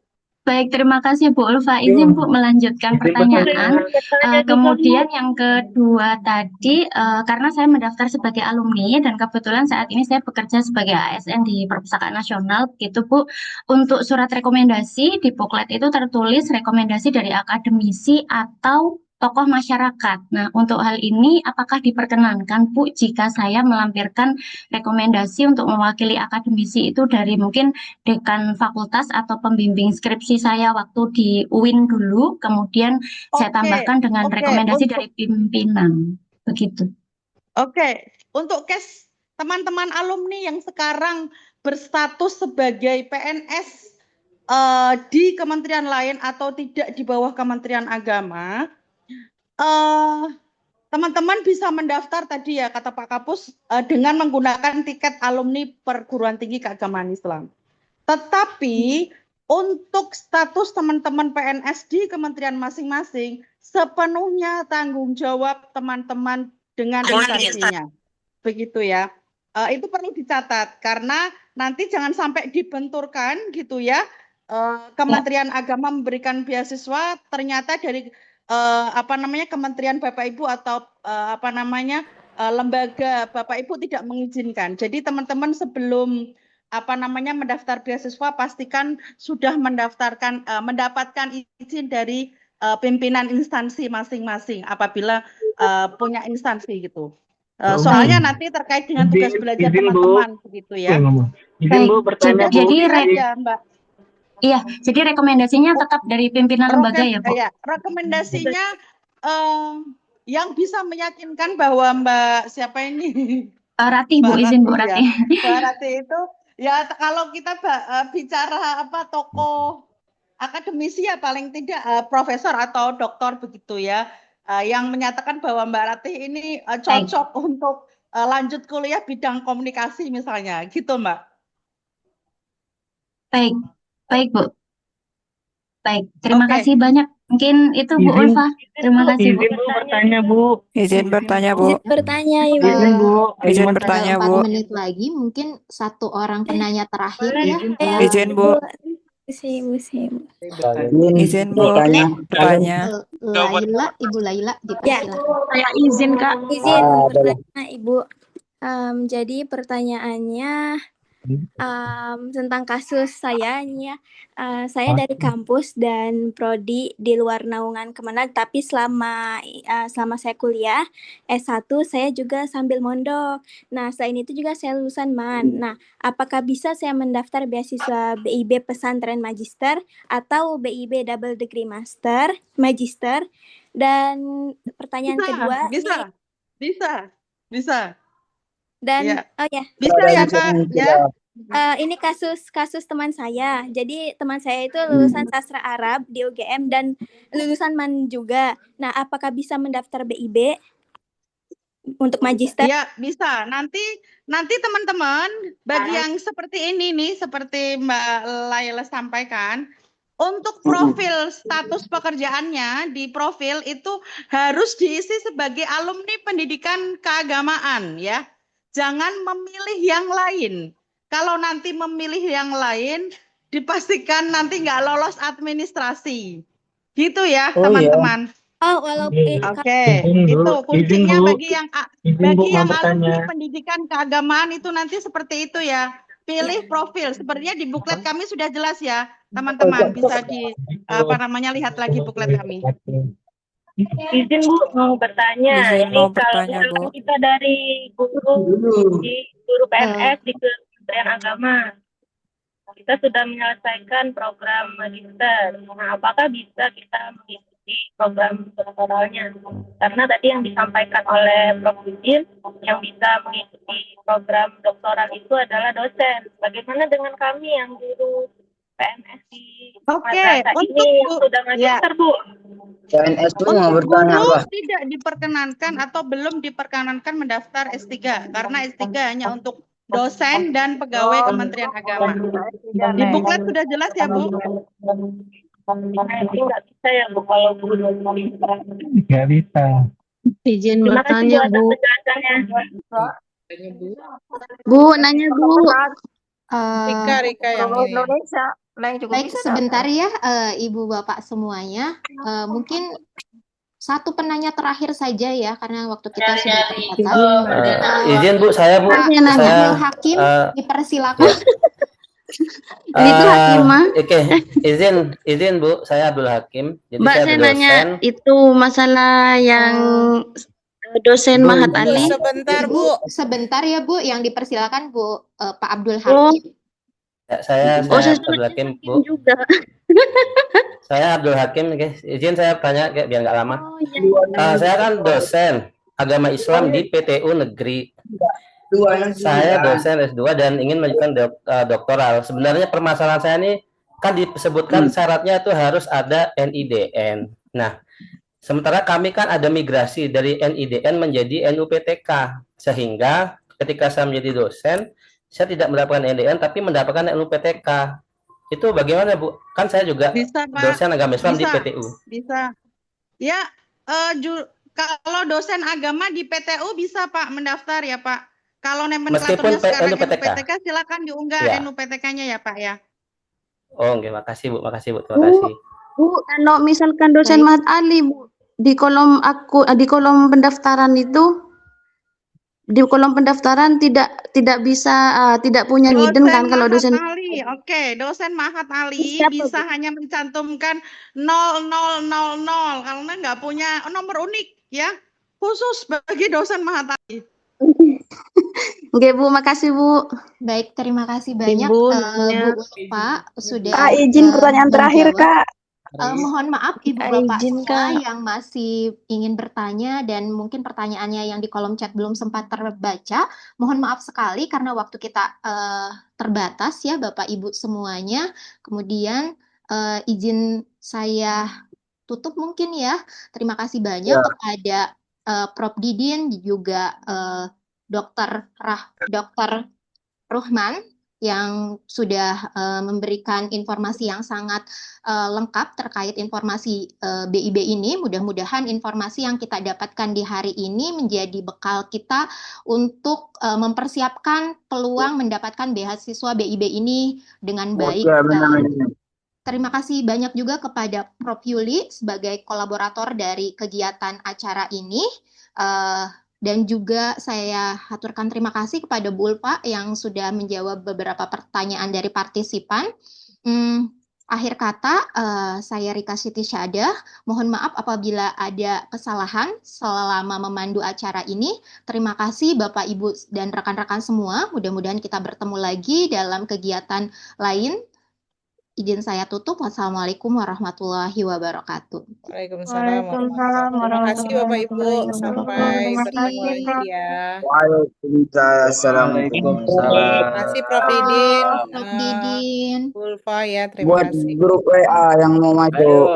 Baik, terima kasih Bu Ulfa. Izin Bu melanjutkan pertanyaan. Kemudian yang kedua tadi, karena saya mendaftar sebagai alumni dan kebetulan saat ini saya bekerja sebagai ASN di Perpustakaan Nasional, gitu Bu. Untuk surat rekomendasi di buklet itu tertulis rekomendasi dari akademisi atau tokoh masyarakat. Nah, untuk hal ini apakah diperkenankan Bu jika saya melampirkan rekomendasi untuk mewakili akademisi itu dari mungkin dekan fakultas atau pembimbing skripsi saya waktu di UIN dulu, kemudian saya Oke, tambahkan dengan oke. rekomendasi dari pimpinan, begitu. Oke, untuk case teman-teman alumni yang sekarang berstatus sebagai PNS di kementerian lain atau tidak di bawah Kementerian Agama, teman-teman bisa mendaftar tadi ya kata Pak Kapus dengan menggunakan tiket alumni perguruan tinggi keagamaan Islam. Tetapi untuk status teman-teman PNS di kementerian masing-masing sepenuhnya tanggung jawab teman-teman dengan instansinya. Begitu ya. Itu perlu dicatat karena nanti jangan sampai dibenturkan gitu ya. Kementerian Agama memberikan beasiswa ternyata dari apa namanya Kementerian Bapak Ibu atau apa namanya lembaga Bapak Ibu tidak mengizinkan. Jadi teman-teman sebelum apa namanya mendaftar beasiswa pastikan sudah mendaftarkan mendapatkan izin dari pimpinan instansi masing-masing apabila punya instansi gitu. Soalnya nanti terkait dengan tugas belajar teman-teman begitu ya. Izin Bu bertanya Bu. Jadi aja Mbak. Iya, jadi rekomendasinya tetap dari pimpinan lembaga ya Bu? Ya, rekomendasinya yang bisa meyakinkan bahwa Mbak siapa ini? Ratih Bu, izin Bu Ratih. Mbak Ratih itu ya kalau kita bicara apa tokoh akademisi ya paling tidak profesor atau doktor begitu ya yang menyatakan bahwa Mbak Ratih ini cocok untuk lanjut kuliah bidang komunikasi misalnya gitu Mbak. Baik, baik Bu. Baik, terima Oke. kasih banyak. Mungkin itu Bu Izin, Ulfa. Terima kasih Bu. izin Bu bertanya Bu. Izin bertanya, Bu. Izin bertanya, Ibu. Izin Bu. Eh, Izin Izin bertanya, tinggal 4 Bu. menit lagi, mungkin satu orang penanya terakhir ya. Izin Bu. Izin, Bu. Ibu. Izin, Bu. Boleh Bertanya. Laila, Ibu Laila, Ya, dipersilakan. Saya izin Kak. izin bertanya, Ibu. Jadi pertanyaannya tentang kasus saya ini ya. Saya dari kampus dan prodi di luar naungan Kemenag, tapi selama saya kuliah S1 saya juga sambil mondok. Nah, selain itu juga saya lulusan MAN. Nah, apakah bisa saya mendaftar beasiswa BIB pesantren magister atau BIB double degree magister? Dan pertanyaan kedua Bisa. dan Iya. oh ya, Bisa ya, Kak, ya. ini kasus teman saya. Jadi teman saya itu lulusan sastra Arab di UGM dan lulusan MAN juga. Nah, apakah bisa mendaftar BIB untuk magister? Ya, bisa. Nanti teman-teman, bagi yang seperti ini nih, seperti Mbak Laila sampaikan, untuk profil status pekerjaannya di profil itu harus diisi sebagai alumni pendidikan keagamaan ya. Jangan memilih yang lain. Kalau nanti memilih yang lain, dipastikan nanti nggak lolos administrasi. Gitu ya, teman-teman. Oh, walaupun Oke, Izin, Bu. itu kuncinya Izin, Bu. bagi yang Izin Bu mau alumni bertanya. pendidikan keagamaan itu nanti seperti itu ya. Pilih profil. Sebenarnya di buklet kami sudah jelas ya, teman-teman. Bisa lihat lagi buklet kami. Izin Bu mau bertanya. Izin Ini mau kalau bertanya, misalkan Bu. kita dari guru PNS di Kementerian Agama, kita sudah menyelesaikan program magister. Nah, apakah bisa kita mengikuti program doktoralnya? Karena tadi yang disampaikan oleh Prof. Izin, yang bisa mengikuti program doktoral itu adalah dosen. Bagaimana dengan kami yang guru PNS di madrasah ini yang sudah magister, Bu? PNS itu mau Untuk bertanya guru apa? tidak diperkenankan atau belum diperkenankan mendaftar S3 karena S3 hanya untuk dosen dan pegawai Kementerian Agama. Di buklet sudah jelas ya, Bu? Itu nggak bisa ya, Bu, kalau guru. Nggak bisa. Izin Terima kasih, Bu, bertanya atas Bu. penjelasannya. Bu, nanya Bu. Rika yang ini. Baik, sebentar ya, Ibu Bapak semuanya. Mungkin satu penanya terakhir saja ya, karena waktu kita sudah terbatas. Izin Bu, saya Bu, Abdul Hakim, dipersilakan. Ini tuh Hakimah. Oke, izin Bu, saya Abdul Hakim. Jadi Mbak, saya saya nanya dosen. itu masalah yang dosen Mahat Ali. Sebentar ya Bu, yang dipersilakan Bu Pak Abdul Hakim. Ya, saya Abdul Hakim Bu. Juga. Saya Abdul Hakim, guys. Izin saya tanya biar nggak lama. Saya kan dosen agama Islam di PTU Negeri. Saya dosen S2 dan ingin melanjutkan doktoral. Sebenarnya permasalahan saya ini kan disebutkan syaratnya itu harus ada NIDN. Nah, sementara kami kan ada migrasi dari NIDN menjadi NUPTK, sehingga ketika saya menjadi dosen, saya tidak mendapatkan NIDN tapi mendapatkan NUPTK. Itu bagaimana Bu? Kan saya juga dosen agama Islam di PTU. Bisa. Ya, kalau dosen agama di PTU bisa Pak mendaftar ya Pak. Kalau nomenklaturnya sekarang NUPTK, silakan diunggah ya. NUPTK-nya ya Pak ya. Oh, oke, makasih Bu, makasih Bu, terima kasih. Bu, kalau misalkan dosen Mahat Ali Bu, di kolom pendaftaran itu, di kolom pendaftaran tidak bisa tidak punya NIDN kan kalau dosen Ali. Oke, dosen Mahat Ali bisa hanya mencantumkan 0000 karena nggak punya nomor unik ya, khusus bagi dosen Mahat Ali. Oke Bu, makasih Bu. Baik, terima kasih banyak Bu Pak sudah. Kak, izin pertanyaan terakhir Kak. Mohon maaf Ibu Bapak semua yang masih ingin bertanya dan mungkin pertanyaannya yang di kolom chat belum sempat terbaca. Mohon maaf sekali karena waktu kita terbatas ya Bapak Ibu semuanya. Kemudian izin saya tutup mungkin ya. Terima kasih banyak kepada Prof. Didin juga Dr. Ruhman yang sudah memberikan informasi yang sangat lengkap terkait informasi BIB ini. Mudah-mudahan informasi yang kita dapatkan di hari ini menjadi bekal kita untuk mempersiapkan peluang mendapatkan beasiswa BIB ini dengan baik. Terima kasih banyak juga kepada Prof. Yuli sebagai kolaborator dari kegiatan acara ini. Dan juga saya haturkan terima kasih kepada Bu Ulfa yang sudah menjawab beberapa pertanyaan dari partisipan. Akhir kata, saya Rika Siti Syadah. Mohon maaf apabila ada kesalahan selama memandu acara ini. Terima kasih Bapak, Ibu, dan rekan-rekan semua. Mudah-mudahan kita bertemu lagi dalam kegiatan lain. Izin saya tutup. Wassalamualaikum warahmatullahi wabarakatuh. Waalaikumsalam warahmatullahi wabarakatuh. Terima kasih Bapak Ibu. Sampai bertemu lagi ya. Waalaikumsalam. Terima kasih Prof. Didin. Prof. Didin. Ulfa ya, terima Buat kasih. grup WA yang mau masuk.